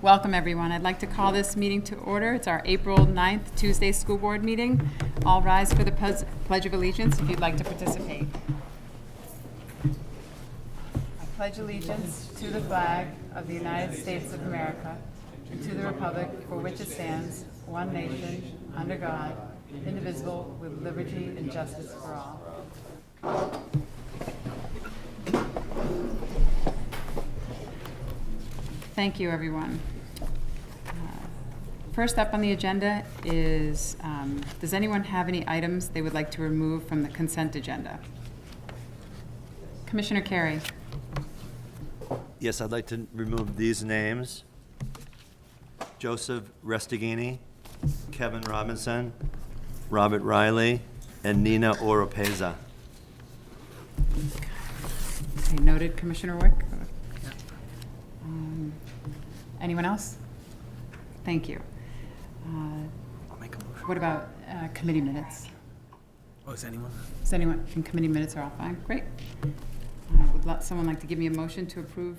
Welcome, everyone. I'd like to call this meeting to order. It's our April 9th, Tuesday school board meeting. All rise for the Pledge of Allegiance if you'd like to participate. I pledge allegiance to the flag of the United States of America and to the republic for which it stands, one nation, under God, indivisible, with liberty and justice for all. Thank you, everyone. First up on the agenda is, does anyone have any items they would like to remove from the consent agenda? Commissioner Carey. Yes, I'd like to remove these names: Joseph Restigini, Kevin Robinson, Robert Riley, and Nina Oropeza. Okay, noted, Commissioner Wick. Anyone else? Thank you. I'll make a motion. What about committee minutes? Oh, is anyone? Is anyone, and committee minutes are all fine? Great. Would someone like to give me a motion to approve?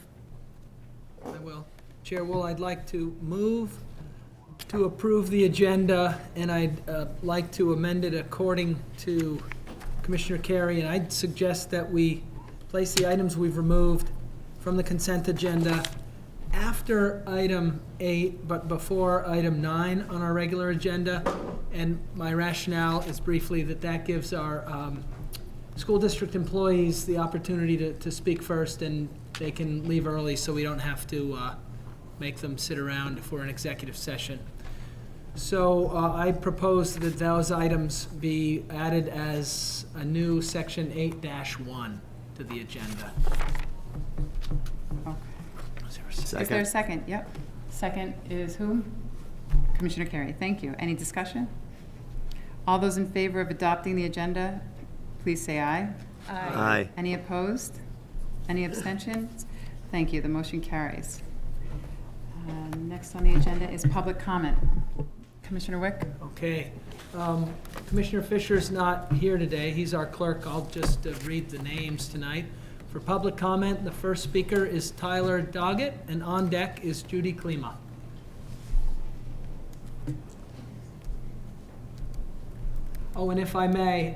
I will. Chair, I'd like to move to approve the agenda, and I'd like to amend it according to Commissioner Carey, and I'd suggest that we place the items we've removed from the consent agenda after item 8, but before item 9 on our regular agenda. And my rationale is briefly that gives our school district employees the opportunity to speak first, and they can leave early so we don't have to make them sit around for an executive session. So I propose that those items be added as a new section 8-1 to the agenda. Okay. Second. Is there a second? Yep. Second is whom? Commissioner Carey. Thank you. Any discussion? All those in favor of adopting the agenda, please say aye. Aye. Any opposed? Any abstentions? Thank you. The motion carries. Next on the agenda is public comment. Commissioner Wick? Okay. Commissioner Fisher's not here today. He's our clerk. I'll just read the names tonight. For public comment, the first speaker is Tyler Doggett, and on deck is Judy Klima. Oh, and if I may,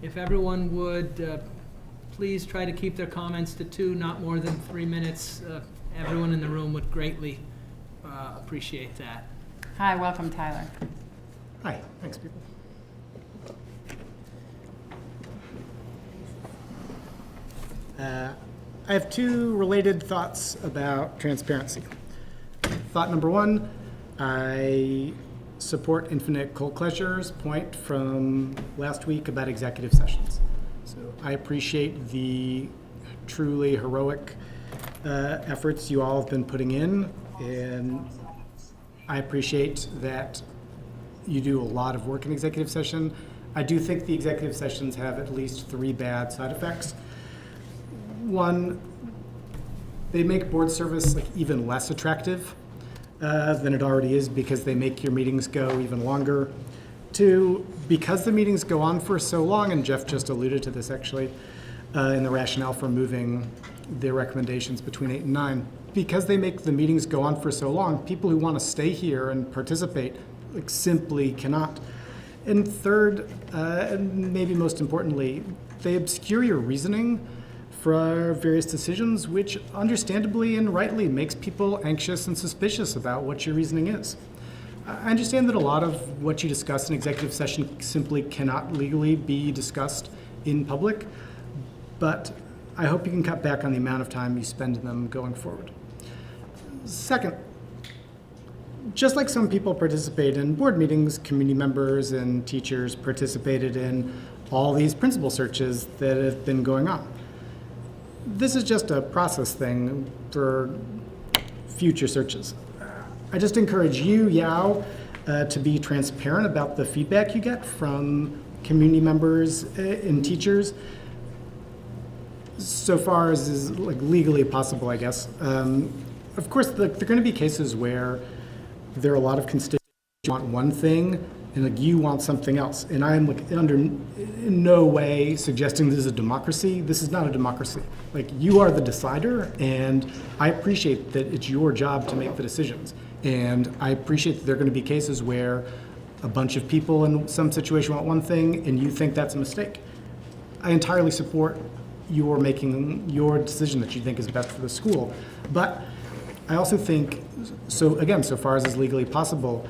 if everyone would please try to keep their comments to 2, not more than 3 minutes, everyone in the room would greatly appreciate that. Hi, welcome, Tyler. Hi, thanks, people. I have 2 related thoughts about transparency. Thought number 1, I support Infinite Cold Pleasure's point from last week about executive sessions. So I appreciate the truly heroic efforts you all have been putting in, and I appreciate that you do a lot of work in executive session. I do think the executive sessions have at least 3 bad side effects. 1, they make board service even less attractive than it already is, because they make your meetings go even longer. 2, because the meetings go on for so long, and Jeff just alluded to this actually in the rationale for moving the recommendations between 8 and 9, because they make the meetings go on for so long, people who want to stay here and participate simply cannot. And 3rd, and maybe most importantly, they obscure your reasoning for various decisions, which understandably and rightly makes people anxious and suspicious about what your reasoning is. I understand that a lot of what you discuss in executive session simply cannot legally be discussed in public, but I hope you can cut back on the amount of time you spend in them going forward. 2nd, just like some people participate in board meetings, community members and teachers participated in all these principal searches that have been going on. This is just a process thing for future searches. I just encourage you, Yao, to be transparent about the feedback you get from community members and teachers, so far as is legally possible, I guess. Of course, there are going to be cases where there are a lot of constituents who want one thing and like you want something else. And I am like in no way suggesting this is a democracy. This is not a democracy. Like, you are the decider, and I appreciate that it's your job to make the decisions. And I appreciate that there are going to be cases where a bunch of people in some situation want one thing and you think that's a mistake. I entirely support your making your decision that you think is best for the school. But I also think, so again, so far as is legally possible,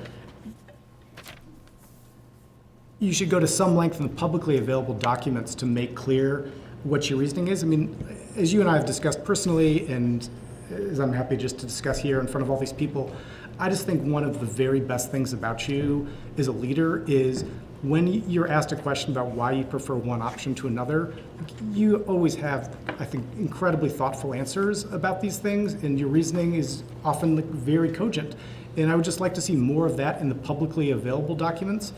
you should go to some length in the publicly available documents to make clear what your reasoning is. I mean, as you and I have discussed personally, and as I'm happy just to discuss here in front of all these people, I just think one of the very best things about you as a leader is when you're asked a question about why you prefer one option to another, you always have, I think, incredibly thoughtful answers about these things, and your reasoning is often like very cogent. And I would just like to see more of that in the publicly available documents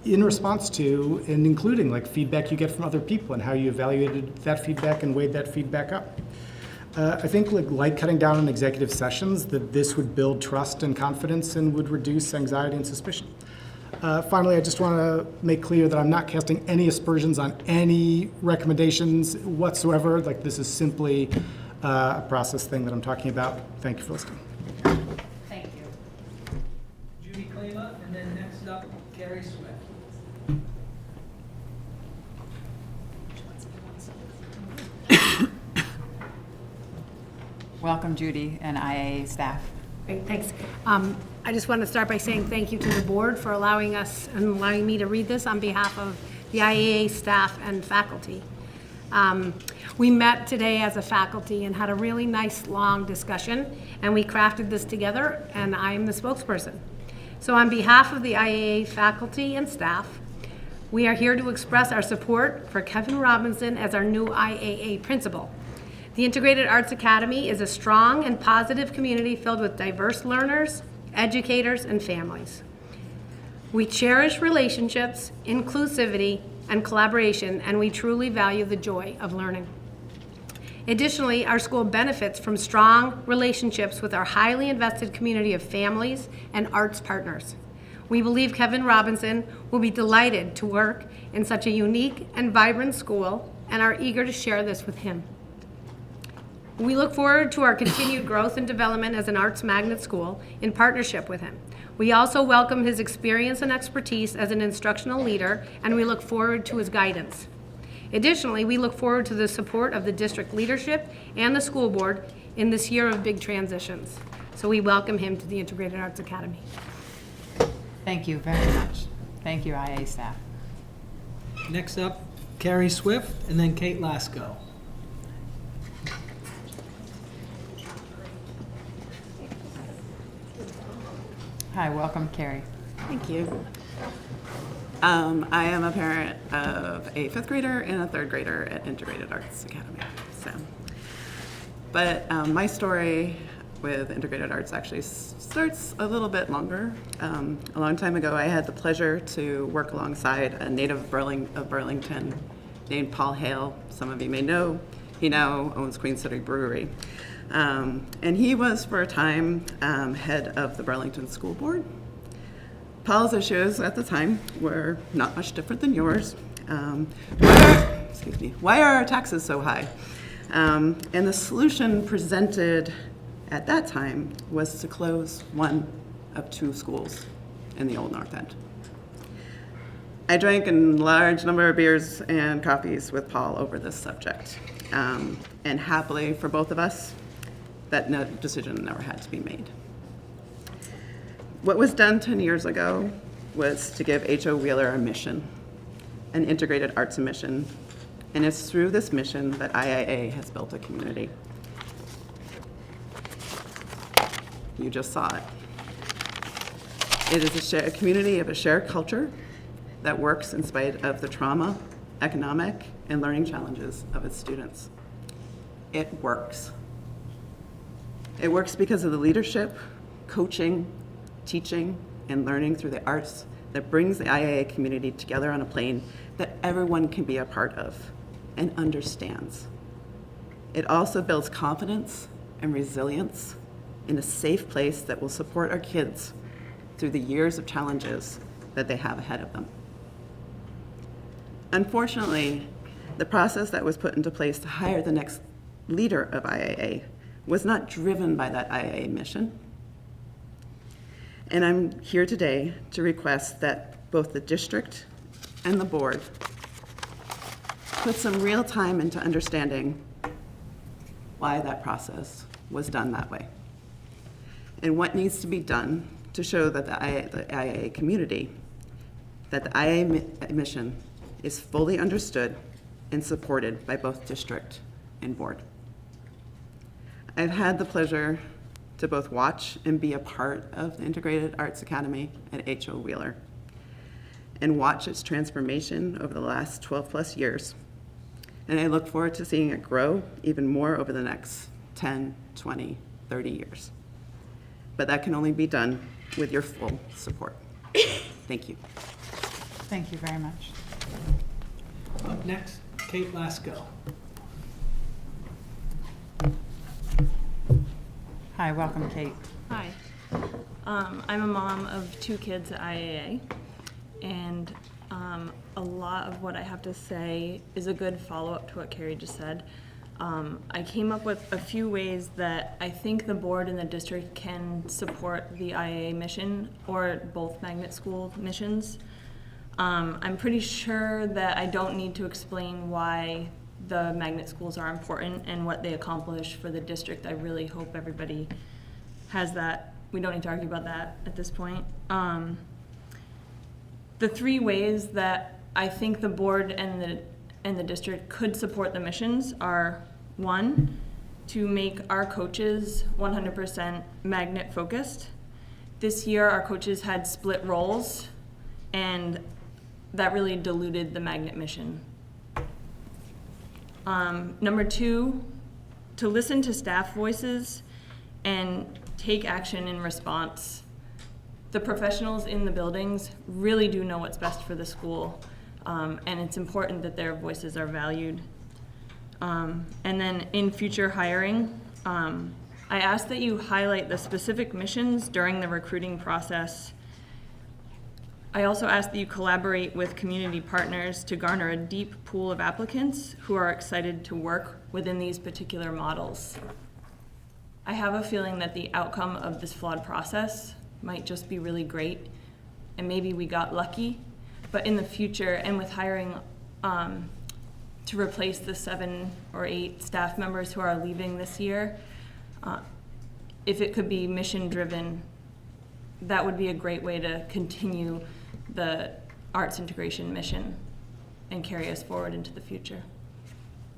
in response to and including like feedback you get from other people and how you evaluated that feedback and weighed that feedback up. I think like cutting down on executive sessions, that this would build trust and confidence and would reduce anxiety and suspicion. Finally, I just want to make clear that I'm not casting any aspersions on any recommendations whatsoever. Like, this is simply a process thing that I'm talking about. Thank you for listening. Thank you. Judy Klima, and then next up, Carrie Swift. Welcome, Judy and IAA staff. Great, thanks. I just want to start by saying thank you to the board for allowing us and allowing me to read this on behalf of the IAA staff and faculty. We met today as a faculty and had a really nice, long discussion, and we crafted this together, and I'm the spokesperson. So on behalf of the IAA faculty and staff, we are here to express our support for Kevin Robinson as our new IAA principal. The Integrated Arts Academy is a strong and positive community filled with diverse learners, educators, and families. We cherish relationships, inclusivity, and collaboration, and we truly value the joy of learning. Additionally, our school benefits from strong relationships with our highly invested community of families and arts partners. We believe Kevin Robinson will be delighted to work in such a unique and vibrant school and are eager to share this with him. We look forward to our continued growth and development as an arts magnet school in partnership with him. We also welcome his experience and expertise as an instructional leader, and we look forward to his guidance. Additionally, we look forward to the support of the district leadership and the school board in this year of big transitions. So we welcome him to the Integrated Arts Academy. Thank you very much. Thank you, IAA staff. Next up, Carrie Swift, and then Kate Lasko. Hi, welcome, Carrie. Thank you. I am a parent of a fifth grader and a third grader at Integrated Arts Academy. But my story with Integrated Arts actually starts a little bit longer. A long time ago, I had the pleasure to work alongside a native of Burlington named Paul Hale. Some of you may know. He now owns Queen City Brewery. And he was, for a time, head of the Burlington School Board. Paul's issues at the time were not much different than yours. Why are our taxes so high? And the solution presented at that time was to close one of two schools in the Old North End. I drank a large number of beers and coffees with Paul over this subject. And happily for both of us, that decision never had to be made. What was done 10 years ago was to give H.O. Wheeler a mission, an integrated arts mission, and it's through this mission that IIA has built a community. You just saw it. It is a community of a shared culture that works in spite of the trauma, economic, and learning challenges of its students. It works. It works because of the leadership, coaching, teaching, and learning through the arts that brings the IIA community together on a plane that everyone can be a part of and understands. It also builds confidence and resilience in a safe place that will support our kids through the years of challenges that they have ahead of them. Unfortunately, the process that was put into place to hire the next leader of IAA was not driven by that IAA mission. And I'm here today to request that both the district and the board put some real time into understanding why that process was done that way, and what needs to be done to show that the IAA community, that the IAA mission is fully understood and supported by both district and board. I've had the pleasure to both watch and be a part of the Integrated Arts Academy at H.O. Wheeler, and watch its transformation over the last 12+ years. And I look forward to seeing it grow even more over the next 10, 20, 30 years. But that can only be done with your full support. Thank you. Thank you very much. Up next, Kate Lasko. Hi, welcome, Kate. Hi. I'm a mom of 2 kids at IAA, and a lot of what I have to say is a good follow-up to what Carrie just said. I came up with a few ways that I think the board and the district can support the IAA mission, or both magnet school missions. I'm pretty sure that I don't need to explain why the magnet schools are important and what they accomplish for the district. I really hope everybody has that. We don't need to argue about that at this point. The 3 ways that I think the board and the district could support the missions are: 1, to make our coaches 100% magnet focused. This year our coaches had split roles, and that really diluted the magnet mission. Number 2, to listen to staff voices and take action in response. The professionals in the buildings really do know what's best for the school, and it's important that their voices are valued. And then in future hiring, I ask that you highlight the specific missions during the recruiting process. I also ask that you collaborate with community partners to garner a deep pool of applicants who are excited to work within these particular models. I have a feeling that the outcome of this flawed process might just be really great, and maybe we got lucky, but in the future, and with hiring to replace the 7 or 8 staff members who are leaving this year, if it could be mission-driven, that would be a great way to continue the arts integration mission and carry us forward into the future.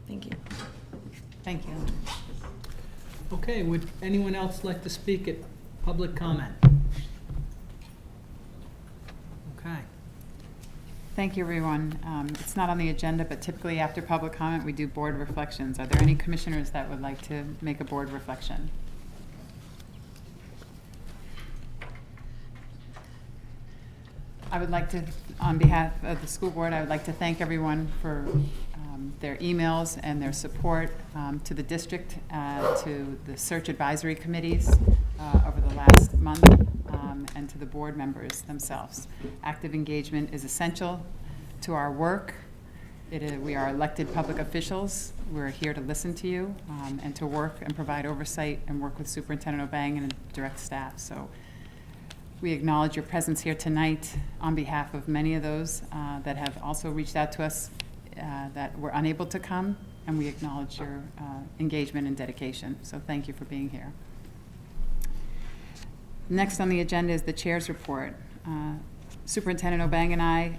Thank you. Thank you. Okay, would anyone else like to speak at public comment? Okay. Thank you, everyone. It's not on the agenda, but typically after public comment, we do board reflections. Are there any commissioners that would like to make a board reflection? I would like to, on behalf of the school board, I would like to thank everyone for their emails and their support to the district, to the search advisory committees over the last month, and to the board members themselves. Active engagement is essential to our work. We are elected public officials. We're here to listen to you and to work and provide oversight and work with Superintendent Obeng and direct staff. So we acknowledge your presence here tonight on behalf of many of those that have also reached out to us that were unable to come, and we acknowledge your engagement and dedication. So thank you for being here. Next on the agenda is the chair's report. Superintendent Obeng and I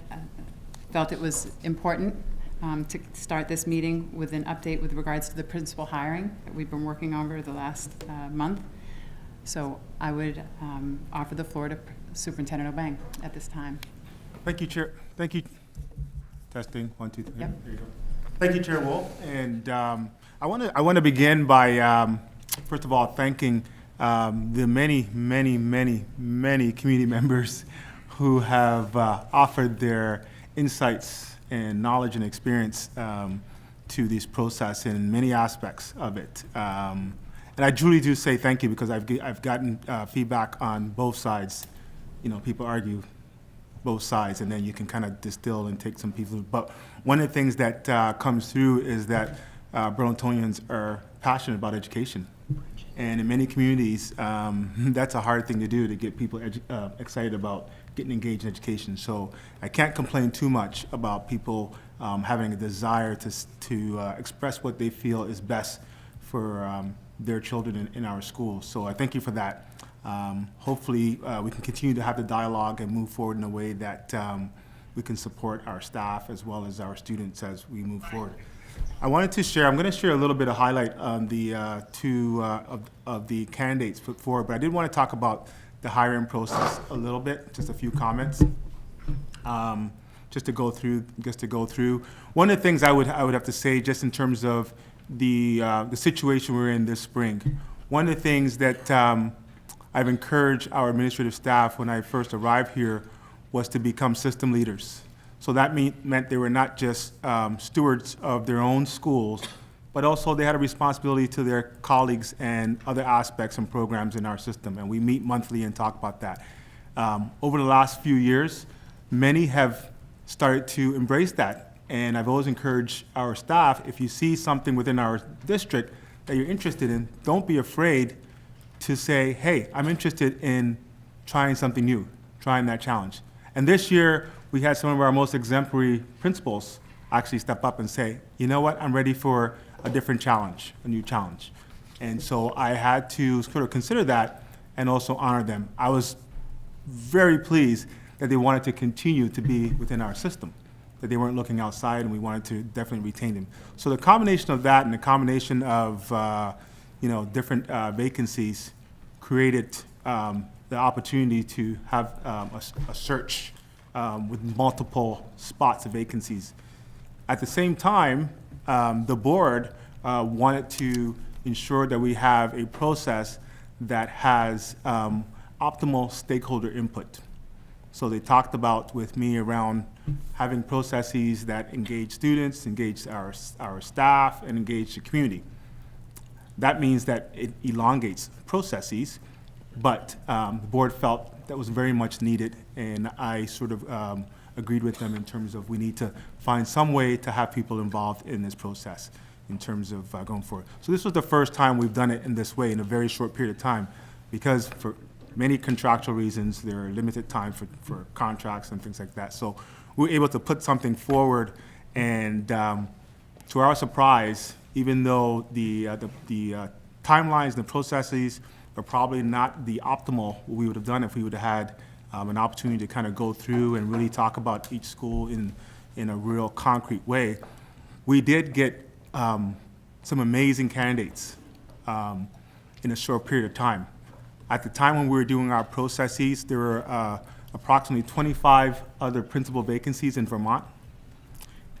felt it was important to start this meeting with an update with regards to the principal hiring that we've been working over the last month. So I would offer the floor to Superintendent Obeng at this time. Thank you, Chair. Thank you. Testing, 1, 2, 3. Yep. There you go. Thank you, Chair Wolf. And I want to begin by, first of all, thanking the many community members who have offered their insights and knowledge and experience to this process in many aspects of it. And I truly do say thank you, because I've gotten feedback on both sides. You know, people argue both sides, and then you can kind of distill and take some people. But one of the things that comes through is that Burlingtonians are passionate about education. And in many communities, that's a hard thing to do, to get people excited about getting engaged in education. So I can't complain too much about people having a desire to express what they feel is best for their children in our schools. So I thank you for that. Hopefully, we can continue to have the dialogue and move forward in a way that we can support our staff as well as our students as we move forward. I'm going to share a little bit of highlight on the two of the candidates put forward, but I did want to talk about the hiring process a little bit, just a few comments. Just to go through. One of the things I would have to say, just in terms of the situation we're in this spring, one of the things that I've encouraged our administrative staff when I first arrived here was to become system leaders. So that meant they were not just stewards of their own schools, but also they had a responsibility to their colleagues and other aspects and programs in our system. And we meet monthly and talk about that. Over the last few years, many have started to embrace that. And I've always encouraged our staff, if you see something within our district that you're interested in, don't be afraid to say, hey, I'm interested in trying something new, trying that challenge. And this year, we had some of our most exemplary principals actually step up and say, you know what, I'm ready for a different challenge, a new challenge. And so I had to sort of consider that and also honor them. I was very pleased that they wanted to continue to be within our system, that they weren't looking outside, and we wanted to definitely retain them. So the combination of that and the combination of different vacancies created the opportunity to have a search with multiple spots of vacancies. At the same time, the board wanted to ensure that we have a process that has optimal stakeholder input. So they talked about with me around having processes that engage students, engage our staff, and engage the community. That means that it elongates processes, but the board felt that was very much needed, and I sort of agreed with them in terms of we need to find some way to have people involved in this process in terms of going forward. So this was the first time we've done it in this way in a very short period of time, because for many contractual reasons, there are limited time for contracts and things like that. So we were able to put something forward, and to our surprise, even though the timelines and the processes are probably not the optimal what we would have done if we would have had an opportunity to kind of go through and really talk about each school in a real concrete way, we did get some amazing candidates in a short period of time. At the time when we were doing our processes, there were approximately 25 other principal vacancies in Vermont,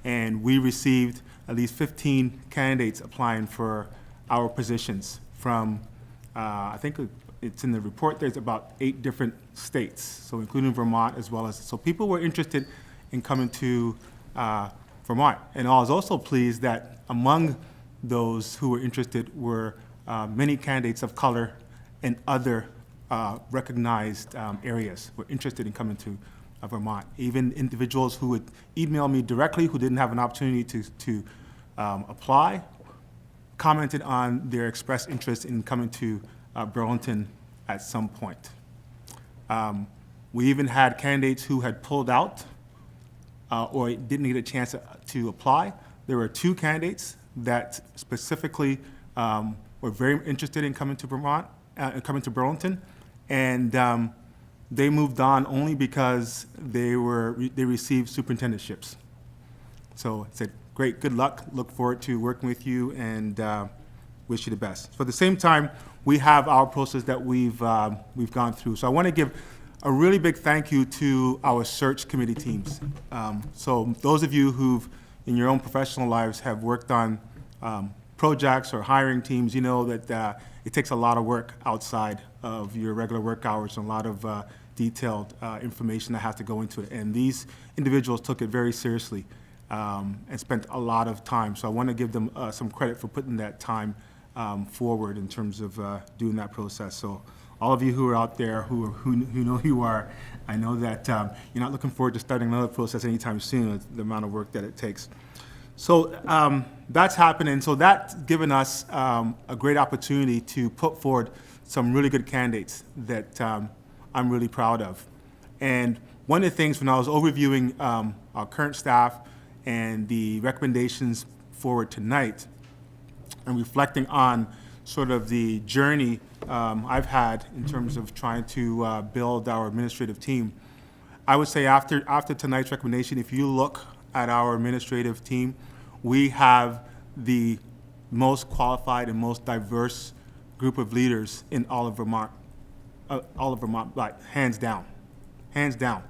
and we received at least 15 candidates applying for our positions from, I think it's in the report, there's about 8 different states, so including Vermont as well as, so people were interested in coming to Vermont. And I was also pleased that among those who were interested were many candidates of color and other recognized areas were interested in coming to Vermont. Even individuals who would email me directly who didn't have an opportunity to apply commented on their expressed interest in coming to Burlington at some point. We even had candidates who had pulled out or didn't get a chance to apply. There were 2 candidates that specifically were very interested in coming to Vermont, coming to Burlington, and they moved on only because they received superintendentships. So I said, great, good luck, look forward to working with you, and wish you the best. So at the same time, we have our process that we've gone through. So I want to give a really big thank you to our search committee teams. So those of you who've, in your own professional lives, have worked on projects or hiring teams, you know that it takes a lot of work outside of your regular work hours and a lot of detailed information that has to go into it. And these individuals took it very seriously and spent a lot of time. So I want to give them some credit for putting that time forward in terms of doing that process. So all of you who are out there who know who you are, I know that you're not looking forward to starting another process anytime soon, the amount of work that it takes. So that's happening. So that's given us a great opportunity to put forward some really good candidates that I'm really proud of. And one of the things when I was overviewing our current staff and the recommendations forward tonight, and reflecting on sort of the journey I've had in terms of trying to build our administrative team, I would say after tonight's recommendation, if you look at our administrative team, we have the most qualified and most diverse group of leaders in all of Vermont, like hands down, hands down.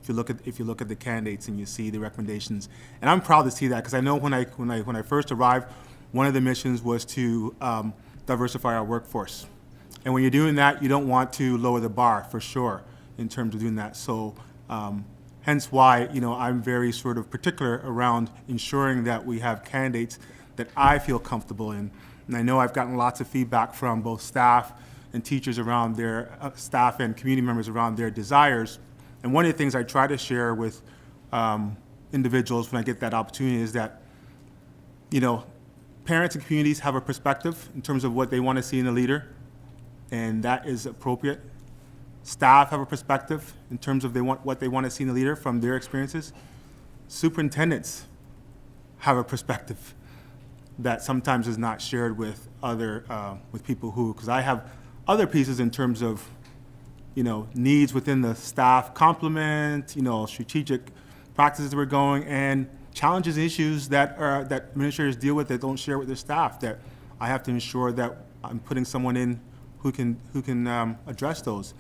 If you look at the candidates and you see the recommendations, and I'm proud to see that because I know when I first arrived, one of the missions was to diversify our workforce, and when you're doing that, you don't want to lower the bar for sure in terms of doing that. So. Hence why, I'm very sort of particular around ensuring that we have candidates that I feel comfortable in. And I know I've gotten lots of feedback from both staff and teachers around their, staff and community members around their desires. And one of the things I try to share with individuals when I get that opportunity is that, parents and communities have a perspective in terms of what they want to see in a leader, and that is appropriate. Staff have a perspective in terms of what they want to see in a leader from their experiences. Superintendents have a perspective that sometimes is not shared with with people because I have other pieces in terms of, needs within the staff complement, strategic practices that we're going, and challenges and issues that administrators deal with that don't share with their staff, that I have to ensure that I'm putting someone in who can address those.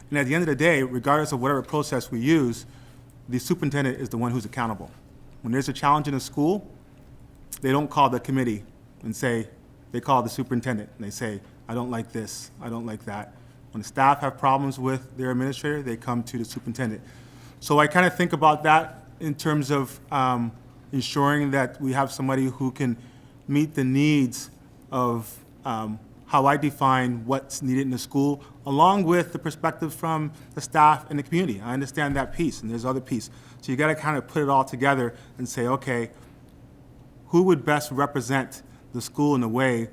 And at the end of the day, regardless of whatever process we use, the superintendent is the one who's accountable. When there's a challenge in a school, they don't call the committee and say, they call the superintendent and they say, I don't like this, I don't like that. When the staff have problems with their administrator, they come to the superintendent. So I kind of think about that in terms of ensuring that we have somebody who can meet the needs of how I define what's needed in the school, along with the perspective from the staff and the community. I understand that piece, and there's other piece. So you got to kind of put it all together and say, okay, who would best represent the school in a way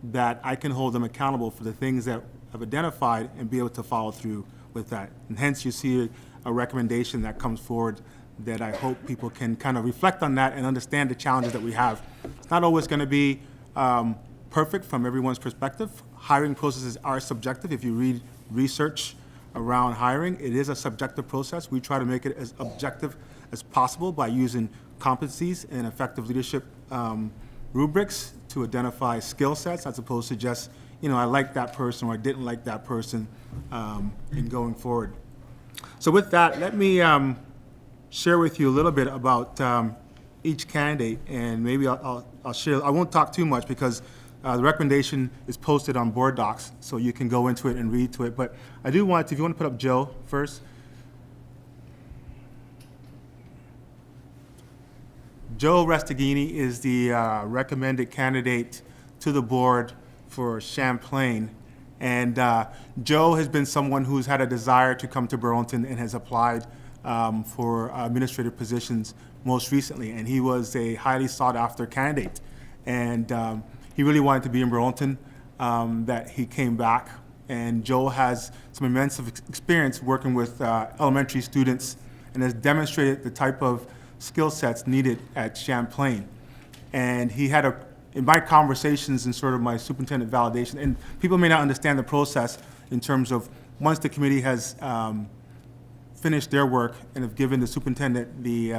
that I can hold them accountable for the things that I've identified and be able to follow through with that. And hence you see a recommendation that comes forward that I hope people can kind of reflect on that and understand the challenges that we have. It's not always going to be perfect from everyone's perspective. Hiring processes are subjective. If you read research around hiring, it is a subjective process. We try to make it as objective as possible by using competencies and effective leadership rubrics to identify skill sets as opposed to just, I like that person or I didn't like that person in going forward. So with that, let me share with you a little bit about each candidate, and maybe I'll share. I won't talk too much because the recommendation is posted on board docs, so you can go into it and read to it. But I do want to, if you want to put up Joe first. Joe Restaghini is the recommended candidate to the board for Champlain. And Joe has been someone who's had a desire to come to Burlington and has applied for administrative positions most recently. And he was a highly sought after candidate. And he really wanted to be in Burlington, that he came back. And Joe has some immense experience working with elementary students and has demonstrated the type of skill sets needed at Champlain. And he had in my conversations and sort of my superintendent validation, and people may not understand the process in terms of once the committee has finished their work and have given the superintendent the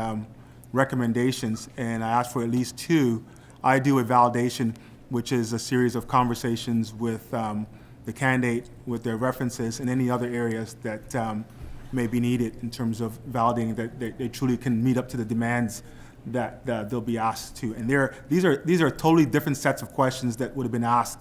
recommendations, and I ask for at least 2, I do a validation, which is a series of conversations with the candidate, with their references, and any other areas that may be needed in terms of validating that they truly can meet up to the demands that they'll be asked to. And these are totally different sets of questions that would have been asked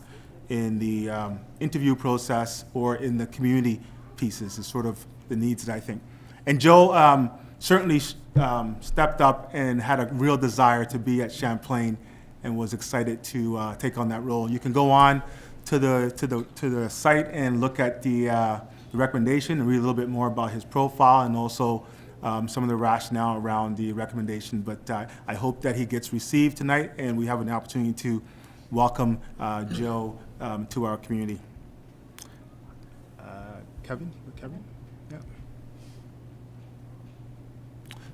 in the interview process or in the community pieces, is sort of the needs that I think. And Joe certainly stepped up and had a real desire to be at Champlain and was excited to take on that role. You can go on to the site and look at the recommendation and read a little bit more about his profile and also some of the rationale around the recommendation. But I hope that he gets received tonight and we have an opportunity to welcome Joe to our community. Kevin? Yeah.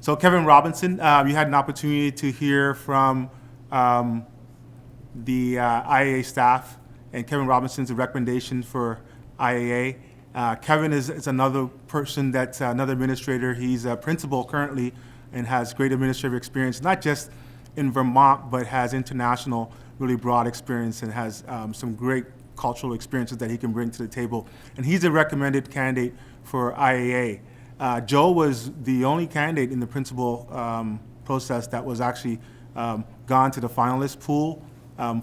So Kevin Robinson, you had an opportunity to hear from the IAA staff, and Kevin Robinson's a recommendation for IAA. Kevin is another person that's another administrator. He's a principal currently and has great administrative experience, not just in Vermont, but has international, really broad experience and has some great cultural experiences that he can bring to the table. And he's a recommended candidate for IAA. Joe was the only candidate in the principal process that was actually gone to the finalist pool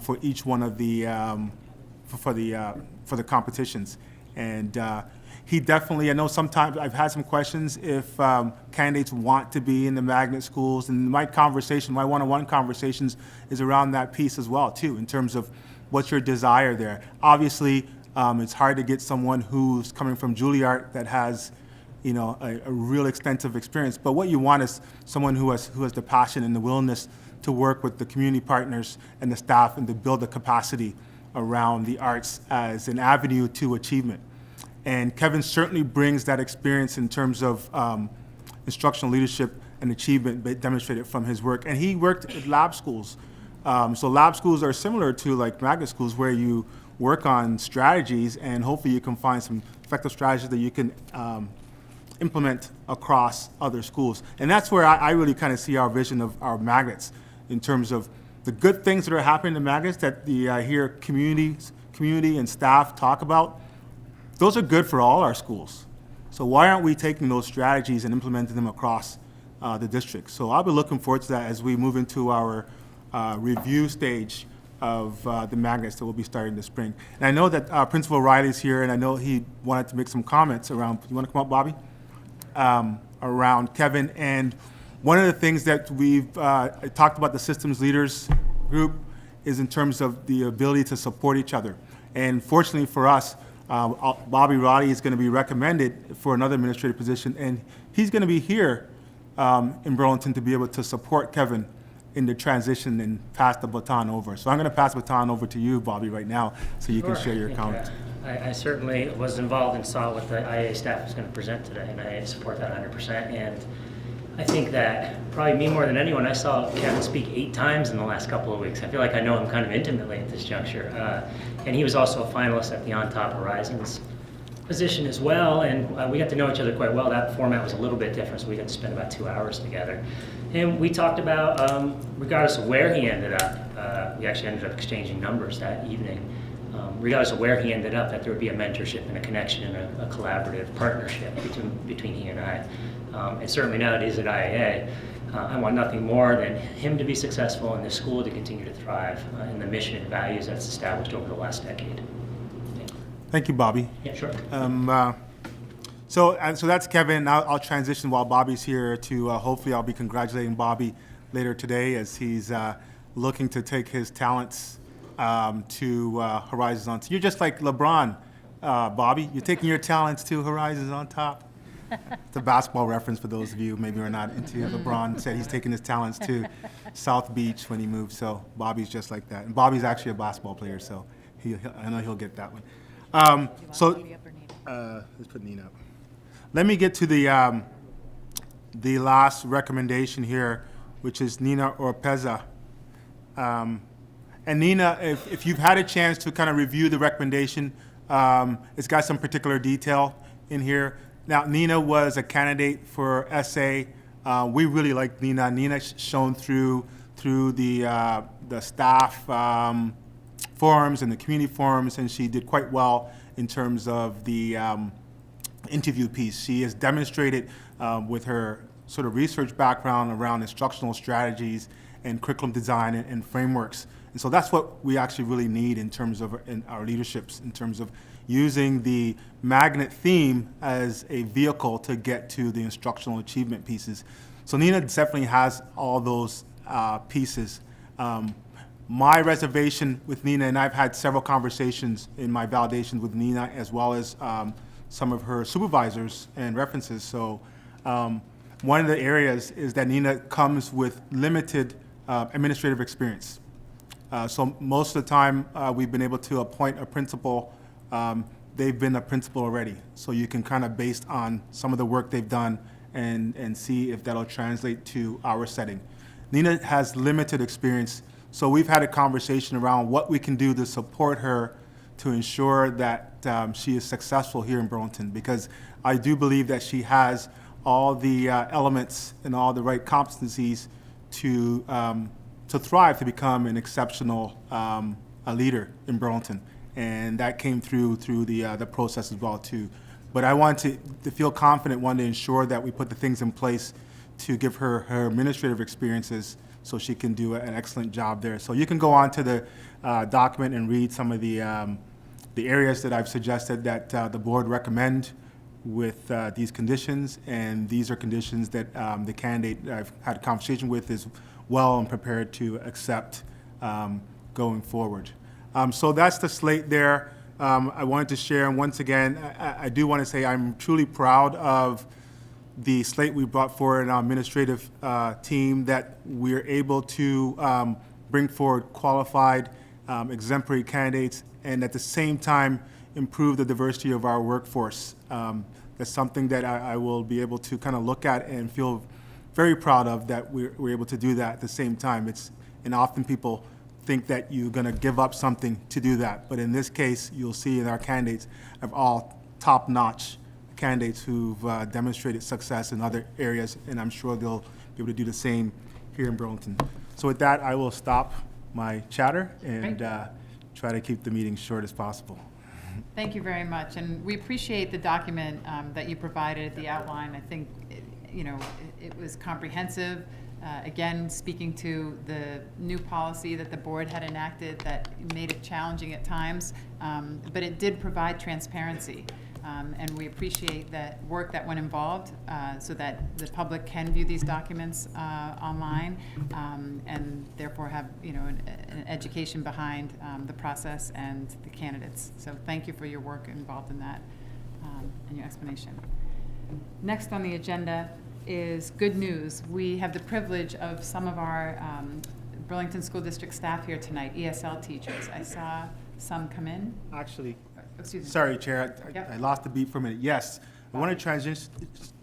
for each one of the for the competitions. And he definitely, I know sometimes I've had some questions if candidates want to be in the magnet schools, and my one-on-one conversations is around that piece as well too, in terms of what's your desire there. Obviously, it's hard to get someone who's coming from Juilliard that has, you know, a real extensive experience, but what you want is someone who has the passion and the willingness to work with the community partners and the staff and to build the capacity around the arts as an avenue to achievement. And Kevin certainly brings that experience in terms of instructional leadership and achievement demonstrated from his work. And he worked at lab schools. So lab schools are similar to like magnet schools where you work on strategies and hopefully you can find some effective strategies that you can implement across other schools. And that's where I really kind of see our vision of our magnets in terms of the good things that are happening in magnets that I hear community and staff talk about. Those are good for all our schools. So why aren't we taking those strategies and implementing them across the district? So I'll be looking forward to that as we move into our review stage of the magnets that will be starting this spring. And I know that Principal Riley's here, and I know he wanted to make some comments around, you want to come up, Bobby? Around Kevin. And one of the things that we've talked about the systems leaders group is in terms of the ability to support each other. And fortunately for us, Bobby Roddy is going to be recommended for another administrative position, and he's going to be here in Burlington to be able to support Kevin in the transition and pass the baton over. So I'm going to pass the baton over to you, Bobby, right now, so you can share your comments. I certainly was involved and saw what the IAA staff was going to present today, and I support that 100%. And I think that probably me more than anyone, I saw Kevin speak 8 times in the last couple of weeks. I feel like I know him kind of intimately at this juncture. And he was also a finalist at the On Top Horizons position as well, and we got to know each other quite well. That format was a little bit different, so we got to spend about 2 hours together. And we talked about, regardless of where he ended up, we actually ended up exchanging numbers that evening. Regardless of where he ended up, that there would be a mentorship and a connection and a collaborative partnership between he and I. And certainly now that he's at IAA, I want nothing more than him to be successful and this school to continue to thrive in the mission and values that's established over the last decade. Thank you, Bobby. Yeah, sure. So that's Kevin. I'll transition while Bobby's here to hopefully I'll be congratulating Bobby later today as he's looking to take his talents to Horizons on Top. You're just like LeBron, Bobby. You're taking your talents to Horizons on Top. It's a basketball reference for those of you who maybe are not into LeBron. Said he's taking his talents to South Beach when he moved. So Bobby's just like that. And Bobby's actually a basketball player, so I know he'll get that one. Let's put Nina up. Let me get to the last recommendation here, which is Nina Orpeza. And Nina, if you've had a chance to kind of review the recommendation, it's got some particular detail in here. Now, Nina was a candidate for SA. We really like Nina. Nina's shown through the staff forums and the community forums, and she did quite well in terms of the interview piece. She has demonstrated with her sort of research background around instructional strategies and curriculum design and frameworks. And so that's what we actually really need in terms of in our leaderships, in terms of using the magnet theme as a vehicle to get to the instructional achievement pieces. So Nina definitely has all those pieces. My reservation with Nina, and I've had several conversations in my validations with Nina, as well as some of her supervisors and references. So one of the areas is that Nina comes with limited administrative experience. So most of the time, we've been able to appoint a principal. They've been a principal already. So you can kind of, based on some of the work they've done, and see if that'll translate to our setting. Nina has limited experience, so we've had a conversation around what we can do to support her to ensure that she is successful here in Burlington, because I do believe that she has all the elements and all the right competencies to thrive, to become an exceptional a leader in Burlington. And that came through the process as well too. But I want to feel confident, want to ensure that we put the things in place to give her administrative experiences so she can do an excellent job there. So you can go on to the document and read some of the areas that I've suggested that the board recommend with these conditions, and these are conditions that the candidate I've had a conversation with is well and prepared to accept going forward. So that's the slate there. I wanted to share, and once again, I do want to say I'm truly proud of the slate we brought forward in our administrative team, that we're able to bring forward qualified, exemplary candidates, and at the same time improve the diversity of our workforce. That's something that I will be able to kind of look at and feel very proud of, that we're able to do that at the same time. And often people think that you're going to give up something to do that. But in this case, you'll see in our candidates of all top-notch candidates who've demonstrated success in other areas, and I'm sure they'll be able to do the same here in Burlington. So with that, I will stop my chatter and try to keep the meeting short as possible. Thank you very much, and we appreciate the document that you provided, the outline. I think, it was comprehensive. Again, speaking to the new policy that the board had enacted that made it challenging at times, but it did provide transparency. And we appreciate that work that went involved so that the public can view these documents online and therefore have an education behind the process and the candidates. So thank you for your work involved in that and your explanation. Next on the agenda is good news. We have the privilege of some of our Burlington School District staff here tonight, ESL teachers. I saw some come in. Actually, Excuse me. sorry, Chair, Yep. I lost the beat for a minute. Yes, I want to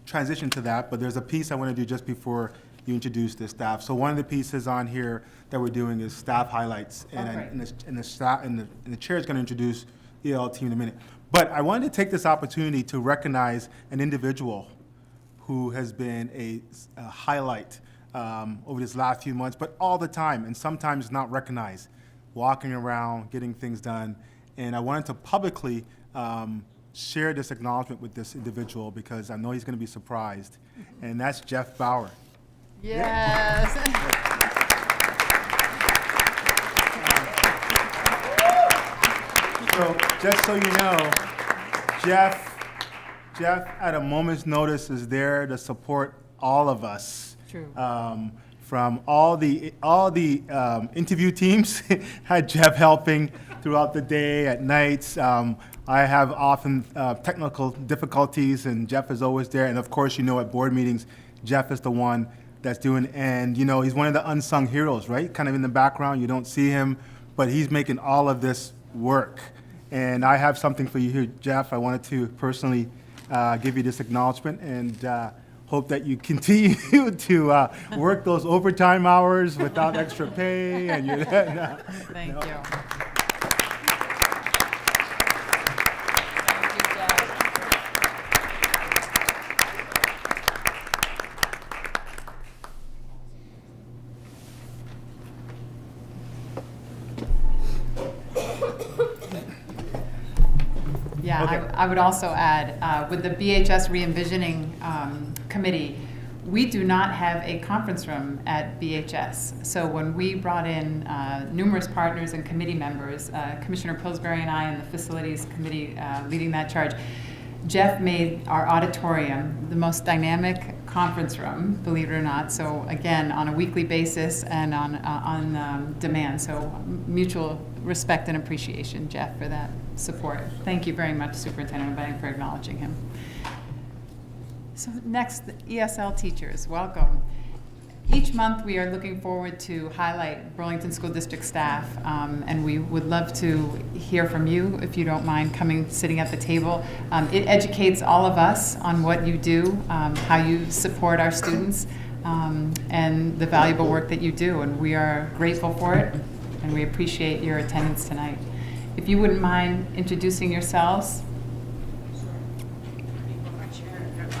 transition to that, but there's a piece I want to do just before you introduce the staff. So one of the pieces on here that we're doing is staff highlights, and the chair is going to introduce the EL team in a minute. But I wanted to take this opportunity to recognize an individual who has been a highlight over these last few months, but all the time, and sometimes not recognized, walking around, getting things done. And I wanted to publicly share this acknowledgement with this individual because I know he's going to be surprised, and that's Jeff Bauer. Yes. So just so you know, Jeff, at a moment's notice, is there to support all of us. True. From all the interview teams, had Jeff helping throughout the day, at nights. I have often technical difficulties, and Jeff is always there. And of course, at board meetings, Jeff is the one that's doing, and he's one of the unsung heroes, right? Kind of in the background, you don't see him, but he's making all of this work. And I have something for you here, Jeff. I wanted to personally give you this acknowledgement, and hope that you continue to work those overtime hours without extra pay. And Thank you. Yeah, Okay. I would also add, with the BHS re-envisioning committee, we do not have a conference room at BHS. So when we brought in numerous partners and committee members, Commissioner Pillsbury and I and the facilities committee leading that charge, Jeff made our auditorium the most dynamic conference room, believe it or not. So again, on a weekly basis and on demand. So mutual respect and appreciation, Jeff, for that support. Thank you very much, Superintendent Bunting, for acknowledging him. So next, the ESL teachers, welcome. Each month, we are looking forward to highlight Burlington School District staff, and we would love to hear from you, if you don't mind sitting at the table. It educates all of us on what you do, how you support our students, and the valuable work that you do, and we are grateful for it, and we appreciate your attendance tonight. If you wouldn't mind introducing yourselves.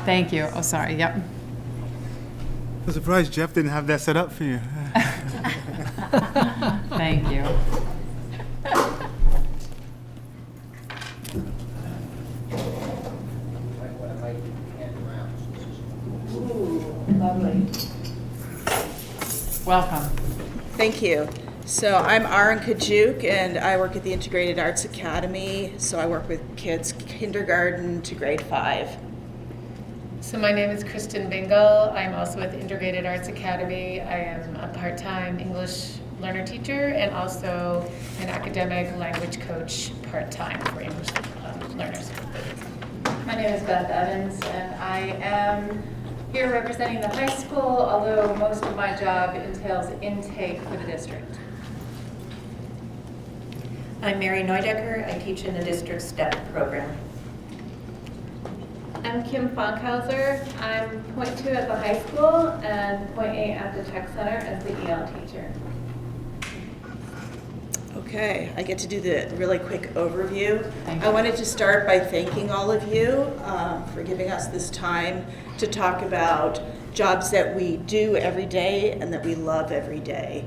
Thank you. Oh, sorry. Yep. I'm surprised Jeff didn't have that set up for you. Thank you. Lovely. Welcome. Thank you. So I'm Aaron Kajuk, and I work at the Integrated Arts Academy. So I work with kids kindergarten to grade 5. So my name is Kristen Bingle. I'm also with Integrated Arts Academy. I am a part-time English learner teacher and also an academic language coach part-time for English learners. My name is Beth Evans, and I am here representing the high school, although most of my job entails intake for the district. I'm Mary Neudecker. I teach in the district STEP program. I'm Kim Fonkhauser. I'm .2 at the high school and .8 at the tech center as the EL teacher. Okay, I get to do the really quick overview. I wanted to start by thanking all of you for giving us this time to talk about jobs that we do every day and that we love every day.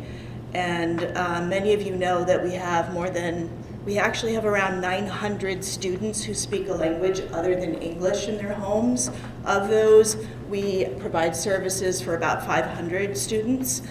And many of you know that we actually have around 900 students who speak a language other than English in their homes. Of those, we provide services for about 500 students.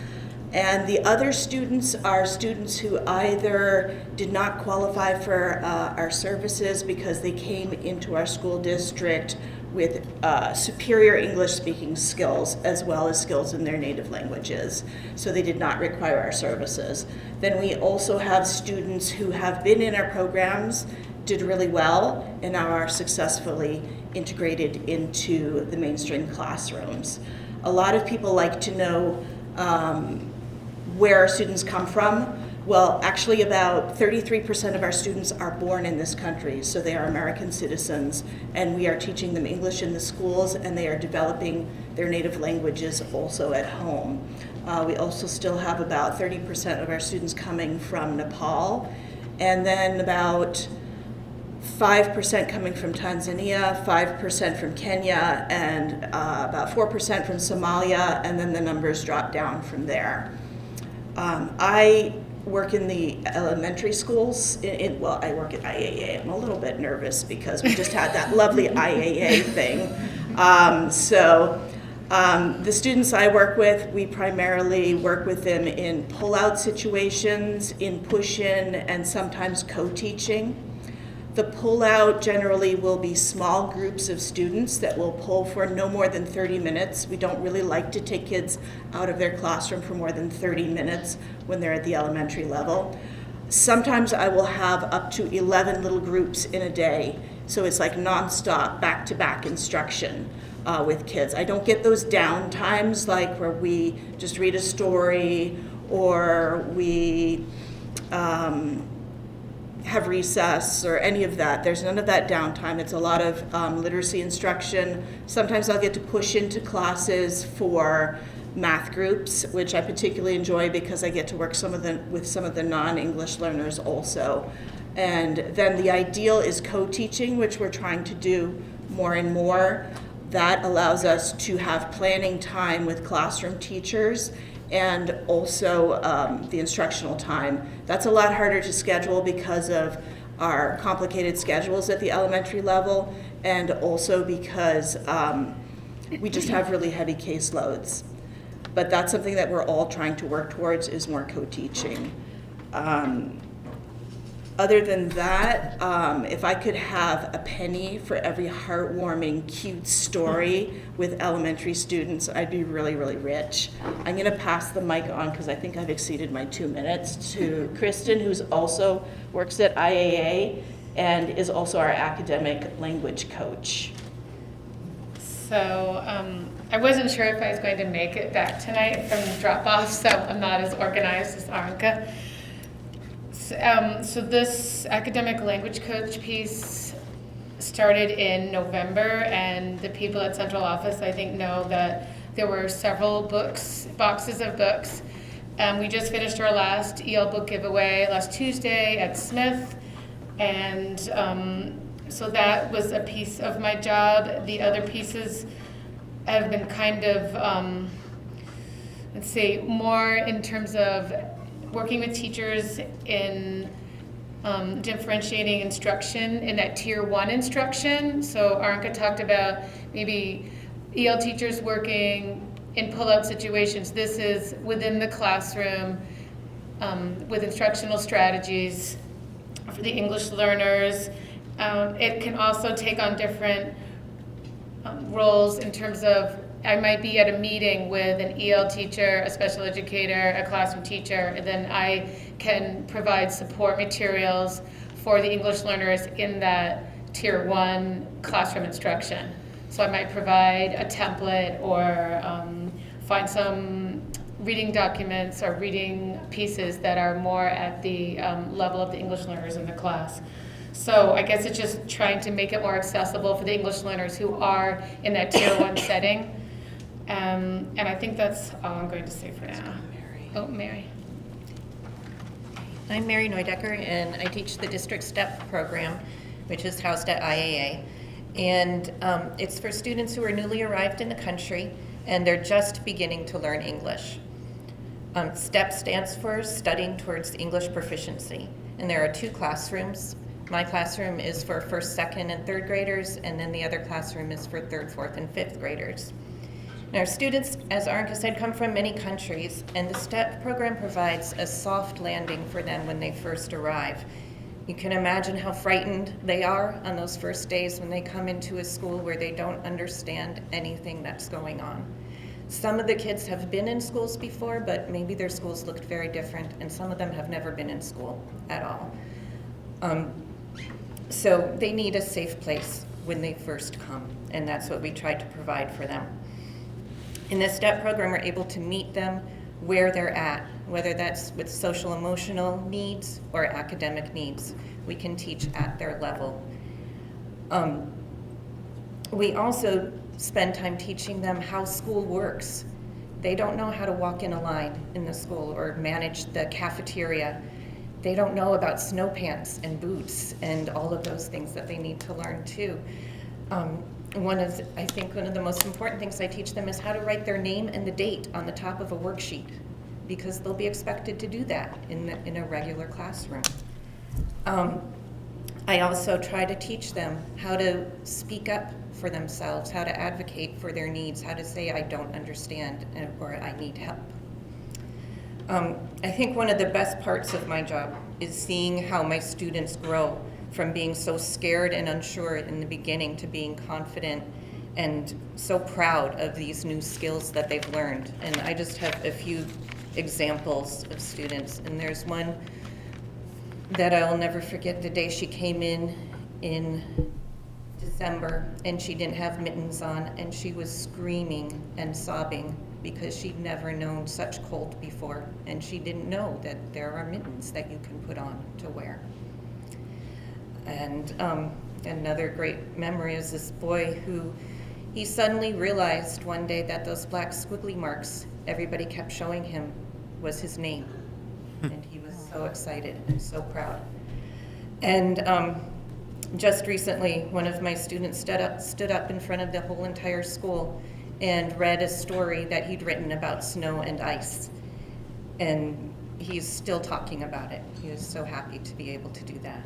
And the other students are students who either did not qualify for our services because they came into our school district with superior English speaking skills as well as skills in their native languages. So they did not require our services. Then we also have students who have been in our programs, did really well, and now are successfully integrated into the mainstream classrooms. A lot of people like to know where our students come from. Well, actually about 33% of our students are born in this country, so they are American citizens, and we are teaching them English in the schools, and they are developing their native languages also at home. We also still have about 30% of our students coming from Nepal, and then about 5% coming from Tanzania, 5% from Kenya, and about 4% from Somalia, and then the numbers drop down from there. I work in the elementary schools. Well, I work at IAA. I'm a little bit nervous because we just had that lovely IAA thing. The students I work with, we primarily work with them in pull-out situations, in push-in, and sometimes co-teaching. The pull-out generally will be small groups of students that will pull for no more than 30 minutes. We don't really like to take kids out of their classroom for more than 30 minutes when they're at the elementary level. Sometimes I will have up to 11 little groups in a day. So it's like nonstop, back-to-back instruction with kids. I don't get those down times like where we just read a story or we have recess or any of that. There's none of that downtime. It's a lot of literacy instruction. Sometimes I'll get to push into classes for math groups, which I particularly enjoy because I get to work with some of the non-English learners also. And then the ideal is co-teaching, which we're trying to do more and more. That allows us to have planning time with classroom teachers and also the instructional time. That's a lot harder to schedule because of our complicated schedules at the elementary level, and also because we just have really heavy caseloads. But that's something that we're all trying to work towards, is more co-teaching. Other than that, if I could have a penny for every heartwarming, cute story with elementary students, I'd be really, really rich. I'm going to pass the mic on because I think I've exceeded my 2 minutes to Kristen, who's also works at IAA and is also our academic language coach. So I wasn't sure if I was going to make it back tonight from drop-off, so I'm not as organized as Aranka. So this academic language coach piece started in November, and the people at central office, I think, know that there were several boxes of books. We just finished our last EL book giveaway last Tuesday at Smith, and so that was a piece of my job. The other pieces have been kind of, let's say, more in terms of working with teachers in differentiating instruction in that tier 1 instruction. So Aranka talked about maybe EL teachers working in pull-out situations. This is within the classroom with instructional strategies for the English learners. It can also take on different roles in terms of I might be at a meeting with an EL teacher, a special educator, a classroom teacher, and then I can provide support materials for the English learners in that tier 1 classroom instruction. So I might provide a template or find some reading documents or reading pieces that are more at the level of the English learners in the class. So I guess it's just trying to make it more accessible for the English learners who are in that tier 1 setting. And I think that's all I'm going to say for now. Oh, Mary. I'm Mary Neudecker, and I teach the District STEP program, which is housed at IAA. And it's for students who are newly arrived in the country, and they're just beginning to learn English. STEP stands for Studying Towards English Proficiency, and there are 2 classrooms. My classroom is for 1st, 2nd, and 3rd graders, and then the other classroom is for 3rd, 4th, and 5th graders. And our students, as Aranka said, come from many countries, and the STEP program provides a soft landing for them when they first arrive. You can imagine how frightened they are on those first days when they come into a school where they don't understand anything that's going on. Some of the kids have been in schools before, but maybe their schools looked very different, and some of them have never been in school at all. So they need a safe place when they first come, and that's what we try to provide for them. In this STEP program, we're able to meet them where they're at, whether that's with social emotional needs or academic needs. We can teach at their level. We also spend time teaching them how school works. They don't know how to walk in a line in the school or manage the cafeteria. They don't know about snow pants and boots and all of those things that they need to learn too. I think one of the most important things I teach them is how to write their name and the date on the top of a worksheet, because they'll be expected to do that in a regular classroom. I also try to teach them how to speak up for themselves, how to advocate for their needs, how to say I don't understand or I need help. I think one of the best parts of my job is seeing how my students grow from being so scared and unsure in the beginning to being confident and so proud of these new skills that they've learned. And I just have a few examples of students. And there's one that I'll never forget, the day she came in December, and she didn't have mittens on, and she was screaming and sobbing because she'd never known such cold before, and she didn't know that there are mittens that you can put on to wear. And another great memory is this boy who, he suddenly realized one day that those black squiggly marks everybody kept showing him was his name. And he was so excited and so proud. And just recently, one of my students stood up in front of the whole entire school and read a story that he'd written about snow and ice. And he's still talking about it. He was so happy to be able to do that.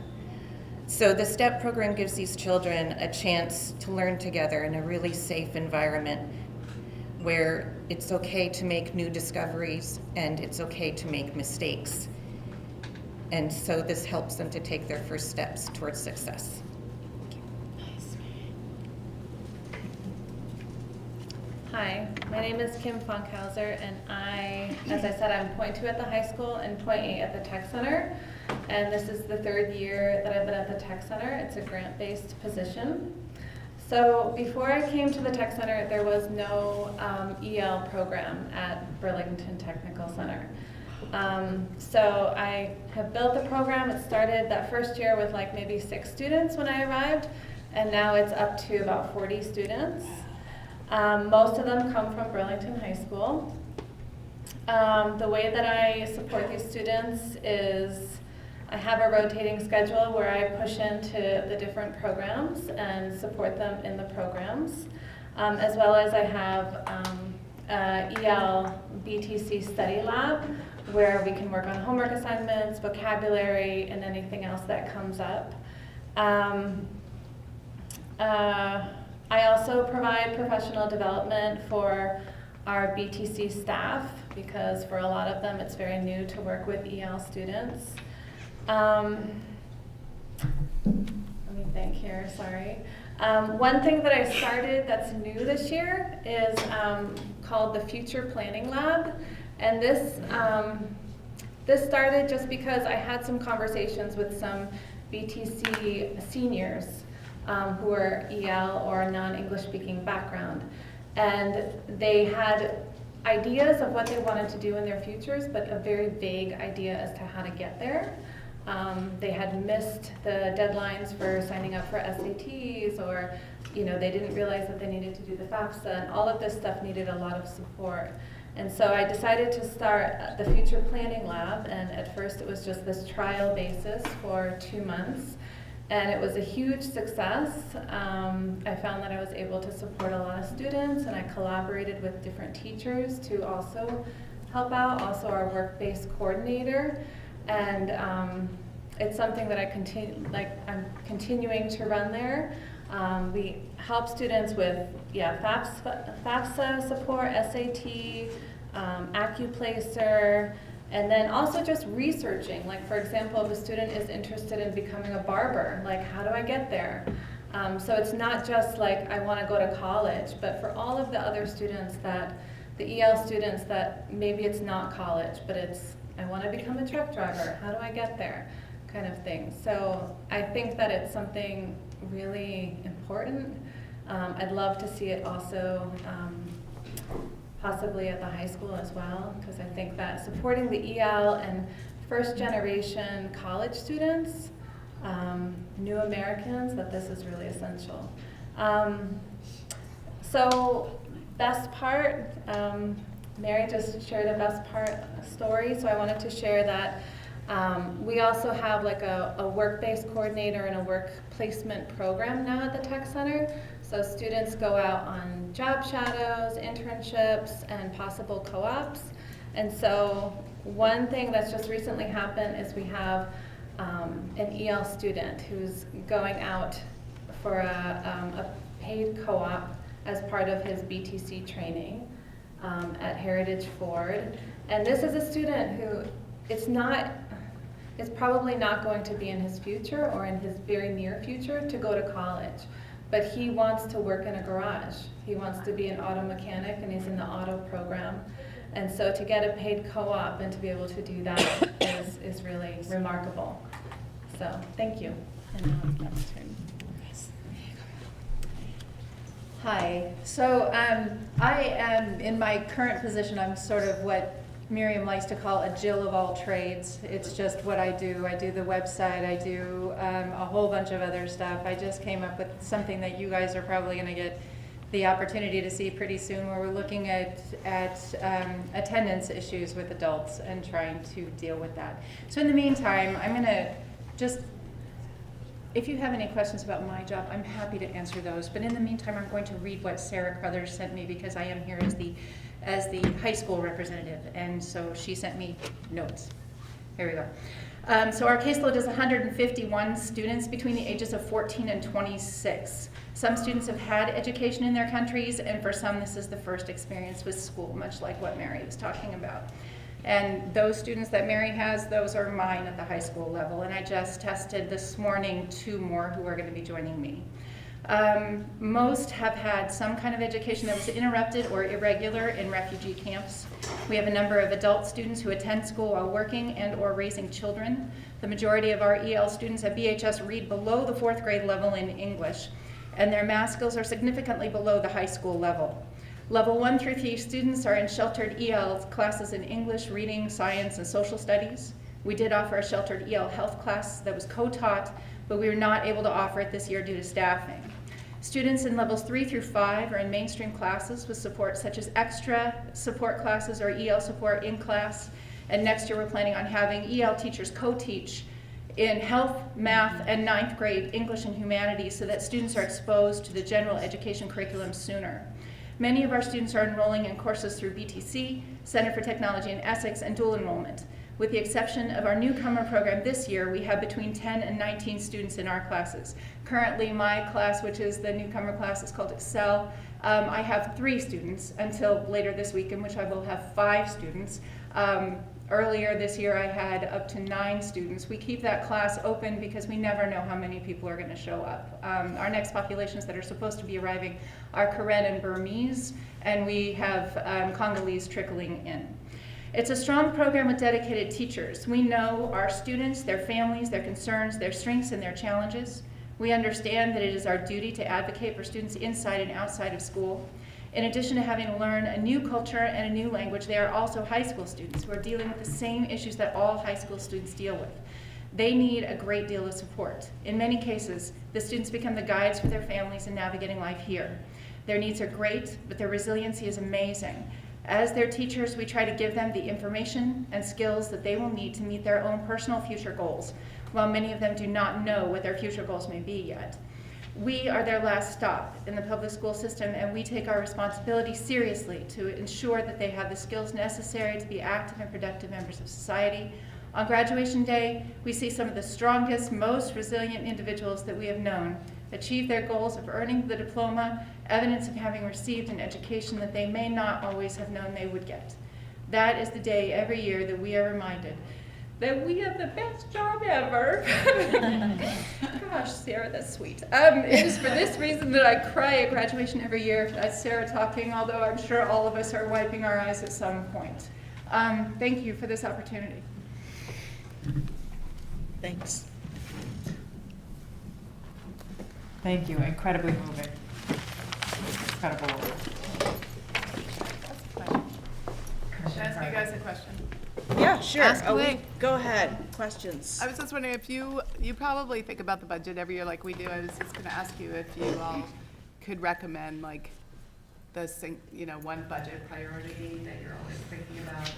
So the STEP program gives these children a chance to learn together in a really safe environment where it's okay to make new discoveries and it's okay to make mistakes. And so this helps them to take their first steps towards success. Hi, my name is Kim Funkhauser, and as I said, I'm point 2 at the high school and point 8 at the Tech Center. And this is the 3rd year that I've been at the Tech Center. It's a grant-based position. So before I came to the Tech Center, there was no EL program at Burlington Technical Center. So I have built the program. It started that first year with like maybe 6 students when I arrived, and now it's up to about 40 students. Most of them come from Burlington High School. The way that I support these students is I have a rotating schedule where I push into the different programs and support them in the programs, as well as I have EL BTC study lab where we can work on homework assignments, vocabulary, and anything else that comes up. I also provide professional development for our BTC staff because for a lot of them it's very new to work with EL students. Let me think here, sorry. One thing that I started that's new this year is called the Future Planning Lab. And this started just because I had some conversations with some BTC seniors who are EL or non-English speaking background. And they had ideas of what they wanted to do in their futures, but a very vague idea as to how to get there. They had missed the deadlines for signing up for SATs, or they didn't realize that they needed to do the FAFSA, and all of this stuff needed a lot of support. And so I decided to start the Future Planning Lab, and at first it was just this trial basis for 2 months. And it was a huge success. I found that I was able to support a lot of students, and I collaborated with different teachers to also help out, also our work-based coordinator. And it's something that I'm continuing to run there. We help students with FAFSA support, SAT, AccuPlacer, and then also just researching. Like, for example, if a student is interested in becoming a barber, like, how do I get there? So it's not just like I want to go to college, but for all of the other students the EL students that maybe it's not college, but it's, I want to become a truck driver, how do I get there? Kind of thing. So I think that it's something really important. I'd love to see it also possibly at the high school as well, because I think that supporting the EL and first generation college students, new Americans, that this is really essential. So best part, Mary just shared a best part story, so I wanted to share that. We also have like a work-based coordinator and a work placement program now at the Tech Center. So students go out on job shadows, internships, and possible co-ops. And so one thing that's just recently happened is we have an EL student who's going out for a paid co-op as part of his BTC training at Heritage Ford. And this is a student who it's probably not going to be in his future or in his very near future to go to college. But he wants to work in a garage. He wants to be an auto mechanic, and he's in the auto program. And so to get a paid co-op and to be able to do that is really remarkable. So thank you. And now it's Beth's turn. Hi. So I am, in my current position, I'm sort of what Miriam likes to call a Jill of all trades. It's just what I do. I do the website. I do a whole bunch of other stuff. I just came up with something that you guys are probably going to get the opportunity to see pretty soon, where we're looking at attendance issues with adults and trying to deal with that. So in the meantime, I'm going to just, if you have any questions about my job, I'm happy to answer those. But in the meantime, I'm going to read what Sarah Crothers sent me, because I am here as the high school representative, and so she sent me notes. Here we go. So our caseload is 151 students between the ages of 14 and 26. Some students have had education in their countries, and for some this is the first experience with school, much like what Mary was talking about. And those students that Mary has, those are mine at the high school level. And I just tested this morning 2 more who are going to be joining me. Most have had some kind of education that was interrupted or irregular in refugee camps. We have a number of adult students who attend school while working and or raising children. The majority of our EL students at BHS read below the 4th grade level in English, and their math skills are significantly below the high school level. Level 1 through 3 students are in sheltered EL classes in English, reading, science, and social studies. We did offer a sheltered EL health class that was co-taught, but we were not able to offer it this year due to staffing. Students in levels 3 through 5 are in mainstream classes with support such as extra support classes or EL support in class. And next year we're planning on having EL teachers co-teach in health, math, and 9th grade English and humanities so that students are exposed to the general education curriculum sooner. Many of our students are enrolling in courses through BTC, Center for Technology and Essex, and dual enrollment. With the exception of our newcomer program this year, we have between 10 and 19 students in our classes. Currently, my class, which is the newcomer class, is called Excel. I have 3 students until later this week, in which I will have 5 students. Earlier this year, I had up to 9 students. We keep that class open because we never know how many people are going to show up. Our next populations that are supposed to be arriving are Karen and Burmese, and we have Congolese trickling in. It's a strong program with dedicated teachers. We know our students, their families, their concerns, their strengths, and their challenges. We understand that it is our duty to advocate for students inside and outside of school. In addition to having to learn a new culture and a new language, they are also high school students who are dealing with the same issues that all high school students deal with. They need a great deal of support. In many cases, the students become the guides for their families in navigating life here. Their needs are great, but their resiliency is amazing. As their teachers, we try to give them the information and skills that they will need to meet their own personal future goals, while many of them do not know what their future goals may be yet. We are their last stop in the public school system, and we take our responsibility seriously to ensure that they have the skills necessary to be active and productive members of society. On graduation day, we see some of the strongest, most resilient individuals that we have known achieve their goals of earning the diploma, evidence of having received an education that they may not always have known they would get. That is the day every year that we are reminded that we have the best job ever. Gosh, Sarah, that's sweet. It is for this reason that I cry at graduation every year. That's Sarah talking, although I'm sure all of us are wiping our eyes at some point. Thank you for this opportunity. Thanks. Thank you, incredibly moving. Incredible work. Should I ask you guys a question? Yeah, sure. Ask away. Go ahead. Questions. I was just wondering if you probably think about the budget every year like we do. I was just gonna ask you if you all could recommend like one budget priority that you're always thinking about at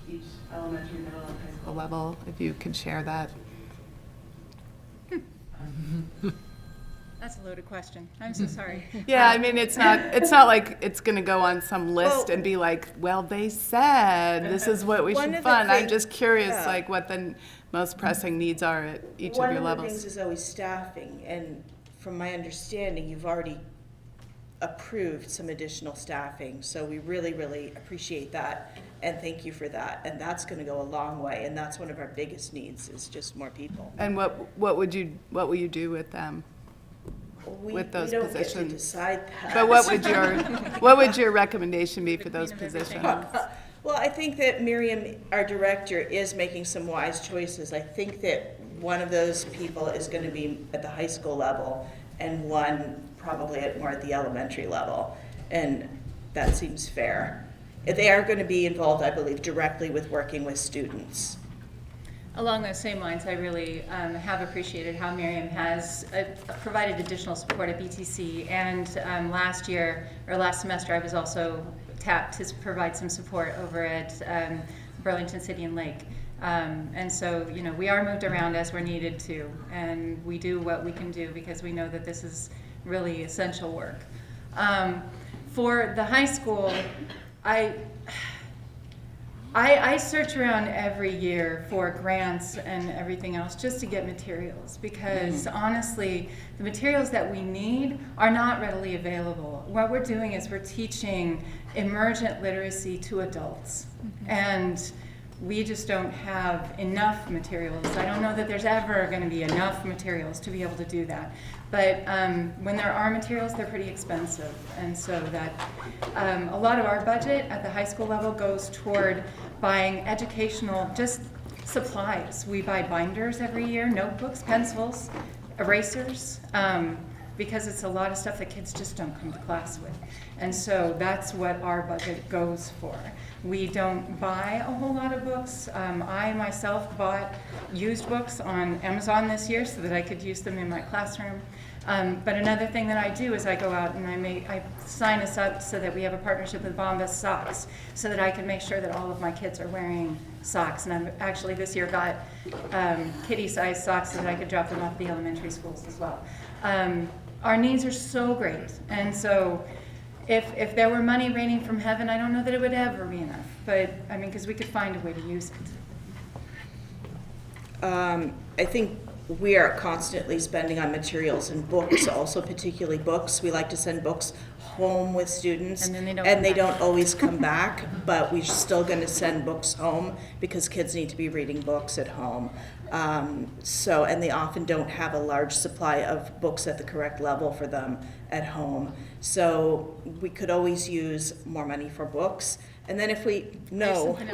each elementary, middle, and high school level, if you could share that. That's a loaded question. I'm so sorry. Yeah, I mean, it's not like it's gonna go on some list and be like, well, they said this is what we should fund. I'm just curious, like, what the most pressing needs are at each of your One of the levels. things is always staffing, and from my understanding, you've already approved some additional staffing, so we really, really appreciate that, and thank you for that. And that's gonna go a long way, and that's one of our biggest needs, is just more people. And what will you do with them? With those we don't positions? get to decide that. But what would your recommendation be for those positions? Well, I think that Miriam, our director, is making some wise choices. I think that one of those people is going to be at the high school level, and one probably more at the elementary level, and that seems fair. They are going to be involved, I believe, directly with working with students. Along those same lines, I really have appreciated how Miriam has provided additional support at BTC, and last semester I was also tapped to provide some support over at Burlington City and Lake. And so, we are moved around as we're needed to, and we do what we can do because we know that this is really essential work. For the high school, I search around every year for grants and everything else just to get materials because honestly, the materials that we need are not readily available. What we're doing is we're teaching emergent literacy to adults. And we just don't have enough materials. I don't know that there's ever going to be enough materials to be able to do that. But when there are materials, they're pretty expensive. And so that a lot of our budget at the high school level goes toward buying educational, just supplies. We buy binders every year, notebooks, pencils, erasers, because it's a lot of stuff that kids just don't come to class with. And so that's what our budget goes for. We don't buy a whole lot of books. I myself bought used books on Amazon this year so that I could use them in my classroom. But another thing that I do is I go out and I sign us up so that we have a partnership with Bombas Socks so that I can make sure that all of my kids are wearing socks. And I've actually this year got kitty-sized socks so that I could drop them off at the elementary schools as well. Our needs are so great. And so if there were money raining from heaven, I don't know that it would ever be enough. But, I mean, because we could find a way to use it. I think we are constantly spending on materials and books, also particularly books. We like to send books home with students, And then they don't and come they back. don't always come back, but we're still going to send books home because kids need to be reading books at home. And they often don't have a large supply of books at the correct level for them at home. So we could always use more money for books. And then if we, no. You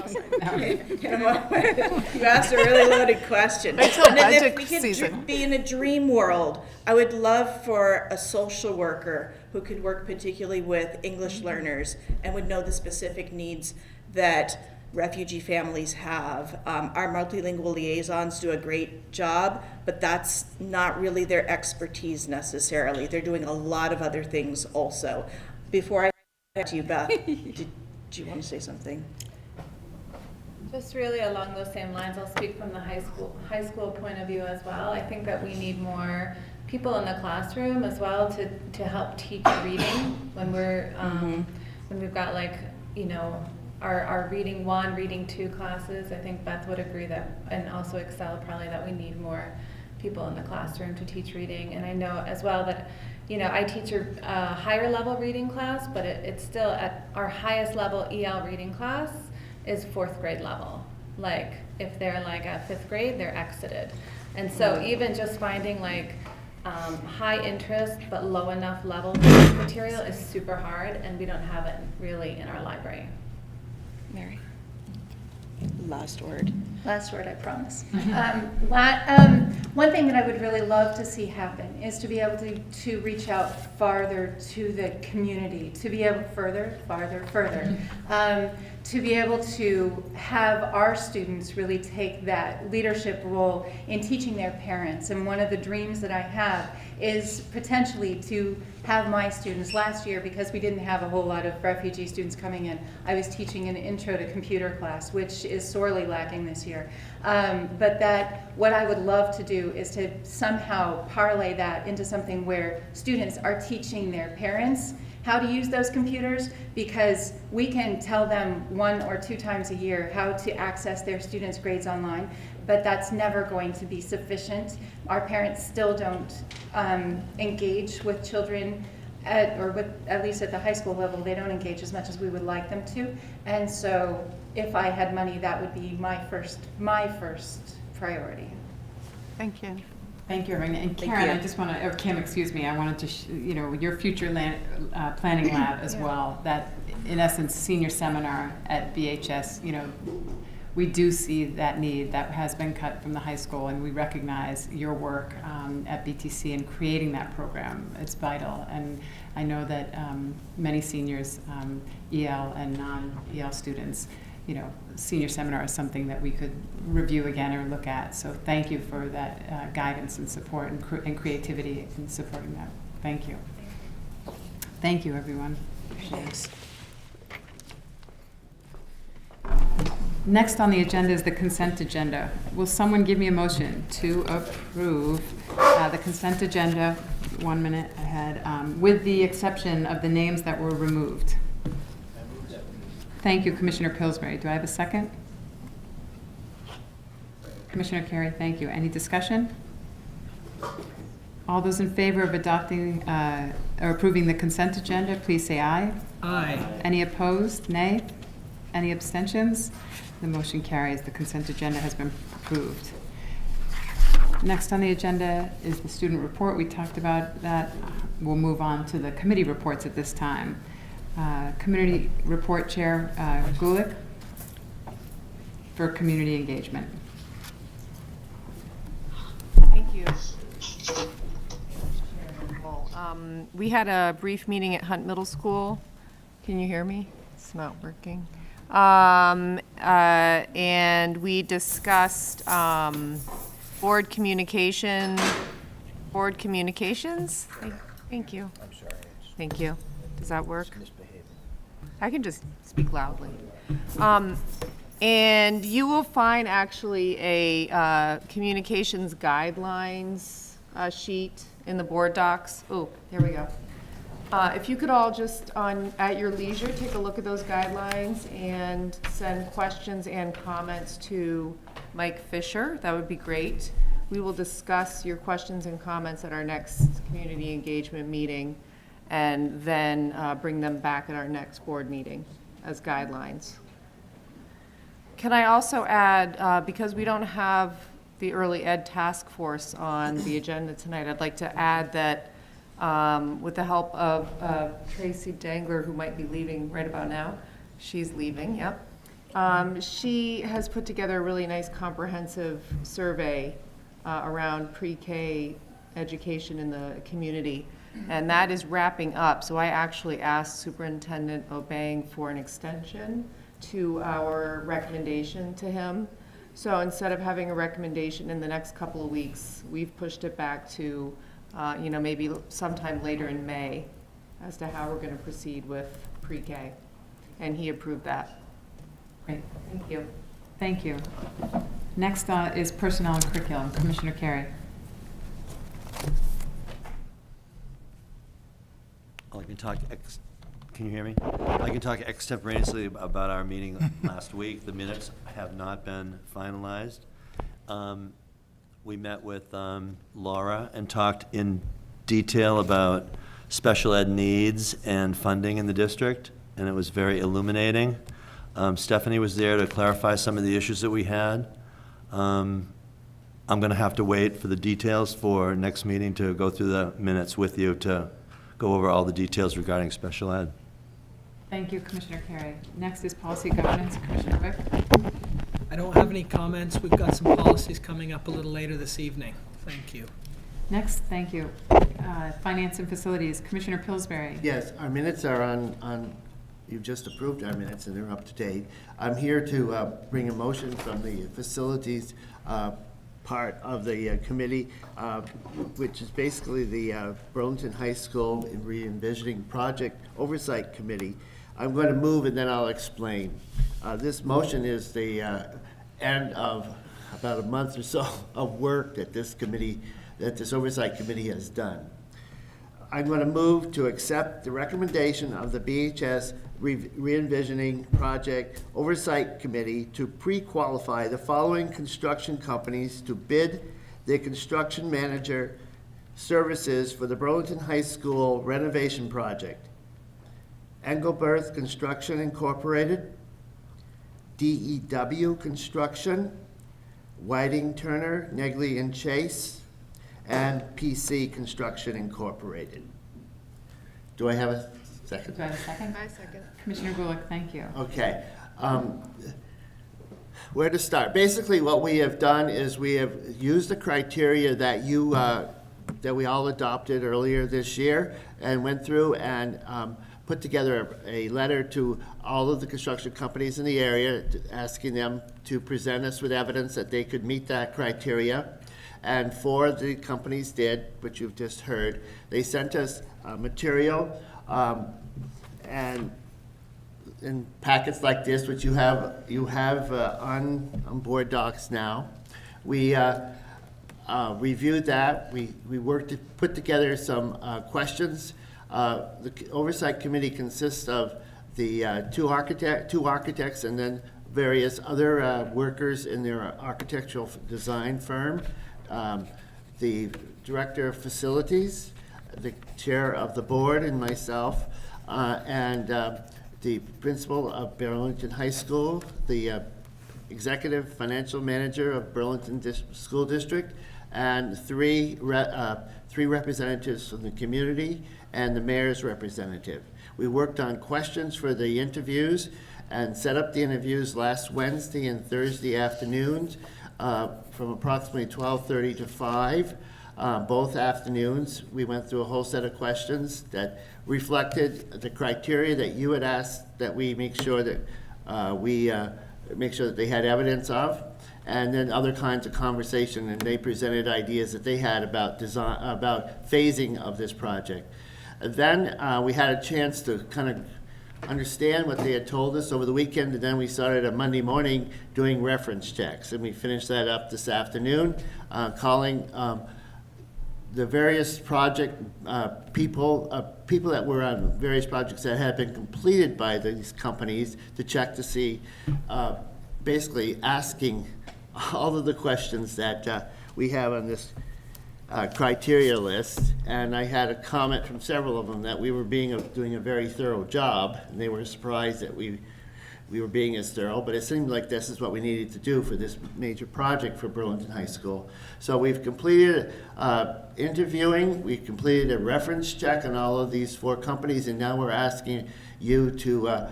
asked a really loaded question. And then if we could be in a dream world, I would love for a social worker who could work particularly with English learners and would know the specific needs that refugee families have. Our multilingual liaisons do a great job, but that's not really their expertise necessarily. They're doing a lot of other things also. Before I get to you, Beth, do you want to say something? Just really along those same lines, I'll speak from the high school point of view as well. I think that we need more people in the classroom as well to help teach reading when we're when we've got our reading 1, reading 2 classes. I think Beth would agree that, and also Excel probably, that we need more people in the classroom to teach reading. And I know as well that I teach a higher level reading class, but it's still at our highest level EL reading class is 4th grade level. Like if they're at 5th grade, they're exited. And so even just finding high interest but low enough level material is super hard, and we don't have it really in our library. Mary? Last word. Last word, I promise. One thing that I would really love to see happen is to be able to reach out farther to the community, to be able farther, to be able to have our students really take that leadership role in teaching their parents. And one of the dreams that I have is potentially to have my students. Last year, because we didn't have a whole lot of refugee students coming in, I was teaching an intro to computer class, which is sorely lacking this year. But what I would love to do is to somehow parlay that into something where students are teaching their parents how to use those computers, because we can tell them 1 or 2 times a year how to access their students' grades online, but that's never going to be sufficient. Our parents still don't engage with children at least at the high school level, they don't engage as much as we would like them to. And so if I had money, that would be my first priority. Thank you. Thank you, Irving. And Karen, I just want to, or Kim, excuse me, I wanted to, your future planning lab as well, that in essence, senior seminar at BHS, we do see that need that has been cut from the high school, and we recognize your work at BTC in creating that program. It's vital, and I know that many seniors, EL and non-EL students, senior seminar is something that we could review again or look at. So thank you for that guidance and support and creativity in supporting that. Thank you. Thank you, everyone. Thanks. Next on the agenda is the consent agenda. Will someone give me a motion to approve the consent agenda, 1 minute ahead, with the exception of the names that were removed? Thank you, Commissioner Pillsbury. Do I have a second? Commissioner Carey, thank you. Any discussion? All those in favor of adopting or approving the consent agenda, please say aye. Aye. Any opposed? Nay. Any abstentions? The motion carries. The consent agenda has been approved. Next on the agenda is the student report. We talked about that. We'll move on to the committee reports at this time. Community Report Chair Gulick for community engagement. Thank you. We had a brief meeting at Hunt Middle School. Can you hear me? It's not working. And we discussed board communications. Thank you. I'm sorry. Thank you. Does that work? I can just speak loudly. And you will find actually a communications guidelines sheet in the board docs. Oh, there we go. If you could all just at your leisure take a look at those guidelines and send questions and comments to Mike Fisher, that would be great. We will discuss your questions and comments at our next community engagement meeting and then bring them back at our next board meeting as guidelines. Can I also add, because we don't have the early ed task force on the agenda tonight, I'd like to add that with the help of Tracy Dangler, who might be leaving right about now, she's leaving, yep. She has put together a really nice comprehensive survey around pre-K education in the community, and that is wrapping up. So I actually asked Superintendent Obeng for an extension to our recommendation to him. So instead of having a recommendation in the next couple of weeks, we've pushed it back to maybe sometime later in May as to how we're going to proceed with pre-K. And he approved that. Great. Thank you. Thank you. Next is Personnel and Curriculum. Commissioner Carey. I can talk, can you hear me? I can talk extemporaneously about our meeting last week. The minutes have not been finalized. We met with Laura and talked in detail about special ed needs and funding in the district, and it was very illuminating. Stephanie was there to clarify some of the issues that we had. I'm going to have to wait for the details for next meeting to go through the minutes with you to go over all the details regarding special ed. Thank you, Commissioner Carey. Next is Policy Governance. Commissioner Wick. I don't have any comments. We've got some policies coming up a little later this evening. Thank you. Next, thank you. Finance and Facilities. Commissioner Pillsbury. Yes, our minutes are on, you've just approved our minutes and they're up to date. I'm here to bring a motion from the facilities part of the committee, which is basically the Burlington High School Re-envisioning Project Oversight Committee. I'm going to move and then I'll explain. This motion is the end of about a month or so of work that this Oversight Committee has done. I'm going to move to accept the recommendation of the BHS Re-envisioning Project Oversight Committee to pre-qualify the following construction companies to bid the construction manager services for the Burlington High School renovation project. Engelberth Construction Incorporated, DEW Construction, Whiting Turner, Negley and Chase, and PC Construction Incorporated. Do I have a second? Do I have a second? I second. Commissioner Gulick, thank you. Okay. Where to start? Basically, what we have done is we have used the criteria that that we all adopted earlier this year and went through and put together a letter to all of the construction companies in the area asking them to present us with evidence that they could meet that criteria. And 4 of the companies did, which you've just heard. They sent us material and in packets like this, which you have on board docs now. We reviewed that. We worked to put together some questions. The Oversight Committee consists of the two architects and then various other workers in their architectural design firm. The Director of Facilities, the Chair of the Board, and myself, and the principal of Burlington High School, the executive financial manager of Burlington School District, and three representatives from the community and the mayor's representative. We worked on questions for the interviews and set up the interviews last Wednesday and Thursday afternoons from approximately 12:30 to 5. Both afternoons, we went through a whole set of questions that reflected the criteria that you had asked that we make sure that they had evidence of, and then other kinds of conversation, and they presented ideas that they had about design, about phasing of this project. Then we had a chance to kind of understand what they had told us over the weekend, and then we started on Monday morning doing reference checks, and we finished that up this afternoon, calling the various project people that were on various projects that had been completed by these companies to check to see, basically asking all of the questions that we have on this criteria list. And I had a comment from several of them that we were doing a very thorough job, and they were surprised that we were being as thorough, but it seemed like this is what we needed to do for this major project for Burlington High School. So we've completed interviewing, we've completed a reference check on all of these 4 companies, and now we're asking you to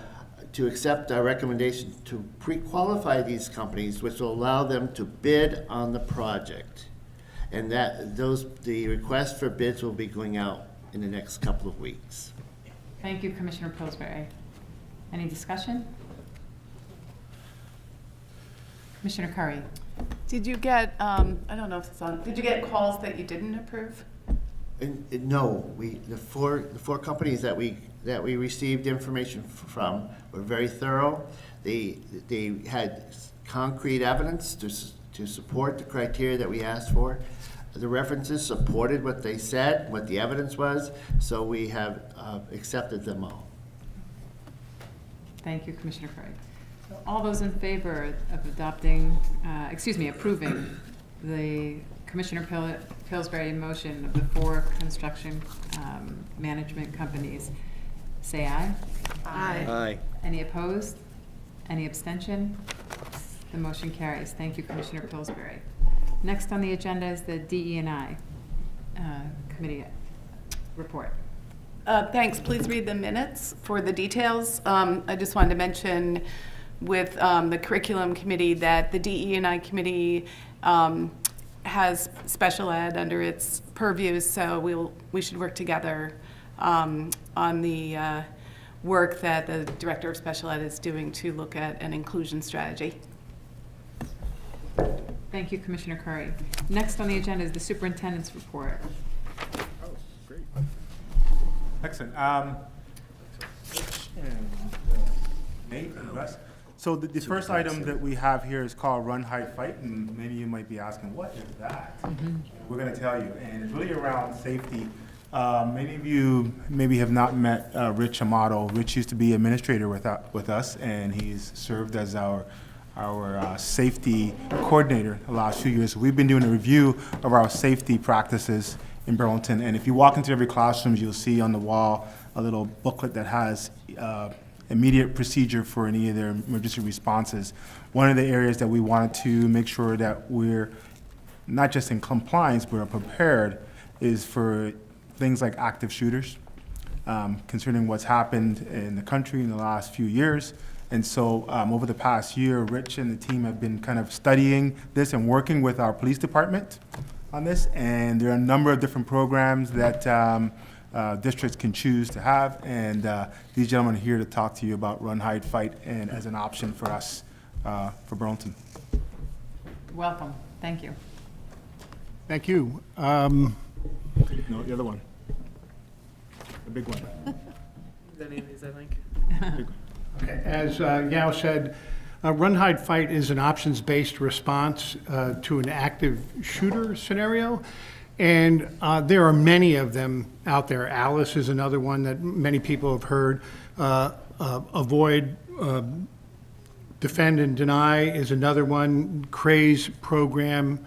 accept our recommendation to pre-qualify these companies, which will allow them to bid on the project. And the request for bids will be going out in the next couple of weeks. Thank you, Commissioner Pillsbury. Any discussion? Commissioner Curry. Did you get, I don't know if it's on, did you get calls that you didn't approve? No, the four companies that we received information from were very thorough. They had concrete evidence to support the criteria that we asked for. The references supported what they said, what the evidence was, so we have accepted them all. Thank you, Commissioner Curry. So all those in favor of approving the Commissioner Pillsbury motion of the 4 construction management companies, say aye. Aye. Aye. Any opposed? Any abstention? The motion carries. Thank you, Commissioner Pillsbury. Next on the agenda is the DE&I committee report. Thanks. Please read the minutes for the details. I just wanted to mention with the curriculum committee that the DE&I committee has special ed under its purview, so we should work together on the work that the director of special ed is doing to look at an inclusion strategy. Thank you, Commissioner Curry. Next on the agenda is the superintendent's report. Oh, great. Excellent. Nate and Russ. So the first item that we have here is called Run, Hide, Fight, and many of you might be asking, what is that? We're going to tell you, and it's really around safety. Many of you maybe have not met Rich Amato. Rich used to be administrator with us, and he's served as our safety coordinator the last few years. We've been doing a review of our safety practices in Burlington, and if you walk into every classroom, you'll see on the wall a little booklet that has immediate procedure for any of their emergency responses. One of the areas that we wanted to make sure that we're not just in compliance, but are prepared is for things like active shooters, concerning what's happened in the country in the last few years. And so over the past year, Rich and the team have been kind of studying this and working with our police department on this. And there are a number of different programs that districts can choose to have. And these gentlemen are here to talk to you about Run, Hide, Fight, and as an option for us for Burlington. Welcome. Thank you. Thank you. No, the other one. The big one. Any of these, I think. Okay. As Yao said, Run, Hide, Fight is an options-based response to an active shooter scenario. And there are many of them out there. Alice is another one that many people have heard. Avoid, Defend and Deny is another one. CRAZE program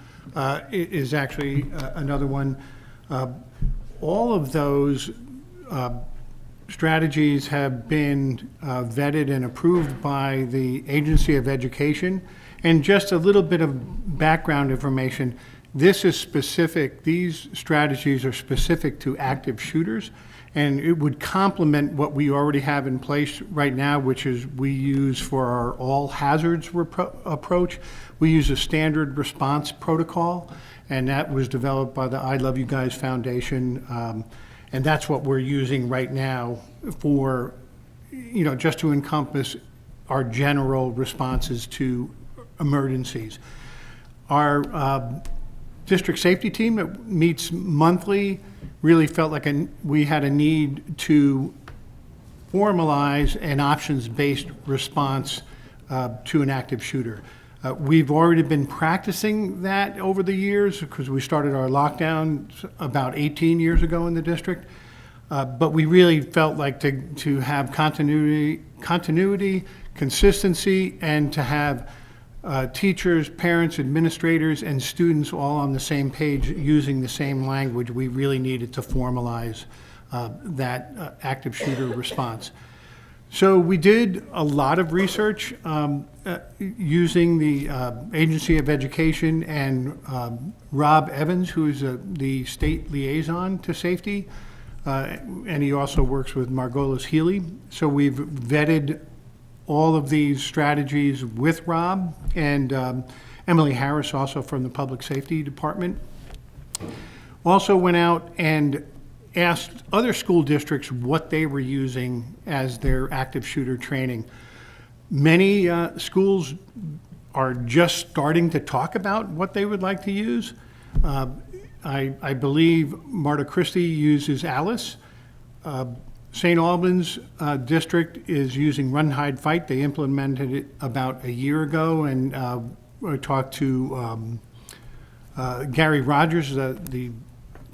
is actually another one. All of those strategies have been vetted and approved by the Agency of Education. And just a little bit of background information, this is specific, these strategies are specific to active shooters, and it would complement what we already have in place right now, which is we use for our all hazards approach. We use a standard response protocol, and that was developed by the I Love You Guys Foundation. And that's what we're using right now for, just to encompass our general responses to emergencies. Our district safety team that meets monthly really felt like we had a need to formalize an options-based response to an active shooter. We've already been practicing that over the years because we started our lockdown about 18 years ago in the district. But we really felt like to have continuity, consistency, and to have teachers, parents, administrators, and students all on the same page using the same language, we really needed to formalize that active shooter response. So we did a lot of research using the Agency of Education and Rob Evans, who is the state liaison to safety, and he also works with Margolis Healy. So we've vetted all of these strategies with Rob and Emily Harris, also from the Public Safety Department. Also went out and asked other school districts what they were using as their active shooter training. Many schools are just starting to talk about what they would like to use. I believe Marta Christie uses Alice. St. Albans district is using Run, Hide, Fight. They implemented it about a year ago, and I talked to Gary Rogers, the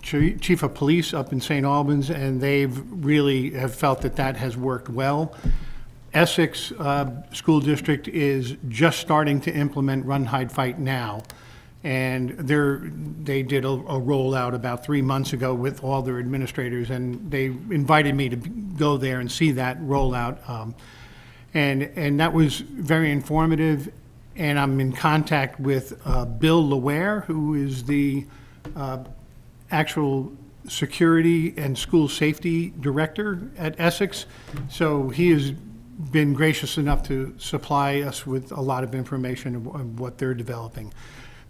chief of police up in St. Albans, and they've really have felt that has worked well. Essex School District is just starting to implement Run, Hide, Fight now. And they did a rollout about 3 months ago with all their administrators, and they invited me to go there and see that rollout. And that was very informative. And I'm in contact with Bill Laware, who is the actual security and school safety director at Essex. So he has been gracious enough to supply us with a lot of information of what they're developing.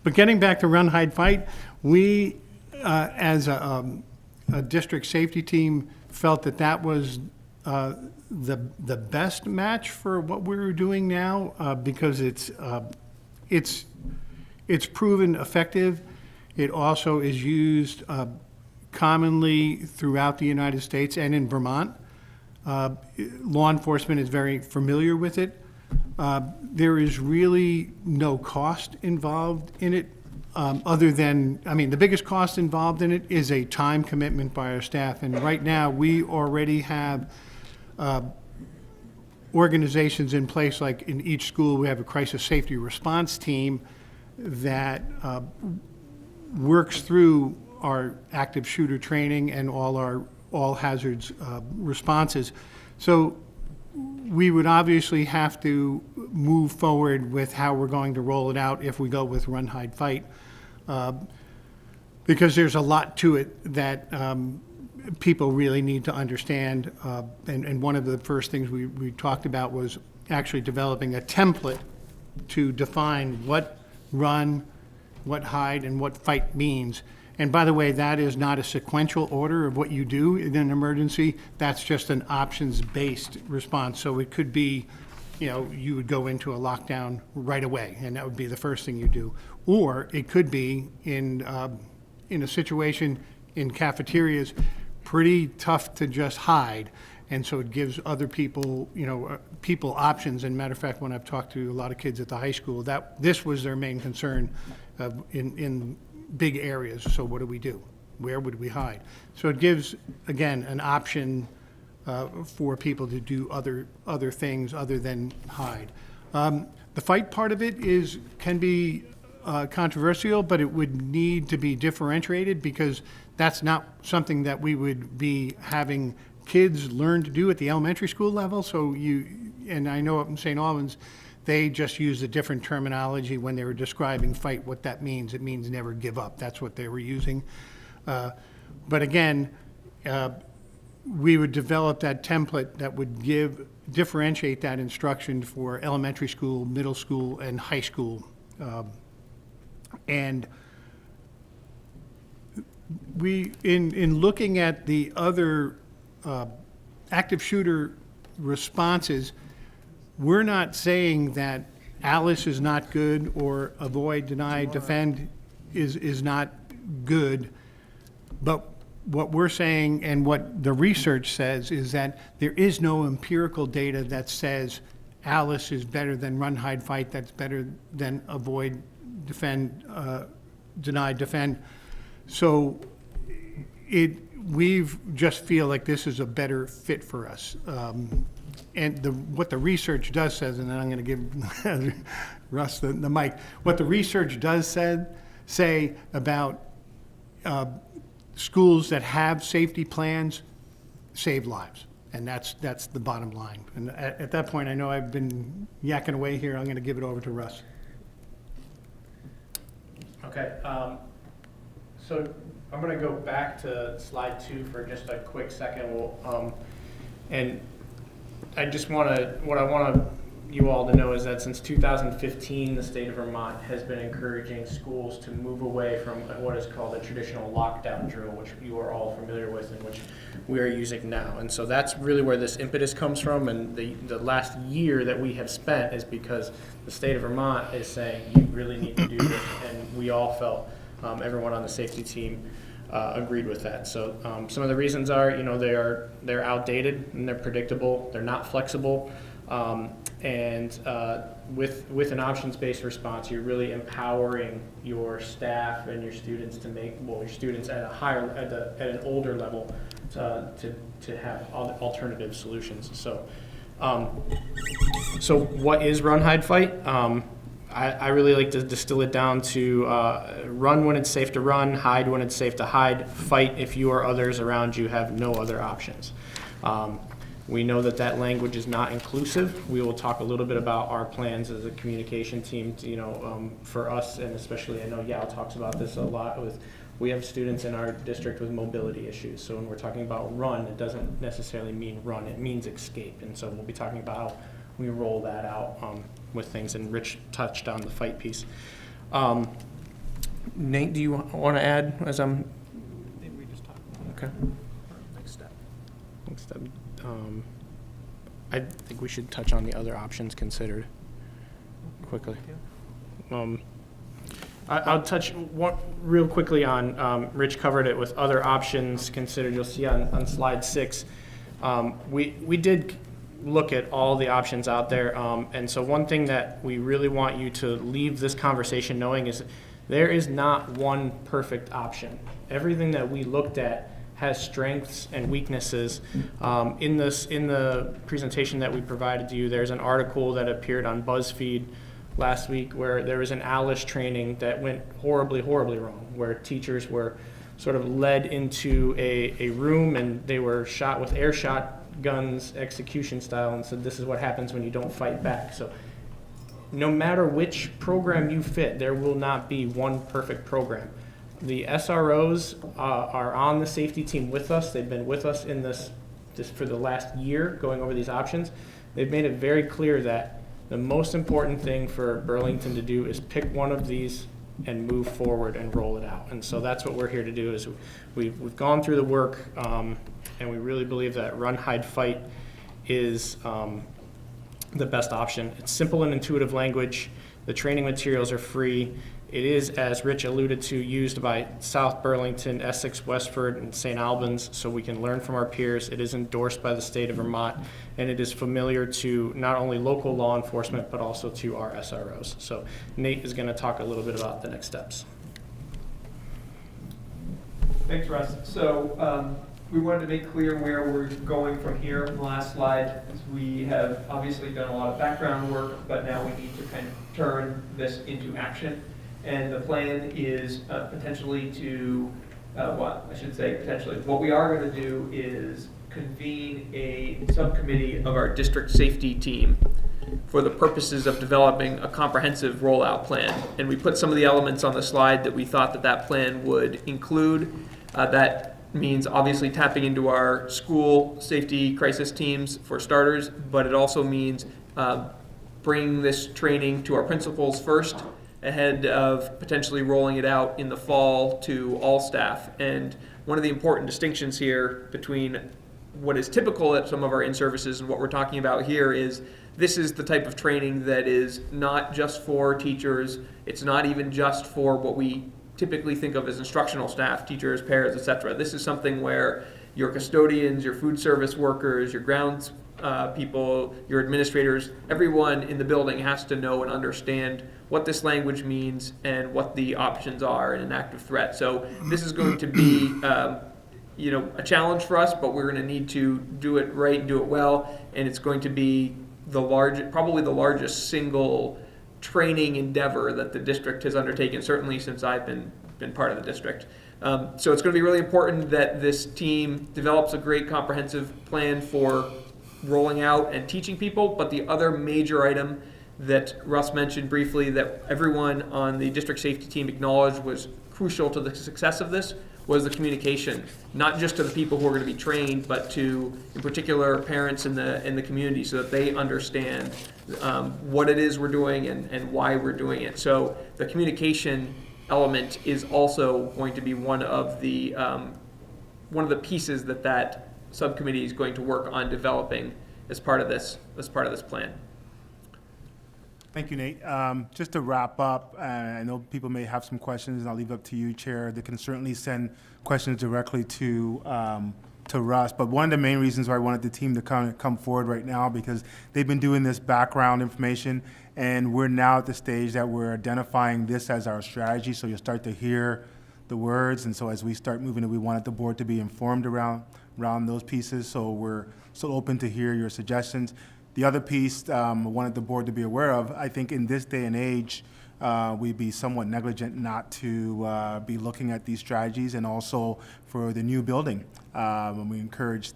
But getting back to Run, Hide, Fight, we, as a district safety team, felt that was the best match for what we're doing now because it's proven effective. It also is used commonly throughout the United States and in Vermont. Law enforcement is very familiar with it. There is really no cost involved in it other than, the biggest cost involved in it is a time commitment by our staff. And right now, we already have organizations in place, like in each school, we have a crisis safety response team that works through our active shooter training and all our all hazards responses. So we would obviously have to move forward with how we're going to roll it out if we go with Run, Hide, Fight, because there's a lot to it that people really need to understand. And one of the first things we talked about was actually developing a template to define what run, what hide, and what fight means. And by the way, that is not a sequential order of what you do in an emergency. That's just an options-based response. So it could be, you would go into a lockdown right away, and that would be the first thing you do. Or it could be in a situation in cafeterias, pretty tough to just hide. And so it gives other people, people options. And matter of fact, when I've talked to a lot of kids at the high school, this was their main concern in big areas. So what do we do? Where would we hide? So it gives, again, an option for people to do other things other than hide. The fight part of it can be controversial, but it would need to be differentiated because that's not something that we would be having kids learn to do at the elementary school level. So and I know up in St. Albans, they just use a different terminology when they were describing fight, what that means. It means never give up. That's what they were using. But again, we would develop that template that would differentiate that instruction for elementary school, middle school, and high school. And in looking at the other active shooter responses, we're not saying that ALICE is not good or avoid, deny, defend is not good, but what we're saying and what the research says is that there is no empirical data that says ALICE is better than run, hide, fight, that's better than avoid, defend, deny, defend. So we just feel like this is a better fit for us. And what the research does says, and then I'm going to give Russ the mic, what the research does say about schools that have safety plans save lives. And that's the bottom line. And at that point, I know I've been yakking away here. I'm going to give it over to Russ. Okay. So I'm going to go back to slide 2 for just a quick second. And I just want to, you all to know is that since 2015, the state of Vermont has been encouraging schools to move away from what is called a traditional lockdown drill, which you are all familiar with and which we are using now. And so that's really where this impetus comes from. And the last year that we have spent is because the state of Vermont is saying you really need to do this. And we all felt, everyone on the safety team agreed with that. So some of the reasons are, they're outdated and they're predictable. They're not flexible. And with an options-based response, you're really empowering your staff and your students to make, your students at an older level to have alternative solutions. So, so what is run, hide, fight? I really like to distill it down to run when it's safe to run, hide when it's safe to hide, fight if you or others around you have no other options. We know that language is not inclusive. We will talk a little bit about our plans as a communication team, for us, and especially I know Yao talks about this a lot we have students in our district with mobility issues. So when we're talking about run, it doesn't necessarily mean run, it means escape. And so we'll be talking about how we roll that out with things, and Rich touched on the fight piece. Nate, do you want to add as I'm? Maybe we just talk. Okay. Next step. I think we should touch on the other options considered quickly. I'll touch real quickly on, Rich covered it with other options considered. You'll see on slide 6. We did look at all the options out there. And so one thing that we really want you to leave this conversation knowing is there is not one perfect option. Everything that we looked at has strengths and weaknesses. In the presentation that we provided to you, there's an article that appeared on BuzzFeed last week where there was an ALICE training that went horribly, horribly wrong, where teachers were sort of led into a room and they were shot with air shotguns, execution style, and said this is what happens when you don't fight back. So no matter which program you fit, there will not be one perfect program. The SROs are on the safety team with us. They've been with us in this for the last year, going over these options. They've made it very clear that the most important thing for Burlington to do is pick one of these and move forward and roll it out. And so that's what we're here to do. Is we've gone through the work, and we really believe that run, hide, fight is the best option. It's simple and intuitive language. The training materials are free. It is, as Rich alluded to, used by South Burlington, Essex, Westford, and St. Albans, so we can learn from our peers. It is endorsed by the state of Vermont, and it is familiar to not only local law enforcement, but also to our SROs. So Nate is going to talk a little bit about the next steps. Thanks, Russ. So we wanted to make clear where we're going from here on the last slide. We have obviously done a lot of background work, but now we need to kind of turn this into action. And the plan is potentially to, what we are going to do is convene a subcommittee of our district safety team for the purposes of developing a comprehensive rollout plan. And we put some of the elements on the slide that we thought that that plan would include. That means obviously tapping into our school safety crisis teams for starters, but it also means bringing this training to our principals first, ahead of potentially rolling it out in the fall to all staff. And one of the important distinctions here between what is typical at some of our in-services and what we're talking about here is this is the type of training that is not just for teachers. It's not even just for what we typically think of as instructional staff, teachers, pairs, etc. This is something where your custodians, your food service workers, your grounds people, your administrators, everyone in the building has to know and understand what this language means and what the options are in an active threat. So this is going to be a challenge for us, but we're going to need to do it right and do it well, and it's going to be probably the largest single training endeavor that the district has undertaken, certainly since I've been part of the district. So it's going to be really important that this team develops a great comprehensive plan for rolling out and teaching people, but the other major item that Russ mentioned briefly that everyone on the district safety team acknowledged was crucial to the success of this was the communication, not just to the people who are going to be trained, but to, in particular, parents in the community, so that they understand what it is we're doing and why we're doing it. So the communication element is also going to be one of the pieces that subcommittee is going to work on developing as part of this plan. Thank you, Nate. Just to wrap up, I know people may have some questions, and I'll leave it up to you, Chair. They can certainly send questions directly to Russ. But one of the main reasons why I wanted the team to come forward right now, because they've been doing this background information, and we're now at the stage that we're identifying this as our strategy. So you'll start to hear the words, and so as we start moving it, we wanted the board to be informed around those pieces. So we're still open to hear your suggestions. The other piece I wanted the board to be aware of, I think in this day and age, we'd be somewhat negligent not to be looking at these strategies, and also for the new building. And we encourage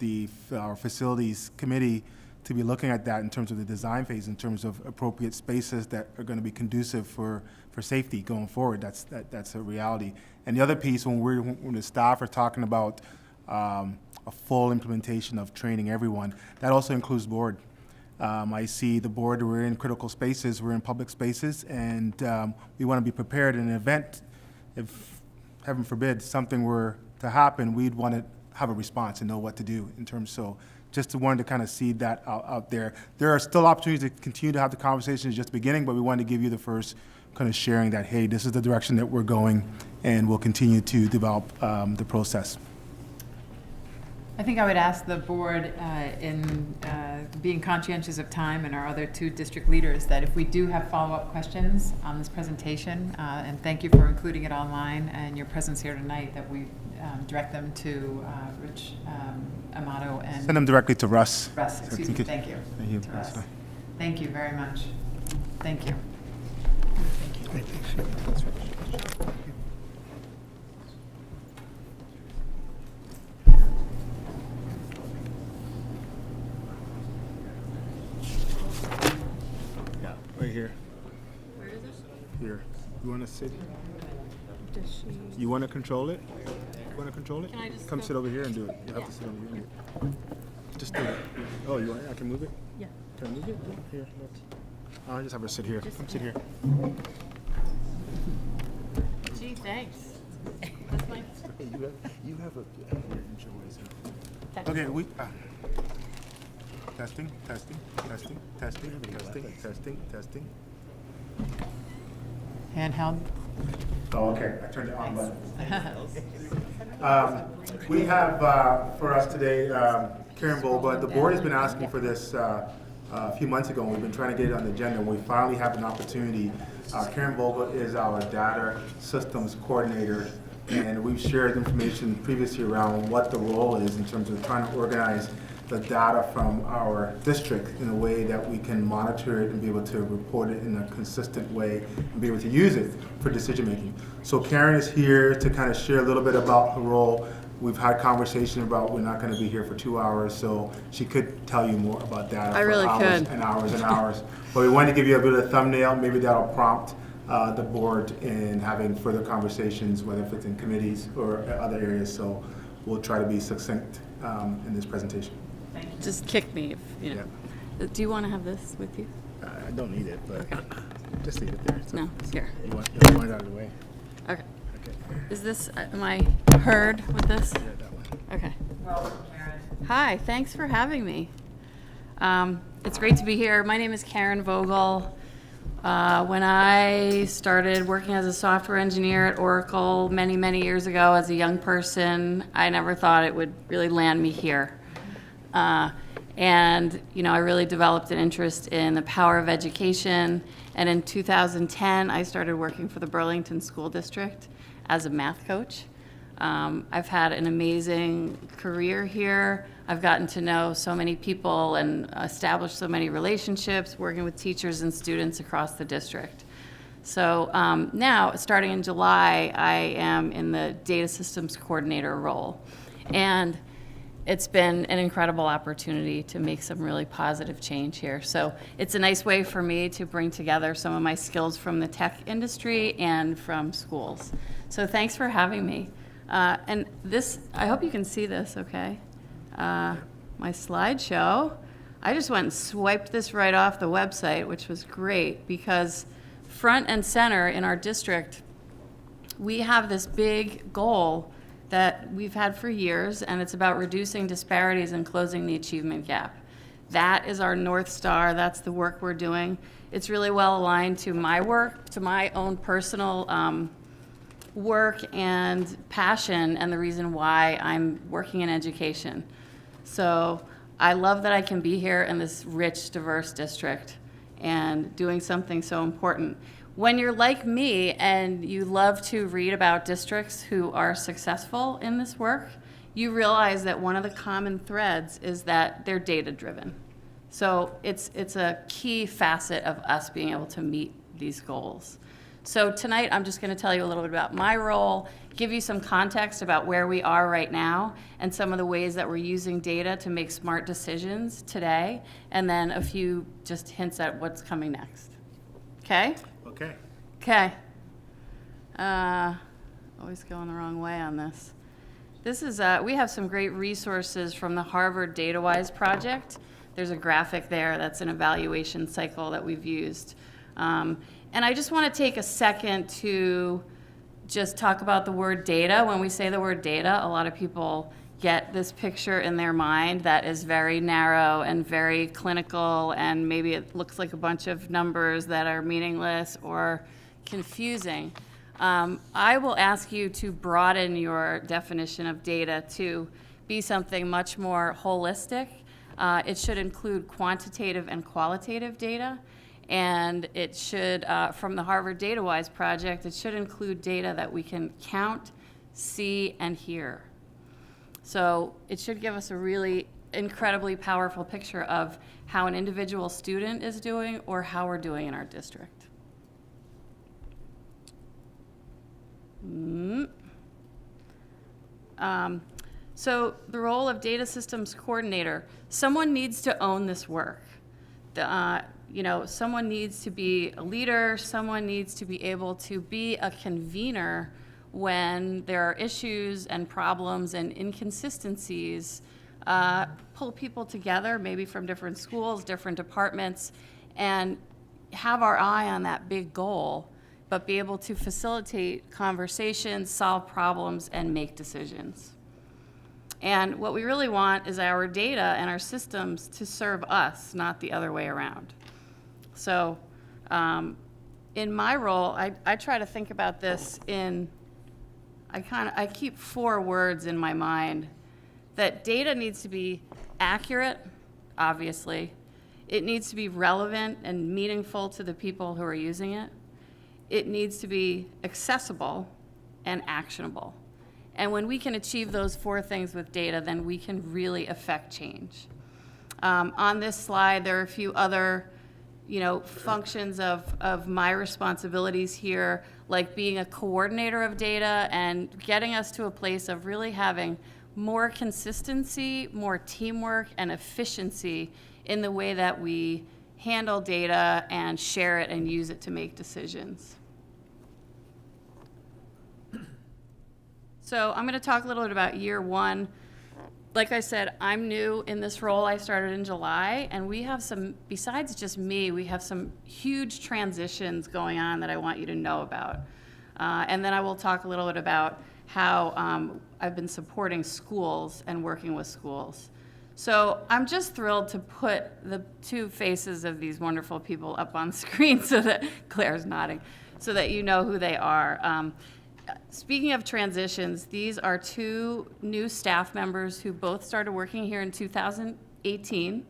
our facilities committee to be looking at that in terms of the design phase, in terms of appropriate spaces that are going to be conducive for safety going forward. That's a reality. And the other piece, when the staff are talking about a full implementation of training everyone, that also includes board. I see the board, we're in critical spaces, we're in public spaces, and we want to be prepared in an event. If, heaven forbid, something were to happen, we'd want to have a response and know what to do in terms. So just wanted to kind of see that out there. There are still opportunities to continue to have the conversations just beginning, but we wanted to give you the first kind of sharing that, hey, this is the direction that we're going, and we'll continue to develop the process. I think I would ask the board, in being conscientious of time and our other two district leaders, that if we do have follow-up questions on this presentation, and thank you for including it online and your presence here tonight, that we direct them to Rich Amato and... Send them directly to Russ. Russ, excuse me, thank you. Thank you. To Russ. Thank you very much. Thank you. Yeah, right here. Where is it? Here. You want to sit? Does she? You want to control it? You want to control it? Can I just come go? sit over here and do it? You have to sit over here. Just do it. Oh, you want? I can move it. Yeah. Can I move it? Here. Look. I'll just have her sit here. Come sit here. Gee, thanks. That's fine. You have a. Okay, testing. Handheld. Oh, okay. I turned it on button. We have for us today Karen Volba. The board has been asking for this a few months ago, and we've been trying to get it on the agenda, and we finally have an opportunity. Karen Volba is our data systems coordinator, and we've shared information previously around what the role is in terms of trying to organize the data from our district in a way that we can monitor it and be able to report it in a consistent way and be able to use it for decision making. So Karen is here to kind of share a little bit about her role. We've had conversation about we're not going to be here for 2 hours, so she could tell you more about that I for really hours could. and hours and hours. But we wanted to give you a bit of a thumbnail. Maybe that'll prompt the board in having further conversations, whether if it's in committees or other areas. So we'll try to be succinct in this presentation. Just kick me if, you know. Do you want to have this with you? I don't need it, but just leave it there. So No, here. You want it out of the way? Okay. Is this, am I heard with this? Yeah, that one. Okay. Welcome, Karen. Hi, thanks for having me. It's great to be here. My name is Karen Vogel. When I started working as a software engineer at Oracle many, many years ago as a young person, I never thought it would really land me here. And, you know, I really developed an interest in the power of education. And in 2010, I started working for the Burlington School District as a math coach. I've had an amazing career here. I've gotten to know so many people and established so many relationships working with teachers and students across the district. So now, starting in July, I am in the data systems coordinator role. And it's been an incredible opportunity to make some really positive change here. So it's a nice way for me to bring together some of my skills from the tech industry and from schools. So thanks for having me. And this, I hope you can see this, okay? My slideshow. I just went and swiped this right off the website, which was great because front and center in our district, we have this big goal that we've had for years, and it's about reducing disparities and closing the achievement gap. That is our North Star. That's the work we're doing. It's really well aligned to my work, to my own personal work and passion, and the reason why I'm working in education. So I love that I can be here in this rich, diverse district and doing something so important. When you're like me and you love to read about districts who are successful in this work, you realize that one of the common threads is that they're data-driven. So it's a key facet of us being able to meet these goals. So tonight I'm just going to tell you a little bit about my role, give you some context about where we are right now and some of the ways that we're using data to make smart decisions today, and then a few just hints at what's coming next. Okay? Okay. Okay. Always going the wrong way on this. This is, we have some great resources from the Harvard DataWise project. There's a graphic there that's an evaluation cycle that we've used. And I just want to take a second to just talk about the word data. When we say the word data, a lot of people get this picture in their mind that is very narrow and very clinical, and maybe it looks like a bunch of numbers that are meaningless or confusing. I will ask you to broaden your definition of data to be something much more holistic. It should include quantitative and qualitative data, and it should, from the Harvard DataWise project, it should include data that we can count, see, and hear. So it should give us a really incredibly powerful picture of how an individual student is doing or how we're doing in our district. So the role of data systems coordinator, someone needs to own this work. You know, someone needs to be a leader, someone needs to be able to be a convener when there are issues and problems and inconsistencies, pull people together, maybe from different schools, different departments, and have our eye on that big goal, but be able to facilitate conversations, solve problems, and make decisions. And what we really want is our data and our systems to serve us, not the other way around. So in my role, I try to think about this in, I keep 4 words in my mind. That data needs to be accurate, obviously. It needs to be relevant and meaningful to the people who are using it. It needs to be accessible and actionable. And when we can achieve those 4 things with data, then we can really affect change. On this slide, there are a few other functions of my responsibilities here, like being a coordinator of data and getting us to a place of really having more consistency, more teamwork, and efficiency in the way that we handle data and share it and use it to make decisions. So I'm going to talk a little bit about year one. Like I said, I'm new in this role. I started in July, and we have some, besides just me, we have some huge transitions going on that I want you to know about. And then I will talk a little bit about how I've been supporting schools and working with schools. So I'm just thrilled to put the two faces of these wonderful people up on screen so that, Claire's nodding, so that you know who they are. Speaking of transitions, these are two new staff members who both started working here in 2018,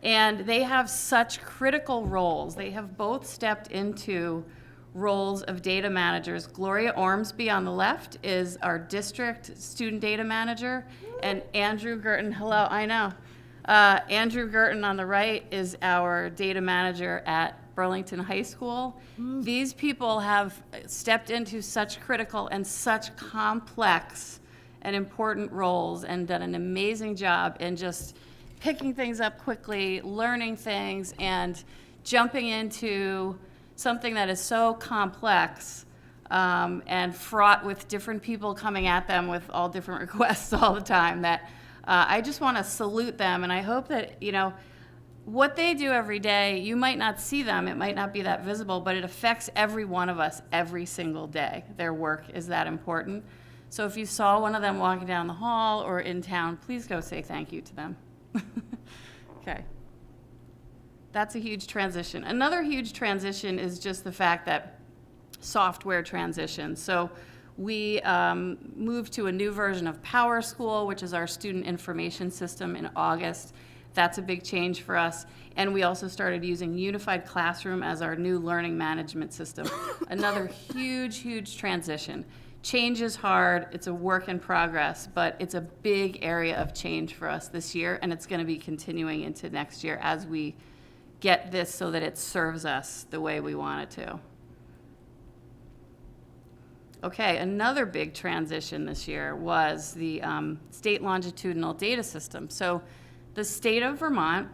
and they have such critical roles. They have both stepped into roles of data managers. Gloria Ormsby on the left is our district student data manager, and Andrew Girton, hello, I know. Andrew Girton on the right is our data manager at Burlington High School. These people have stepped into such critical and such complex and important roles and done an amazing job in just picking things up quickly, learning things, and jumping into something that is so complex and fraught with different people coming at them with all different requests all the time that I just want to salute them. And I hope that, what they do every day, you might not see them, it might not be that visible, but it affects every one of us every single day. Their work is that important. So if you saw one of them walking down the hall or in town, please go say thank you to them. Okay. That's a huge transition. Another huge transition is just the fact that software transition. So we moved to a new version of PowerSchool, which is our student information system, in August. That's a big change for us. And we also started using Unified Classroom as our new learning management system. Another huge, huge transition. Change is hard, it's a work in progress, but it's a big area of change for us this year, and it's gonna be continuing into next year as we get this so that it serves us the way we want it to. Okay, another big transition this year was the state longitudinal data system. So the state of Vermont,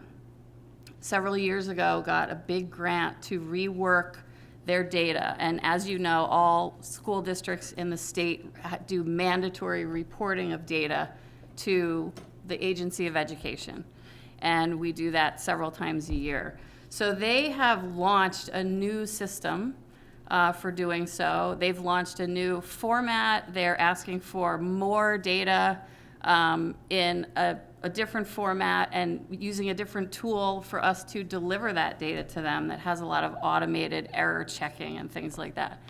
several years ago, got a big grant to rework their data. And as you know, all school districts in the state do mandatory reporting of data to the Agency of Education. And we do that several times a year. So they have launched a new system for doing so. They've launched a new format. They're asking for more data in a different format and using a different tool for us to deliver that data to them that has a lot of automated error checking and things like that.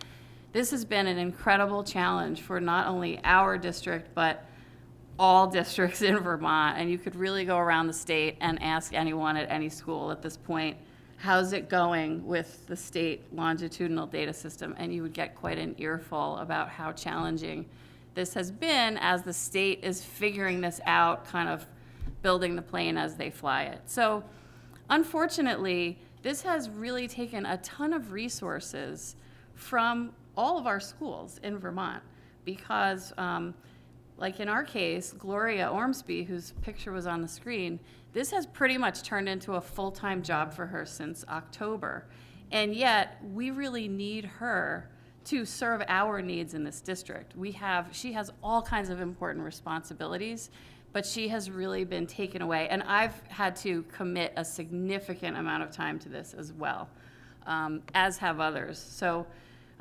This has been an incredible challenge for not only our district, but all districts in Vermont. And you could really go around the state and ask anyone at any school at this point, how's it going with the state longitudinal data system? And you would get quite an earful about how challenging this has been as the state is figuring this out, kind of building the plane as they fly it. So unfortunately, this has really taken a ton of resources from all of our schools in Vermont because like in our case, Gloria Ormsby, whose picture was on the screen, this has pretty much turned into a full-time job for her since October. And yet, we really need her to serve our needs in this district. She has all kinds of important responsibilities, but she has really been taken away. And I've had to commit a significant amount of time to this as well, as have others. So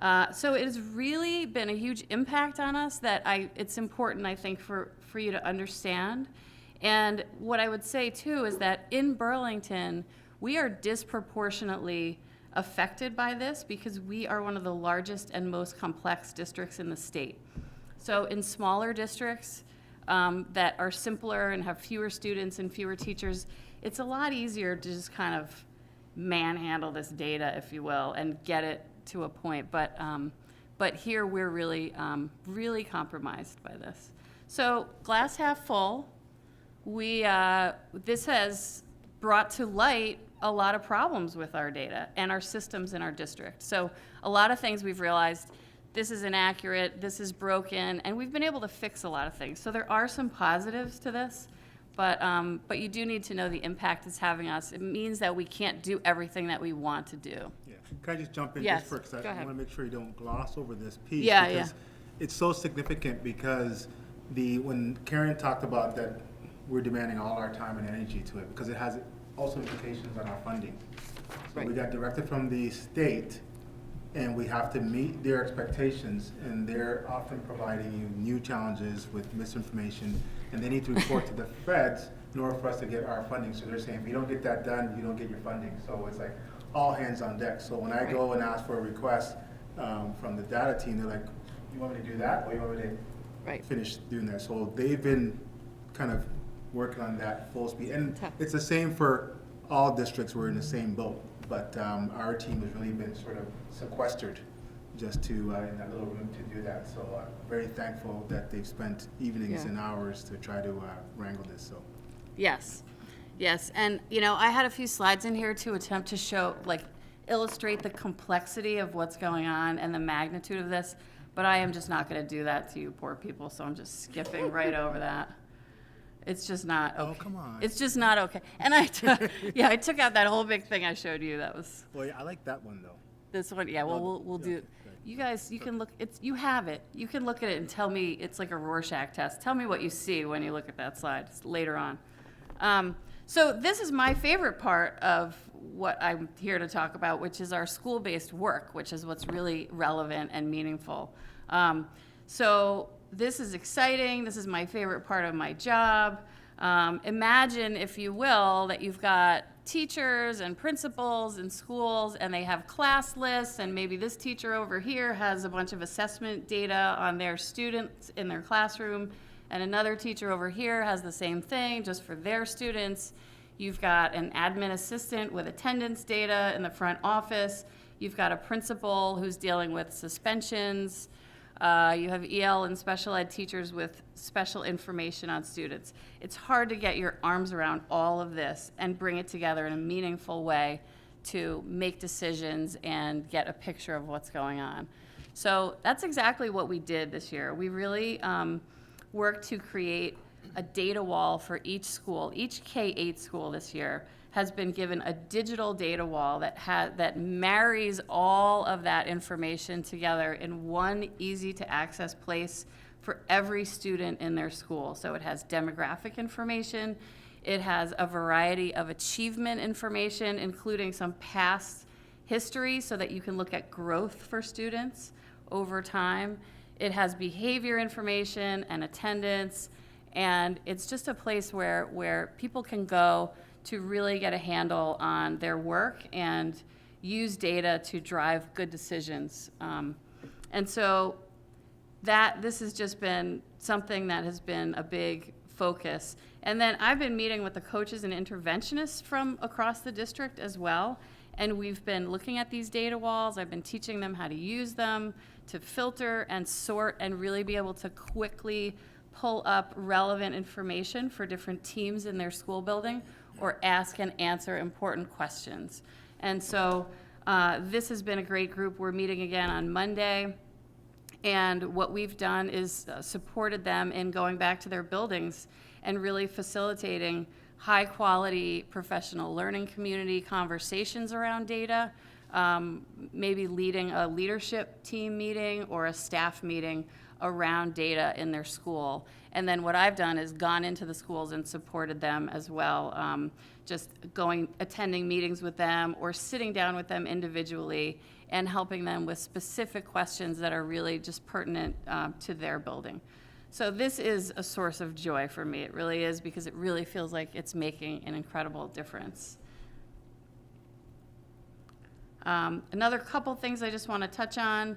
it has really been a huge impact on us that it's important, I think, for you to understand. And what I would say, too, is that in Burlington, we are disproportionately affected by this because we are one of the largest and most complex districts in the state. So in smaller districts that are simpler and have fewer students and fewer teachers, it's a lot easier to just kind of manhandle this data, if you will, and get it to a point. But here we're really, really compromised by this. So glass half full, this has brought to light a lot of problems with our data and our systems in our district. So a lot of things we've realized, this is inaccurate, this is broken, and we've been able to fix a lot of things. So there are some positives to this, but you do need to know the impact it's having us. It means that we can't do everything that we want to do. Yeah. Can I just jump in Yes, just for, because go I ahead. want to make sure you don't gloss over this piece. Yeah, because yeah. it's so significant when Karen talked about that we're demanding all our time and energy to it, because it has also implications on our funding. So we got directed from the state, and we have to meet their expectations, and they're often providing you new challenges with misinformation, and they need to report to the feds in order for us to get our funding. So they're saying, if you don't get that done, you don't get your funding. So it's like all hands on deck. So when I go and ask for a request from the data team, they're like, you want me to do that, or you want me to finish doing that? So they've been kind of working on that full speed. And it's the same for all districts. We're in the same boat. But our team has really been sort of sequestered just to, in that little room to do that. So very thankful that they've spent evenings and hours to try to wrangle this, so. Yes, yes, and I had a few slides in here to attempt to show, illustrate the complexity of what's going on and the magnitude of this, but I am just not gonna do that to you poor people, so I'm just skipping right over that. It's just not okay. Oh, come on. It's just not okay. And I took out that whole big thing I showed you. That was Well, yeah, I like that one, though. this one. Yeah, well, we'll do. You guys, you can look. You have it. You can look at it and tell me. It's like a Rorschach test. Tell me what you see when you look at that slide later on. So this is my favorite part of what I'm here to talk about, which is our school-based work, which is what's really relevant and meaningful. So this is exciting. This is my favorite part of my job. Imagine, if you will, that you've got teachers and principals in schools, and they have class lists, and maybe this teacher over here has a bunch of assessment data on their students in their classroom, and another teacher over here has the same thing just for their students. You've got an admin assistant with attendance data in the front office. You've got a principal who's dealing with suspensions. You have EL and special ed teachers with special information on students. It's hard to get your arms around all of this and bring it together in a meaningful way to make decisions and get a picture of what's going on. So that's exactly what we did this year. We really worked to create a data wall for each school. Each K-8 school this year has been given a digital data wall that marries all of that information together in one easy-to-access place for every student in their school. So it has demographic information, it has a variety of achievement information, including some past history so that you can look at growth for students over time. It has behavior information and attendance, and it's just a place where people can go to really get a handle on their work and use data to drive good decisions. And so this has just been something that has been a big focus. And then I've been meeting with the coaches and interventionists from across the district as well. And we've been looking at these data walls. I've been teaching them how to use them, to filter and sort and really be able to quickly pull up relevant information for different teams in their school building or ask and answer important questions. And so this has been a great group. We're meeting again on Monday. And what we've done is supported them in going back to their buildings and really facilitating high-quality professional learning community conversations around data, maybe leading a leadership team meeting or a staff meeting around data in their school. And then what I've done is gone into the schools and supported them as well, just attending meetings with them or sitting down with them individually and helping them with specific questions that are really just pertinent to their building. So this is a source of joy for me. It really is, because it really feels like it's making an incredible difference. Another couple things I just want to touch on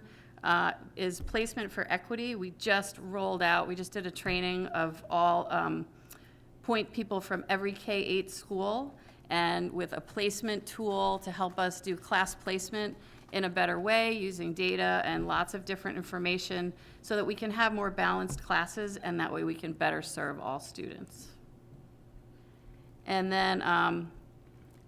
is placement for equity. We just did a training of all point people from every K-8 school, and with a placement tool to help us do class placement in a better way using data and lots of different information so that we can have more balanced classes, and that way we can better serve all students. And then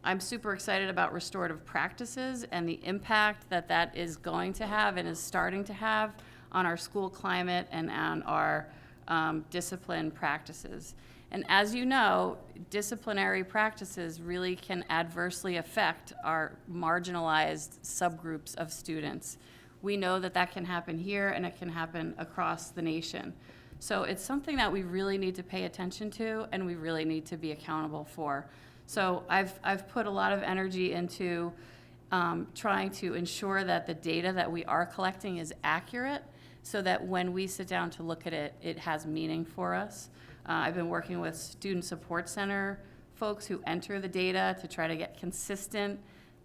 I'm super excited about restorative practices and the impact that that is going to have and is starting to have on our school climate and on our discipline practices. And as you know, disciplinary practices really can adversely affect our marginalized subgroups of students. We know that that can happen here and it can happen across the nation. So it's something that we really need to pay attention to and we really need to be accountable for. So I've put a lot of energy into trying to ensure that the data that we are collecting is accurate so that when we sit down to look at it, it has meaning for us. I've been working with Student Support Center folks who enter the data to try to get consistent.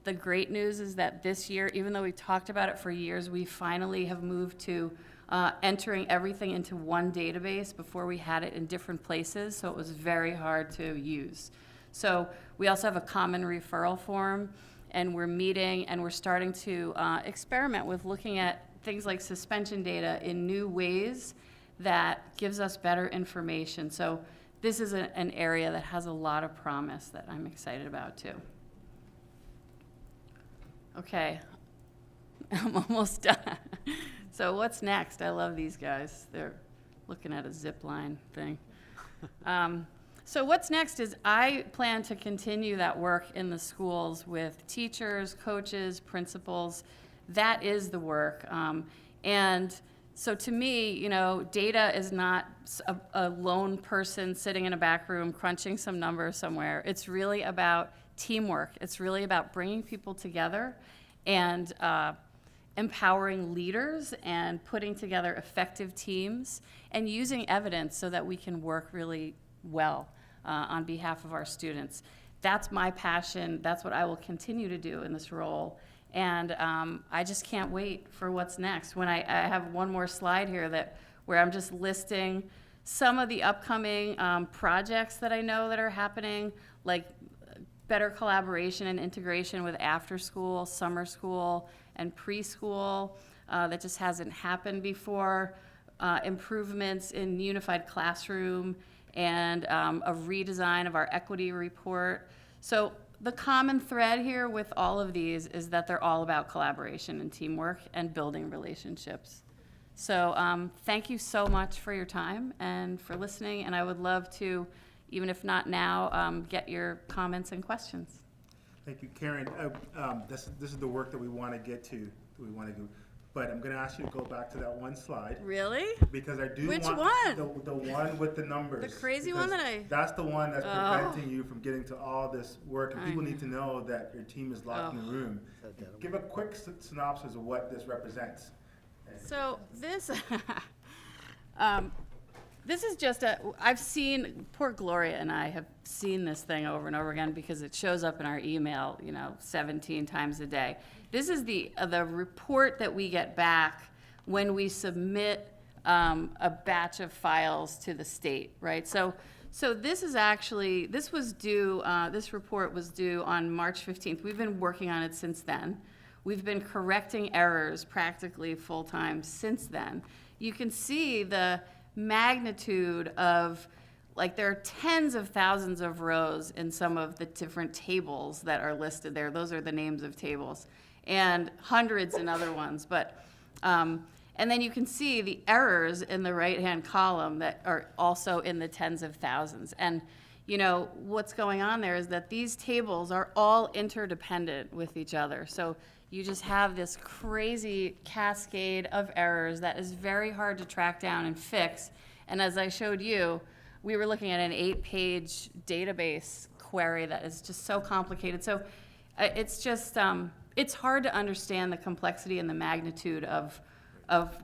The great news is that this year, even though we talked about it for years, we finally have moved to entering everything into one database. Before we had it in different places, so it was very hard to use. So we also have a common referral form, and we're meeting and we're starting to experiment with looking at things like suspension data in new ways that gives us better information. So this is an area that has a lot of promise that I'm excited about too. Okay, I'm almost done. So what's next? I love these guys. They're looking at a zip line thing. So what's next is I plan to continue that work in the schools with teachers, coaches, principals. That is the work. And so to me, you know, data is not a lone person sitting in a back room crunching some numbers somewhere. It's really about teamwork. It's really about bringing people together and empowering leaders and putting together effective teams and using evidence so that we can work really well on behalf of our students. That's my passion. That's what I will continue to do in this role. And I just can't wait for what's next. When I have one more slide here where I'm just listing some of the upcoming projects that I know that are happening, like better collaboration and integration with after school, summer school, and preschool that just hasn't happened before, improvements in unified classroom, and a redesign of our equity report. So the common thread here with all of these is that they're all about collaboration and teamwork and building relationships. So thank you so much for your time and for listening, and I would love to, even if not now, get your comments and questions. Thank you, Karen. This is the work that we want to get to, but I'm going to ask you to go back to that one slide. Really? Because I do Which want one? The one with the numbers. The crazy one because that I... That's the one that's preventing you from getting to all this work, and people need to know that your team is locked in the room. Give a quick synopsis of what this represents. So this, this is just I've seen, poor Gloria and I have seen this thing over and over again because it shows up in our email, 17 times a day. This is the report that we get back when we submit a batch of files to the state, right? So this is actually, this report was due on March 15th. We've been working on it since then. We've been correcting errors practically full-time since then. You can see the magnitude of, like, there are tens of thousands of rows in some of the different tables that are listed there. Those are the names of tables, and hundreds in other ones. But and then you can see the errors in the right-hand column that are also in the tens of thousands. And what's going on there is that these tables are all interdependent with each other. So you just have this crazy cascade of errors that is very hard to track down and fix. And as I showed you, we were looking at an 8-page database query that is just so complicated. So it's just, it's hard to understand the complexity and the magnitude of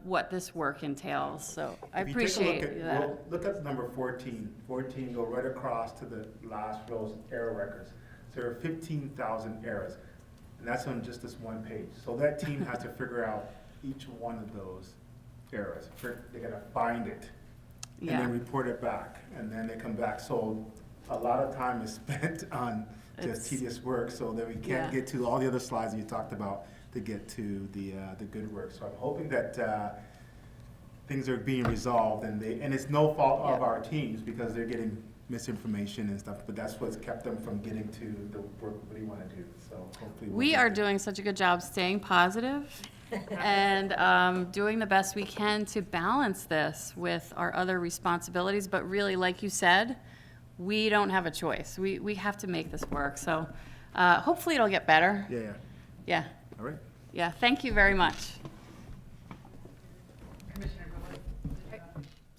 what this work entails. So I appreciate that. Well, look at number 14. 14, go right across to the last row's error records. So there are 15,000 errors. And that's on just this one page. So that team has to figure out each one of those errors. They gotta find it, and then report it back, and then they come back. So a lot of time is spent on just tedious work, so that we can't get to all the other slides that you talked about to get to the good work. So I'm hoping that things are being resolved, and it's no fault of our teams because they're getting misinformation and stuff, but that's what's kept them from getting to the work we want to do, so hopefully. we'll We get are there. doing such a good job staying positive and doing the best we can to balance this with our other responsibilities. But really, like you said, we don't have a choice. We have to make this work. So hopefully it'll get better. Yeah, Yeah. all right. Yeah. Thank you very much.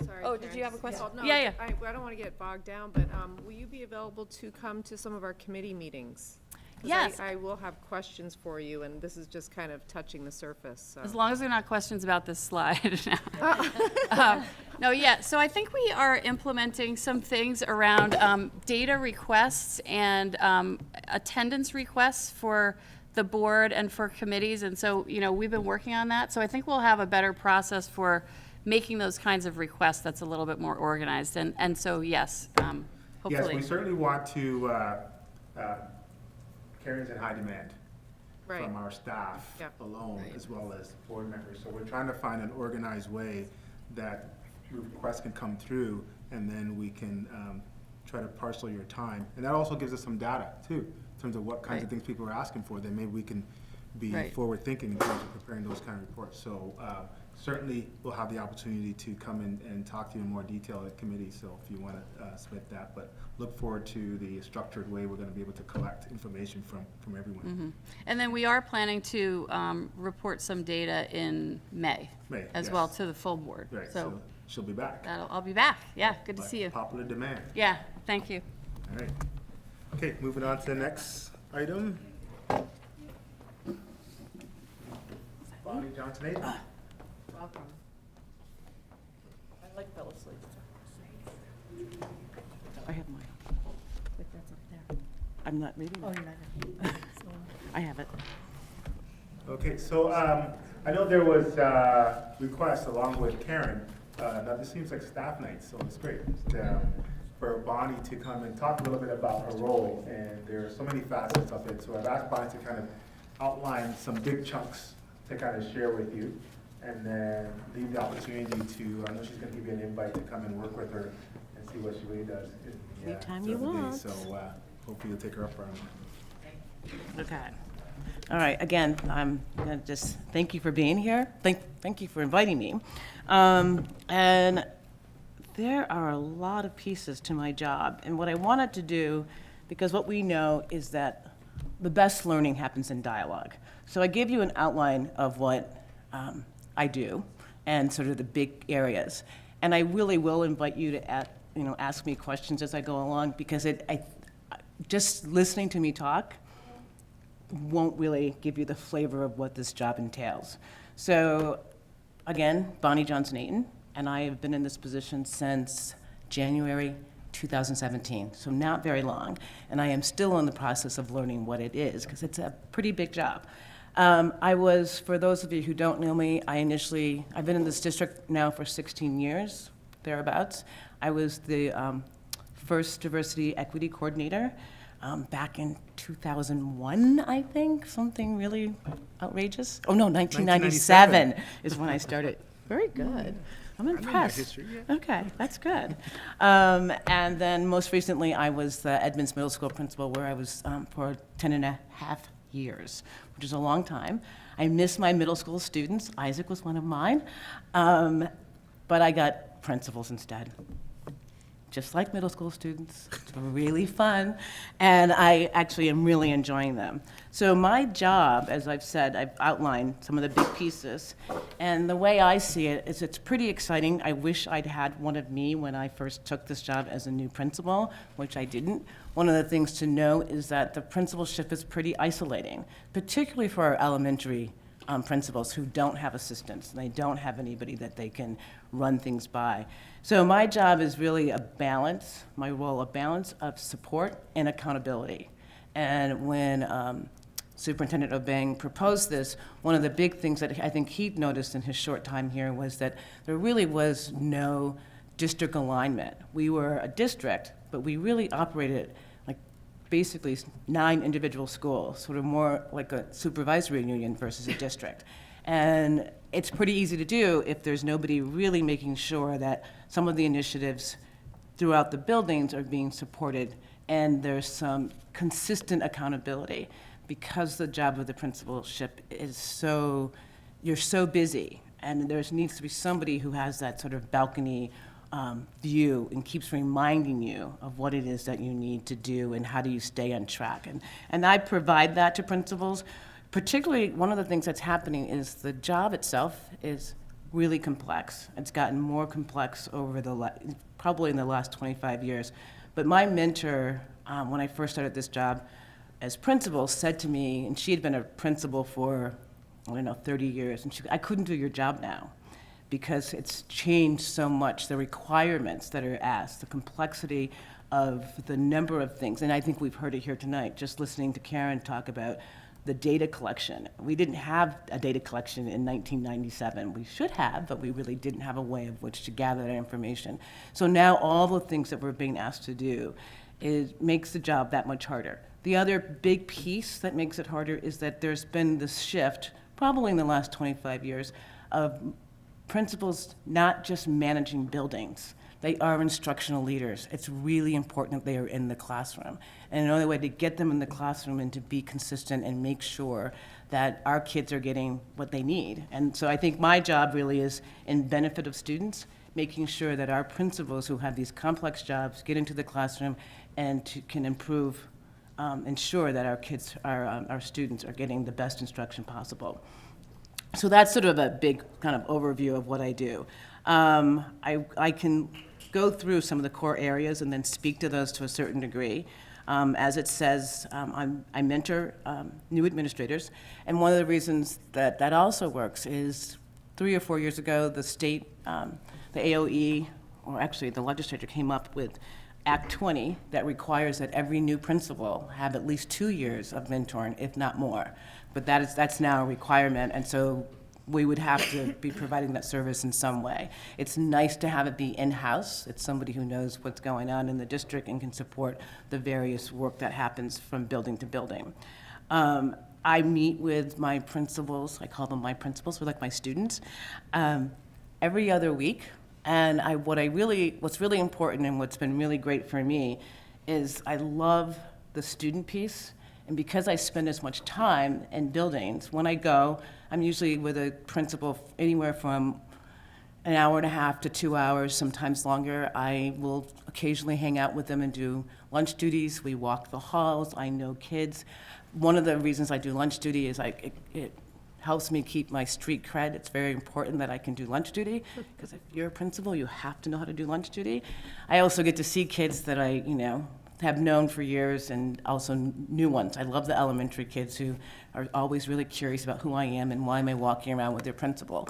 Sorry, Oh, did you have a question? Oh, no, Yeah, yeah. I don't want to get bogged down, but will you be available to come to some of our committee meetings? 'Cause Yes. I will have questions for you, and this is just kind of touching the surface, so. As long as they're not questions about this slide. No, yeah, so I think we are implementing some things around data requests and attendance requests for the board and for committees. And so, you know, we've been working on that. So I think we'll have a better process for making those kinds of requests that's a little bit more organized. And so, yes, Yes, hopefully. we certainly want to, Karen's in high demand Right. from our staff Yep. alone, as well as board members. So we're trying to find an organized way that requests can come through, and then we can try to parcel your time. And that also gives us some data, too, in terms of what kinds of Right. things people are asking for. Then maybe we can be Right. forward-thinking in terms of preparing those kind of reports. So certainly, we'll have the opportunity to come in and talk to you in more detail at committee, so if you want to submit that. But look forward to the structured way we're going to be able to collect information from everyone. Mhm. And then we are planning to report some data in May. May, As well yes. to the full board. Right, So so she'll be back. I'll be back. Yeah, good to by see you. Popular demand. Yeah, thank you. All right. Okay, moving on to the next item. Bonnie Johnson Aiden. Welcome. I like fell asleep. I have mine. Wait, that's up there. I'm not reading Oh, it. you're not. I have it. Okay, so I know there was requests along with Karen. Now this seems like staff night, so it's great for Bonnie to come and talk a little bit about her role. And there are so many facets of it. So I've asked Bonnie to kind of outline some big chunks to kind of share with you, and then leave the opportunity to. I know she's going to give you an invite to come and work with her and see what she really does. Anytime you throughout the day. want. So hopefully you'll take her up on it. Okay. All right, again, I'm going to just thank you for being here. Thank you for inviting me. And there are a lot of pieces to my job. And what I wanted to do, because what we know is that the best learning happens in dialogue. So I gave you an outline of what I do and sort of the big areas. And I really will invite you to ask me questions as I go along, because just listening to me talk won't really give you the flavor of what this job entails. So, again, Bonnie Johnson Aiden, and I have been in this position since January 2017, so not very long. And I am still in the process of learning what it is, because it's a pretty big job. For those of you who don't know me, I've been in this district now for 16 years, thereabouts. I was the first diversity equity coordinator back in 2001, I think, something really outrageous. Oh, no, 1997 is when I started. Very good. I'm impressed. history, yeah. Okay, that's good. And then most recently, I was the Edmonds Middle School principal, where I was for 10 and a half years, which is a long time. I miss my middle school students. Isaac was one of mine. But I got principals instead. Just like middle school students. It's really fun. And I actually am really enjoying them. So my job, as I've said, I've outlined some of the big pieces. And the way I see it is it's pretty exciting. I wish I'd had one of me when I first took this job as a new principal, which I didn't. One of the things to know is that the principalship is pretty isolating, particularly for our elementary principals who don't have assistants, and they don't have anybody that they can run things by. So my job is really a balance of support and accountability. And when Superintendent Obeng proposed this, one of the big things that I think he'd noticed in his short time here was that there really was no district alignment. We were a district, but we really operated like basically 9 individual schools, sort of more like a supervisory union versus a district. And it's pretty easy to do if there's nobody really making sure that some of the initiatives throughout the buildings are being supported, and there's some consistent accountability, because the job of the principalship is so, you're so busy, and there needs to be somebody who has that sort of balcony view and keeps reminding you of what it is that you need to do and how do you stay on track. And I provide that to principals. Particularly, one of the things that's happening is the job itself is really complex. It's gotten more complex over probably in the last 25 years. But my mentor, when I first started this job as principal, said to me, and she had been a principal for, 30 years, and I couldn't do your job now, because it's changed so much, the requirements that are asked, the complexity of the number of things. And I think we've heard it here tonight, just listening to Karen talk about the data collection. We didn't have a data collection in 1997. We should have, but we really didn't have a way of which to gather that information. So now all the things that we're being asked to do makes the job that much harder. The other big piece that makes it harder is that there's been this shift, probably in the last 25 years, of principals not just managing buildings. They are instructional leaders. It's really important that they are in the classroom. And the only way to get them in the classroom and to be consistent and make sure that our kids are getting what they need. And so I think my job really is in benefit of students, making sure that our principals who have these complex jobs get into the classroom and can improve, ensure that our kids, our students are getting the best instruction possible. So that's sort of a big kind of overview of what I do. I can go through some of the core areas and then speak to those to a certain degree. As it says, I mentor new administrators, and one of the reasons that that also works is 3 or 4 years ago, the state, the AOE, or actually the legislature came up with Act 20 that requires that every new principal have at least 2 years of mentoring, if not more. But that's now a requirement, and so we would have to be providing that service in some way. It's nice to have it be in-house. It's somebody who knows what's going on in the district and can support the various work that happens from building to building. I meet with my principals, I call them my principals, they're like my students, every other week. And what's really important and what's been really great for me is I love the student piece. And because I spend as much time in buildings, when I go, I'm usually with a principal anywhere from an hour and a half to 2 hours, sometimes longer. I will occasionally hang out with them and do lunch duties. We walk the halls. I know kids. One of the reasons I do lunch duty is it helps me keep my street cred. It's very important that I can do lunch duty, because if you're a principal, you have to know how to do lunch duty. I also get to see kids that I, have known for years, and also new ones. I love the elementary kids who are always really curious about who I am and why am I walking around with their principal.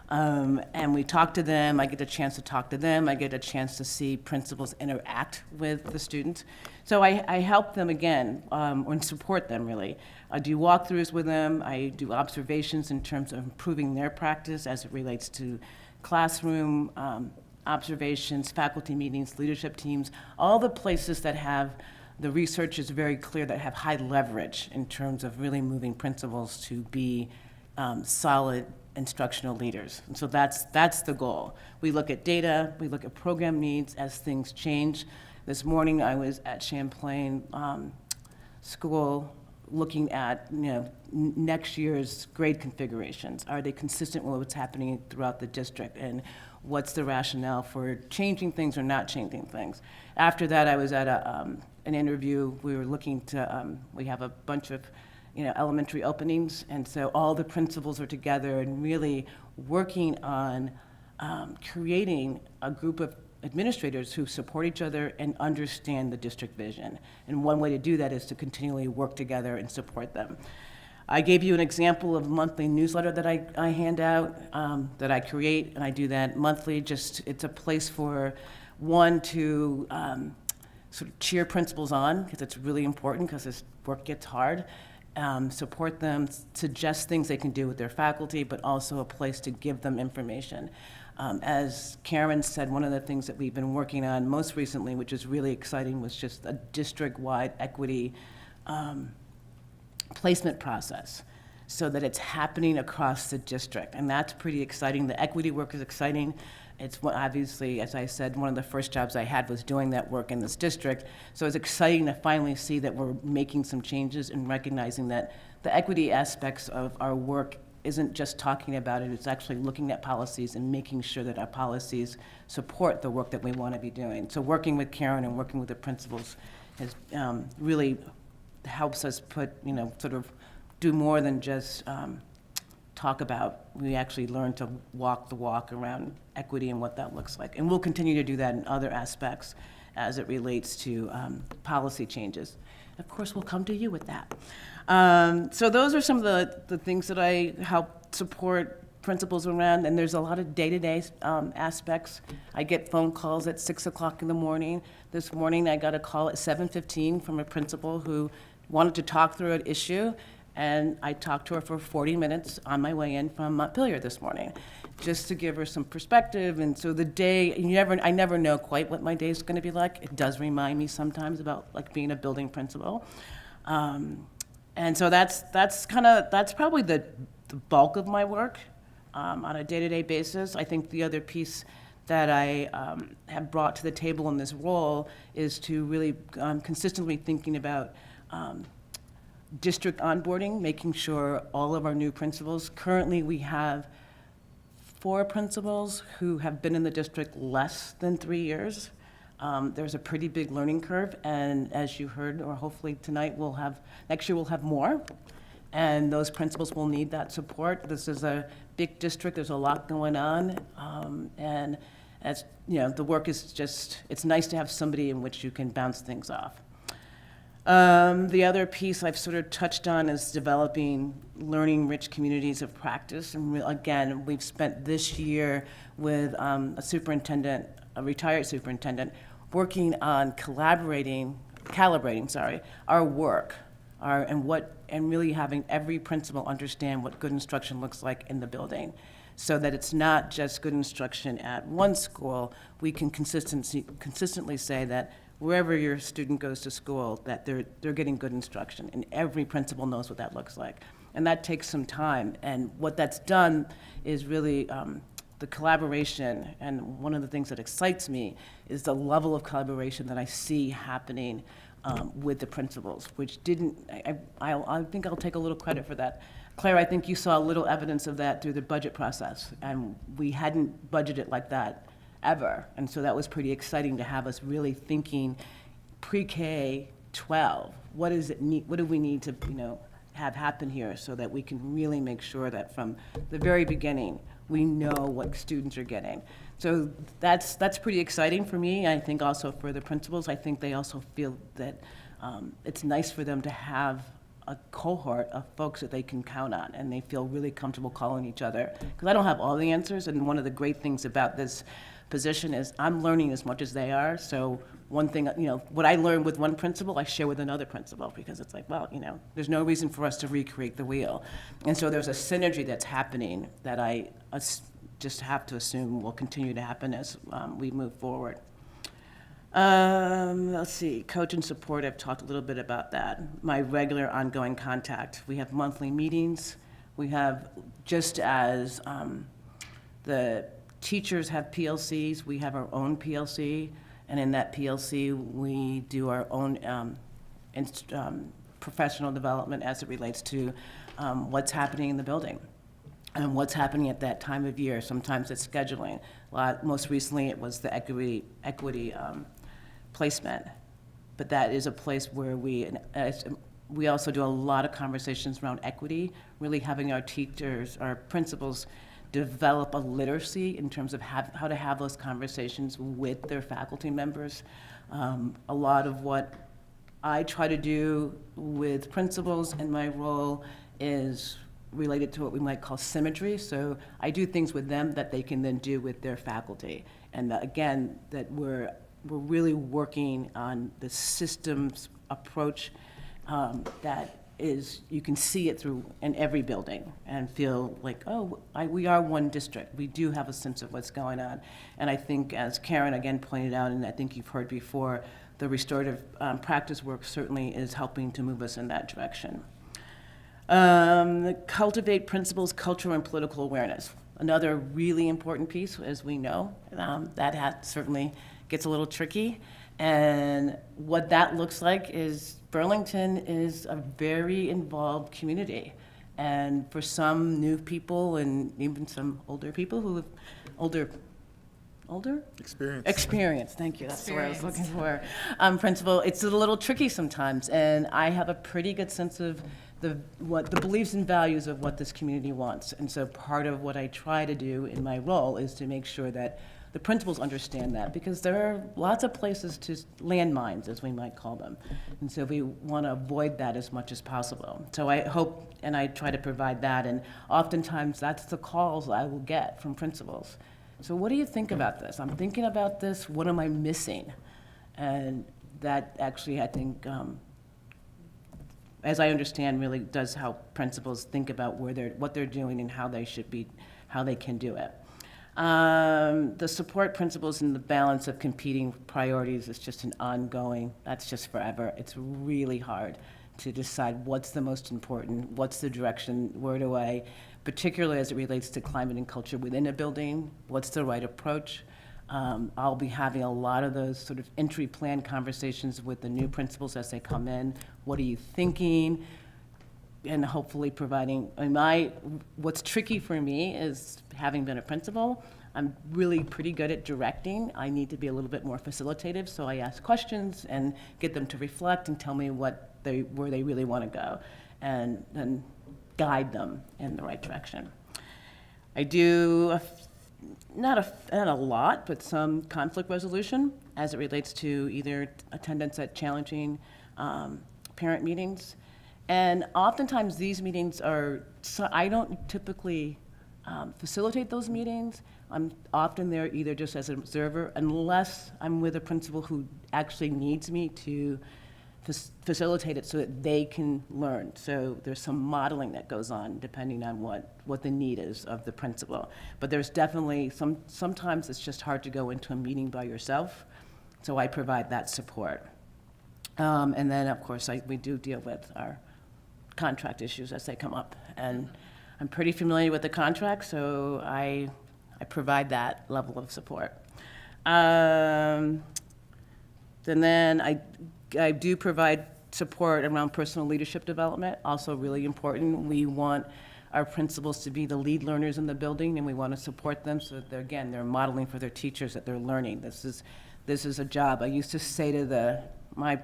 And we talk to them. I get a chance to talk to them. I get a chance to see principals interact with the students. So I help them again, and support them really. I do walkthroughs with them. I do observations in terms of improving their practice as it relates to classroom observations, faculty meetings, leadership teams, all the places that have, the research is very clear, that have high leverage in terms of really moving principals to be solid instructional leaders. And so that's the goal. We look at data, we look at program needs as things change. This morning I was at Champlain School looking at next year's grade configurations. Are they consistent with what's happening throughout the district? And what's the rationale for changing things or not changing things? After that, I was at an interview. We were looking to, we have a bunch of elementary openings, and so all the principals are together and really working on creating a group of administrators who support each other and understand the district vision. And one way to do that is to continually work together and support them. I gave you an example of a monthly newsletter that I hand out, that I create, and I do that monthly. It's a place for one to sort of cheer principals on, because it's really important, because this work gets hard. Support them, suggest things they can do with their faculty, but also a place to give them information. As Karen said, one of the things that we've been working on most recently, which is really exciting, was just a district-wide equity placement process. so that it's happening across the district. And that's pretty exciting. The equity work is exciting. It's obviously, as I said, one of the first jobs I had was doing that work in this district. So it's exciting to finally see that we're making some changes and recognizing that the equity aspects of our work isn't just talking about it, it's actually looking at policies and making sure that our policies support the work that we want to be doing. So working with Karen and working with the principals has really helps us put, sort of do more than just talk about. We actually learn to walk the walk around equity and what that looks like. And we'll continue to do that in other aspects as it relates to policy changes. Of course, we'll come to you with that. So those are some of the things that I help support principals around, and there's a lot of day-to-day aspects. I get phone calls at 6 o'clock in the morning. This morning, I got a call at 7:15 from a principal who wanted to talk through an issue, and I talked to her for 40 minutes on my way in from Montpelier this morning, just to give her some perspective. And so the day, I never know quite what my day is going to be like. It does remind me sometimes about like being a building principal. And so that's probably the bulk of my work on a day-to-day basis. I think the other piece that I have brought to the table in this role is to really consistently thinking about district onboarding, making sure all of our new principals, currently we have 4 principals who have been in the district less than 3 years. There's a pretty big learning curve, and as you heard, or hopefully tonight, next year we'll have more, and those principals will need that support. This is a big district, there's a lot going on, and as the work is just, it's nice to have somebody in which you can bounce things off. The other piece I've sort of touched on is developing learning-rich communities of practice. And again, we've spent this year with a retired superintendent, working on calibrating our work, and really having every principal understand what good instruction looks like in the building, so that it's not just good instruction at one school. We can consistently say that wherever your student goes to school, that they're getting good instruction, and every principal knows what that looks like. And that takes some time, and what that's done is really the collaboration, and one of the things that excites me is the level of collaboration that I see happening with the principals, which I think I'll take a little credit for that. Claire, I think you saw a little evidence of that through the budget process, and we hadn't budgeted like that ever. And so that was pretty exciting to have us really thinking pre-K 12. What do we need to have happen here so that we can really make sure that from the very beginning we know what students are getting. So that's pretty exciting for me. I think also for the principals, I think they also feel that it's nice for them to have a cohort of folks that they can count on, and they feel really comfortable calling each other. Because I don't have all the answers, and one of the great things about this position is I'm learning as much as they are. So one thing, what I learned with one principal, I share with another principal, because it's like, well, there's no reason for us to recreate the wheel. And so there's a synergy that's happening that I just have to assume will continue to happen as we move forward. Let's see, coach and support, I've talked a little bit about that. My regular ongoing contact. We have monthly meetings. We have, just as the teachers have PLCs, we have our own PLC, and in that PLC, we do our own professional development as it relates to what's happening in the building and what's happening at that time of year. Sometimes it's scheduling. Most recently, it was the equity placement, but that is a place where we also do a lot of conversations around equity, really having our teachers, our principals, develop a literacy in terms of how to have those conversations with their faculty members. A lot of what I try to do with principals in my role is related to what we might call symmetry. So I do things with them that they can then do with their faculty. And again, that we're really working on the systems approach that is, you can see it through in every building and feel like, we are one district. We do have a sense of what's going on. And I think, as Karen again pointed out, and I think you've heard before, the restorative practice work certainly is helping to move us in that direction. Cultivate principles, cultural and political awareness. Another really important piece, as we know, that certainly gets a little tricky. And what that looks like is Burlington is a very involved community. And for some new people and even some older people who have older? Experience, thank you, that's the word I was looking for. Principal, it's a little tricky sometimes, and I have a pretty good sense of the beliefs and values of what this community wants. And so part of what I try to do in my role is to make sure that the principals understand that, because there are lots of places to landmines, as we might call them. And so we want to avoid that as much as possible. So I hope, and I try to provide that, and oftentimes that's the calls I will get from principals. So what do you think about this? I'm thinking about this, what am I missing? And that actually, I think, as I understand, really does help principals think about what they're doing and how they can do it. The support principles and the balance of competing priorities is just an ongoing, that's just forever. It's really hard to decide what's the most important, what's the direction, where do I, particularly as it relates to climate and culture within a building, what's the right approach? I'll be having a lot of those sort of entry plan conversations with the new principals as they come in. What are you thinking? And hopefully providing, what's tricky for me is, having been a principal, I'm really pretty good at directing. I need to be a little bit more facilitative, so I ask questions and get them to reflect and tell me where they really want to go, and then guide them in the right direction. I do, not a lot, but some conflict resolution as it relates to either attendance at challenging parent meetings. And oftentimes these meetings I don't typically facilitate those meetings. I'm often there either just as an observer, unless I'm with a principal who actually needs me to facilitate it so that they can learn. So there's some modeling that goes on depending on what the need is of the principal. But there's definitely, sometimes it's just hard to go into a meeting by yourself, so I provide that support. And then, of course, we do deal with our contract issues as they come up. And I'm pretty familiar with the contract, so I provide that level of support. And then I do provide support around personal leadership development, also really important. We want our principals to be the lead learners in the building, and we want to support them so that they're modeling for their teachers that they're learning. This is a job. I used to say to my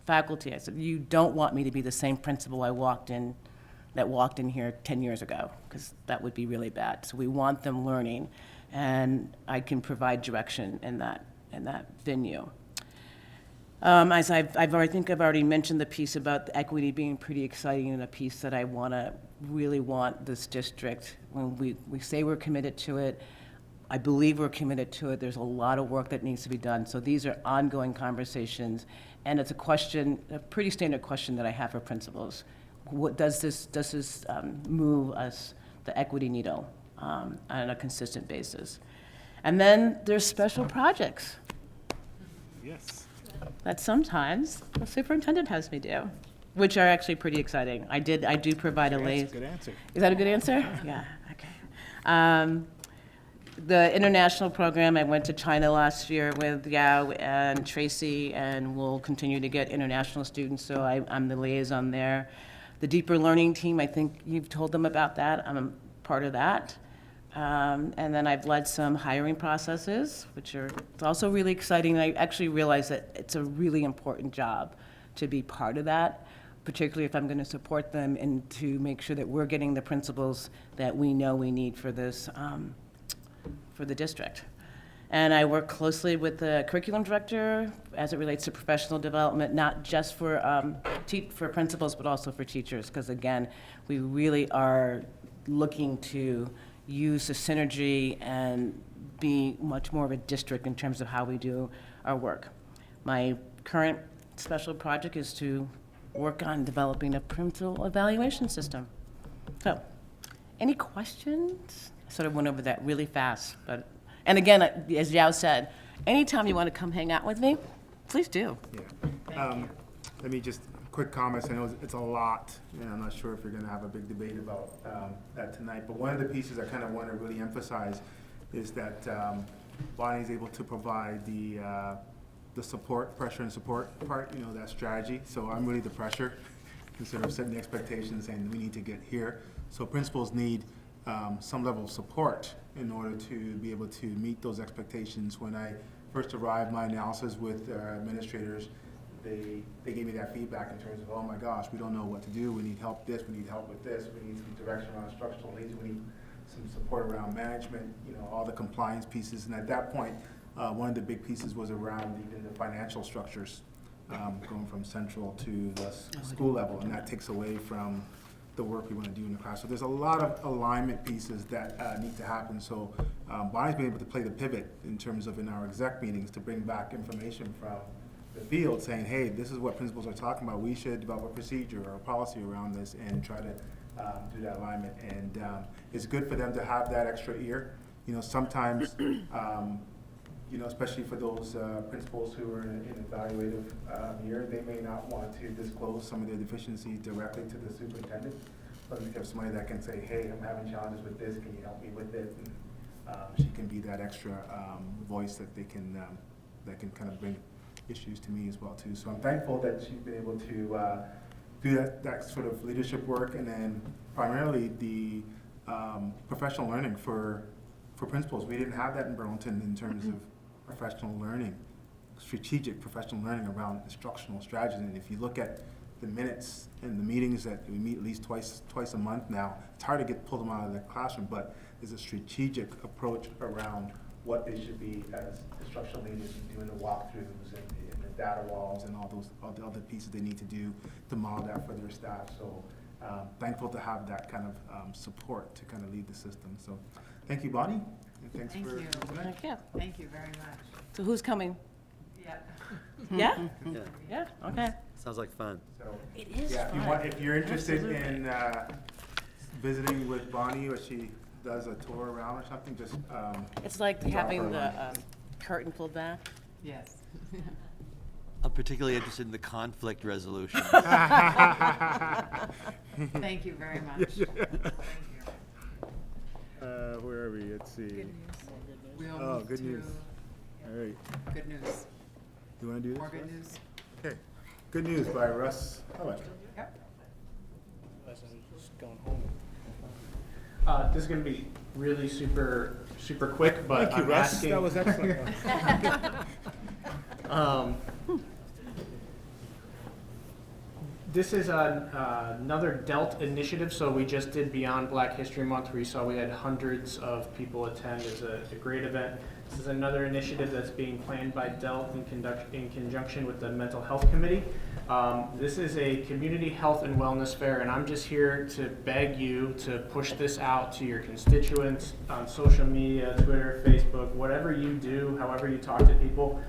faculty, I said, you don't want me to be the same principal that walked in here 10 years ago, because that would be really bad. So we want them learning, and I can provide direction in that venue. As I think I've already mentioned the piece about the equity being pretty exciting, and a piece that I really want this district, when we say we're committed to it, I believe we're committed to it. There's a lot of work that needs to be done. So these are ongoing conversations, and it's a pretty standard question that I have for principals. What does this move us, the equity needle, on a consistent basis? And then there's special projects. Yes. That sometimes the superintendent has me do, which are actually pretty exciting. I do provide a lay. Good answer. Is that a good answer? Yeah, okay. The international program, I went to China last year with Yao and Tracy, and we'll continue to get international students, so I'm the liaison there. The deeper learning team, I think you've told them about that. I'm a part of that. And then I've led some hiring processes, which are also really exciting. I actually realize that it's a really important job to be part of that, particularly if I'm going to support them and to make sure that we're getting the principals that we know we need for this, for the district. And I work closely with the curriculum director as it relates to professional development, not just for principals, but also for teachers, because again, we really are looking to use the synergy and be much more of a district in terms of how we do our work. My current special project is to work on developing a principal evaluation system. So, any questions? I sort of went over that really fast, but, and again, as Yao said, anytime you want to come hang out with me, please do. Yeah. Let me just quick comments. I know it's a lot, and I'm not sure if you're going to have a big debate about that tonight. But one of the pieces I kind of want to really emphasize is that Bonnie's able to provide the support, pressure and support part, that strategy. So I'm really the pressure, instead of setting the expectations saying we need to get here. So principals need some level of support in order to be able to meet those expectations. When I first arrived, my analysis with administrators, they gave me that feedback in terms of, oh my gosh, we don't know what to do, we need help this, we need help with this, we need some direction around structural needs, we need some support around management, all the compliance pieces. And at that point, one of the big pieces was around even the financial structures, going from central to the school level, and that takes away from the work we want to do in the class. So there's a lot of alignment pieces that need to happen. So Bonnie's been able to play the pivot in terms of in our exec meetings to bring back information from the field saying, hey, this is what principals are talking about. We should develop a procedure or a policy around this and try to do that alignment. And it's good for them to have that extra ear. Sometimes, especially for those principals who are in evaluative year, they may not want to disclose some of their deficiencies directly to the superintendent. But if you have somebody that can say, hey, I'm having challenges with this, can you help me with it? And she can be that extra voice that they can kind of bring issues to me as well too. So I'm thankful that she's been able to do that sort of leadership work, and then primarily the professional learning for principals. We didn't have that in Burlington in terms of professional learning, strategic professional learning around instructional strategies. And if you look at the minutes and the meetings that we meet at least twice a month now, it's hard to pull them out of the classroom, but there's a strategic approach around what they should be as instructional leaders doing the walkthroughs and the data walls and all the other pieces they need to do to model that for their staff. So thankful to have that kind of support to kind of lead the system. So thank you, Bonnie. And thanks Thank for you. tonight. Thank you. Thank you very much. So who's coming? Yeah. Yeah? Yeah. Yeah, okay. Sounds like fun. So, It is yeah, fun. if you're interested Absolutely. in visiting with Bonnie, or she does a tour around or something, just It's like drop having her the line. curtain pulled back. Yes. I'm particularly interested in the conflict resolution. Thank you very much. Thank you. Where are we? Let's see. Good news. We'll Oh, move good to news. All right. Good news. You want to do this? More good Russ? news. Okay. Good news by Russ Howard. Yep. This is going to be really super quick, but Thank you, I'm Russ. asking. That was excellent. This is another DELT initiative. So we just did Beyond Black History Month, where you saw we had hundreds of people attend. It's a great event. This is another initiative that's being planned by DELT in conjunction with the Mental Health Committee. This is a community health and wellness fair, and I'm just here to beg you to push this out to your constituents on social media, Twitter, Facebook, whatever you do, however you talk to people.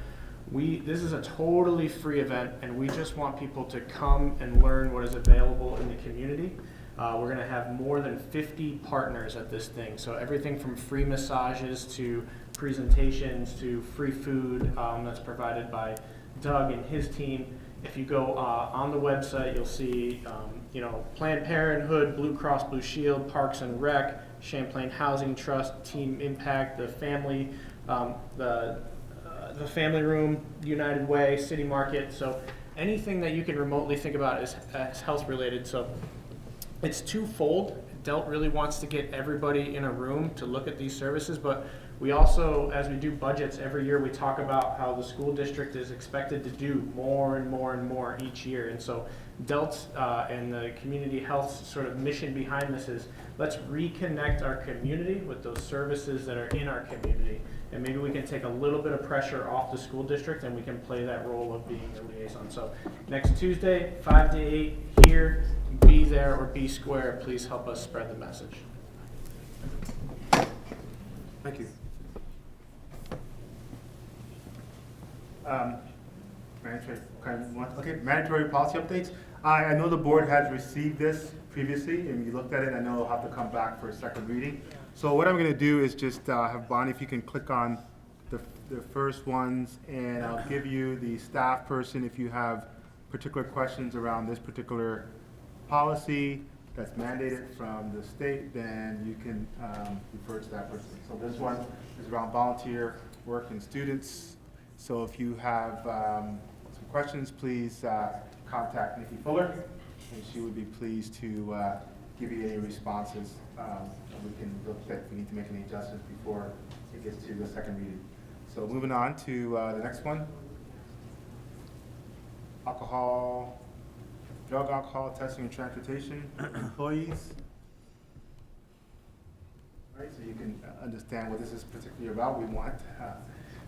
This is a totally free event, and we just want people to come and learn what is available in the community. We're going to have more than 50 partners at this thing, so everything from free massages to presentations to free food that's provided by Doug and his team. If you go on the website, you'll see Planned Parenthood, Blue Cross Blue Shield, Parks and Rec, Champlain Housing Trust, Team Impact, the Family, the Family Room, United Way, City Market. So anything that you can remotely think about is health related. So it's twofold. DELT really wants to get everybody in a room to look at these services, but we also, as we do budgets every year, we talk about how the school district is expected to do more and more and more each year. And so DELT's and the community health sort of mission behind this is, let's reconnect our community with those services that are in our community. And maybe we can take a little bit of pressure off the school district, and we can play that role of being a liaison. So next Tuesday, 5 to 8 here, be there or be square. Please help us spread the message. Thank you. Mandatory policy updates. I know the board has received this previously, and you looked at it. I know it'll have to come back for a second reading. So what I'm going to do is just have Bonnie, if you can click on the first ones, and I'll give you the staff person if you have particular questions around this particular policy that's mandated from the state, then you can refer to that person. So this one is around volunteer work and students. So if you have some questions, please contact Nikki Fuller, and she would be pleased to give you any responses. And we can look at if we need to make any adjustments before it gets to the second reading. So moving on to the next one. Drug, alcohol, testing, and transportation employees. Right, so you can understand what this is particularly about. We want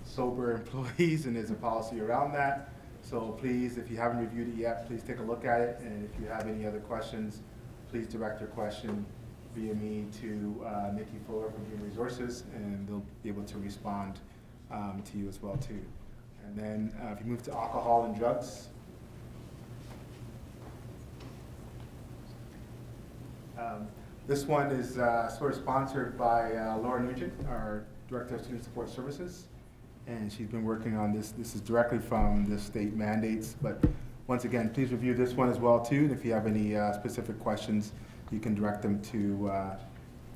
sober employees, and there's a policy around that. So please, if you haven't reviewed it yet, please take a look at it. And if you have any other questions, please direct your question via me to Nikki Fuller from Human Resources, and they'll be able to respond to you as well too. And then if you move to alcohol and drugs. This one is sort of sponsored by Laura Nugent, our Director of Student Support Services, and she's been working on this. This is directly from the state mandates, but once again, please review this one as well too, and if you have any specific questions, you can direct them to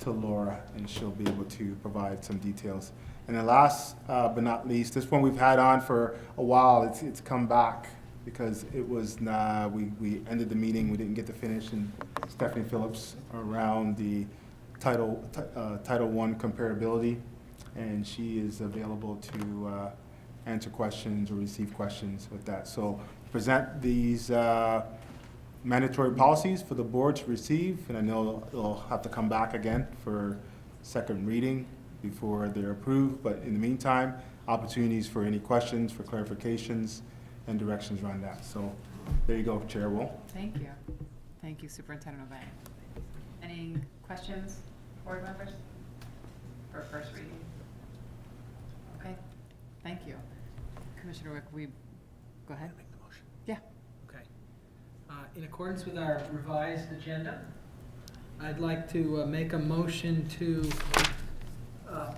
Laura, and she'll be able to provide some details. And then last but not least, this one we've had on for a while. It's come back because it was we ended the meeting, we didn't get to finish, and Stephanie Phillips around the Title I comparability, and she is available to answer questions or receive questions with that. So present these mandatory policies for the board to receive, and I know they'll have to come back again for second reading before they're approved, but in the meantime, opportunities for any questions, for clarifications, and directions around that. So there you go, Chair Wool. Thank you. Thank you, Superintendent O'Bang. Any questions, board members, for first reading? Okay, thank you. Commissioner Wick, go ahead. Make the motion. Yeah. Okay. In accordance with our revised agenda, I'd like to make a motion to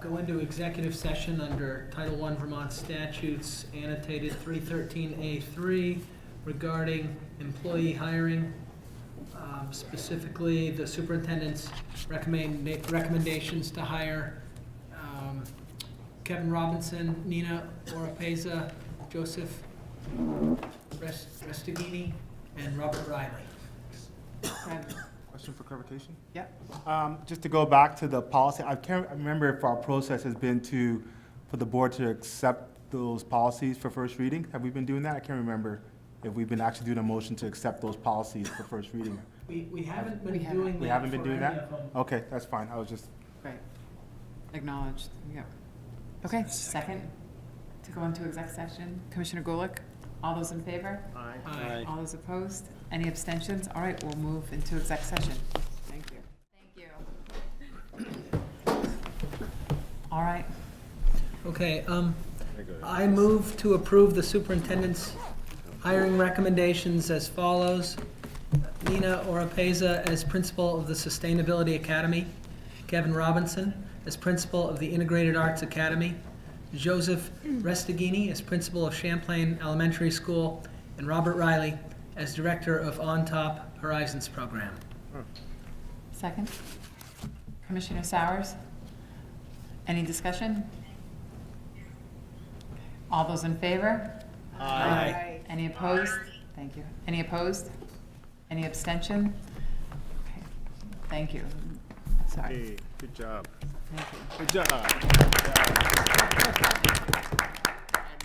go into executive session under Title I Vermont statutes annotated 313A3 regarding employee hiring, specifically the superintendent's recommendations to hire Kevin Robinson, Nina Oropeza, Joseph Restaghini, and Robert Riley. Question for clarification? Yep. Just to go back to the policy, I can't remember if our process has been for the board to accept those policies for first reading. Have we been doing that? I can't remember if we've been actually doing a motion to accept those policies for first reading. We haven't been doing that. We haven't been for doing any that? of them. Okay, that's fine. I was just, Right. Acknowledged, yeah. Okay, second to go into exec session. Commissioner Gulick, all those in favor? Aye. Aye. All those opposed? Any abstentions? All right, we'll move into exec session. Thank you. Thank you. All right. Okay, I move to approve the superintendent's hiring recommendations as follows. Nina Oropeza as principal of the Sustainability Academy, Kevin Robinson as principal of the Integrated Arts Academy, Joseph Restaghini as principal of Champlain Elementary School, and Robert Riley as director of On Top Horizons program. Second. Commissioner Sowers? Any discussion? All those in favor? Aye. Any opposed? Thank you. Any opposed? Any abstention? Okay, thank you. Sorry. hey, good job. Thank you. Good job. I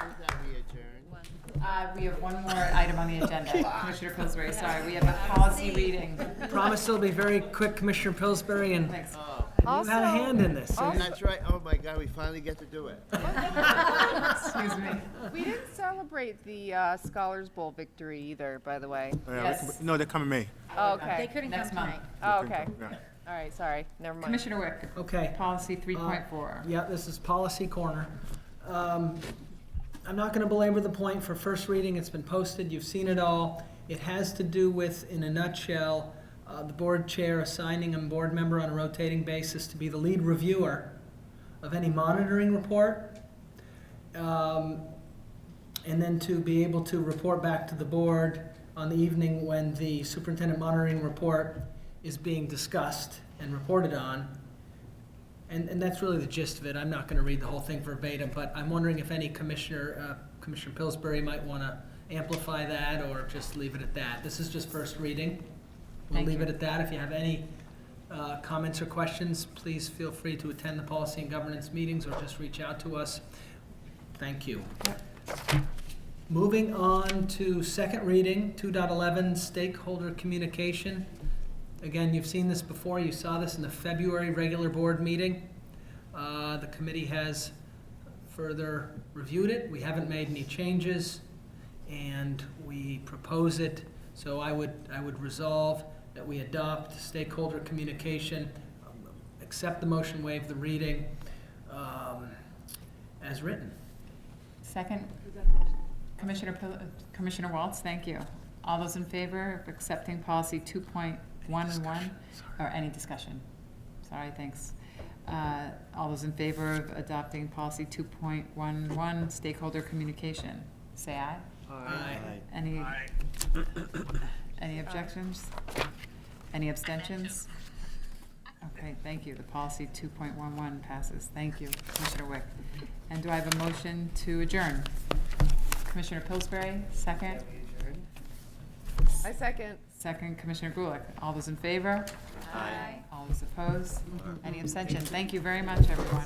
move that we adjourn. We have one more item on the agenda. Commissioner Pillsbury, sorry, we have a policy reading. Promise it'll be very quick, Commissioner Pillsbury, and Thanks. you had a hand in this. so you- That's right. Oh my God, we finally get to do it. Excuse me. We didn't celebrate the Scholars Bowl victory either, by the way. Yes. No, they come in May. Oh, okay. They couldn't Next come month. tonight. Oh, okay. Yeah. All right, sorry, never mind. Commissioner Wick, Okay. policy 3.4. Yeah, this is Policy Corner. I'm not going to belabor the point for first reading. It's been posted. You've seen it all. It has to do with, in a nutshell, the board chair assigning a board member on a rotating basis to be the lead reviewer of any monitoring report, and then to be able to report back to the board on the evening when the superintendent monitoring report is being discussed and reported on. And that's really the gist of it. I'm not going to read the whole thing verbatim, but I'm wondering if any Commissioner Pillsbury might want to amplify that or just leave it at that. This is just first reading. We'll leave it at that. If you have any comments or questions, please feel free to attend the policy and governance meetings or just reach out to us. Thank you. Moving on to second reading, 2.11, stakeholder communication. Again, you've seen this before. You saw this in the February regular board meeting. The committee has further reviewed it. We haven't made any changes, and we propose it. So I would resolve that we adopt stakeholder communication, accept the motion, waive the reading, as written. Second, Commissioner Waltz, thank you. All those in favor of accepting policy 2.11, or any discussion? Sorry, thanks. All those in favor of adopting policy 2.11, stakeholder communication, say aye. Aye. Any objections? Any abstentions? Okay, thank you. The policy 2.11 passes. Thank you, Commissioner Wick. And do I have a motion to adjourn? Commissioner Pillsbury, second. I second. Second, Commissioner Gulick. All those in favor? Aye. All those opposed? Any abstention? Thank you very much, everyone.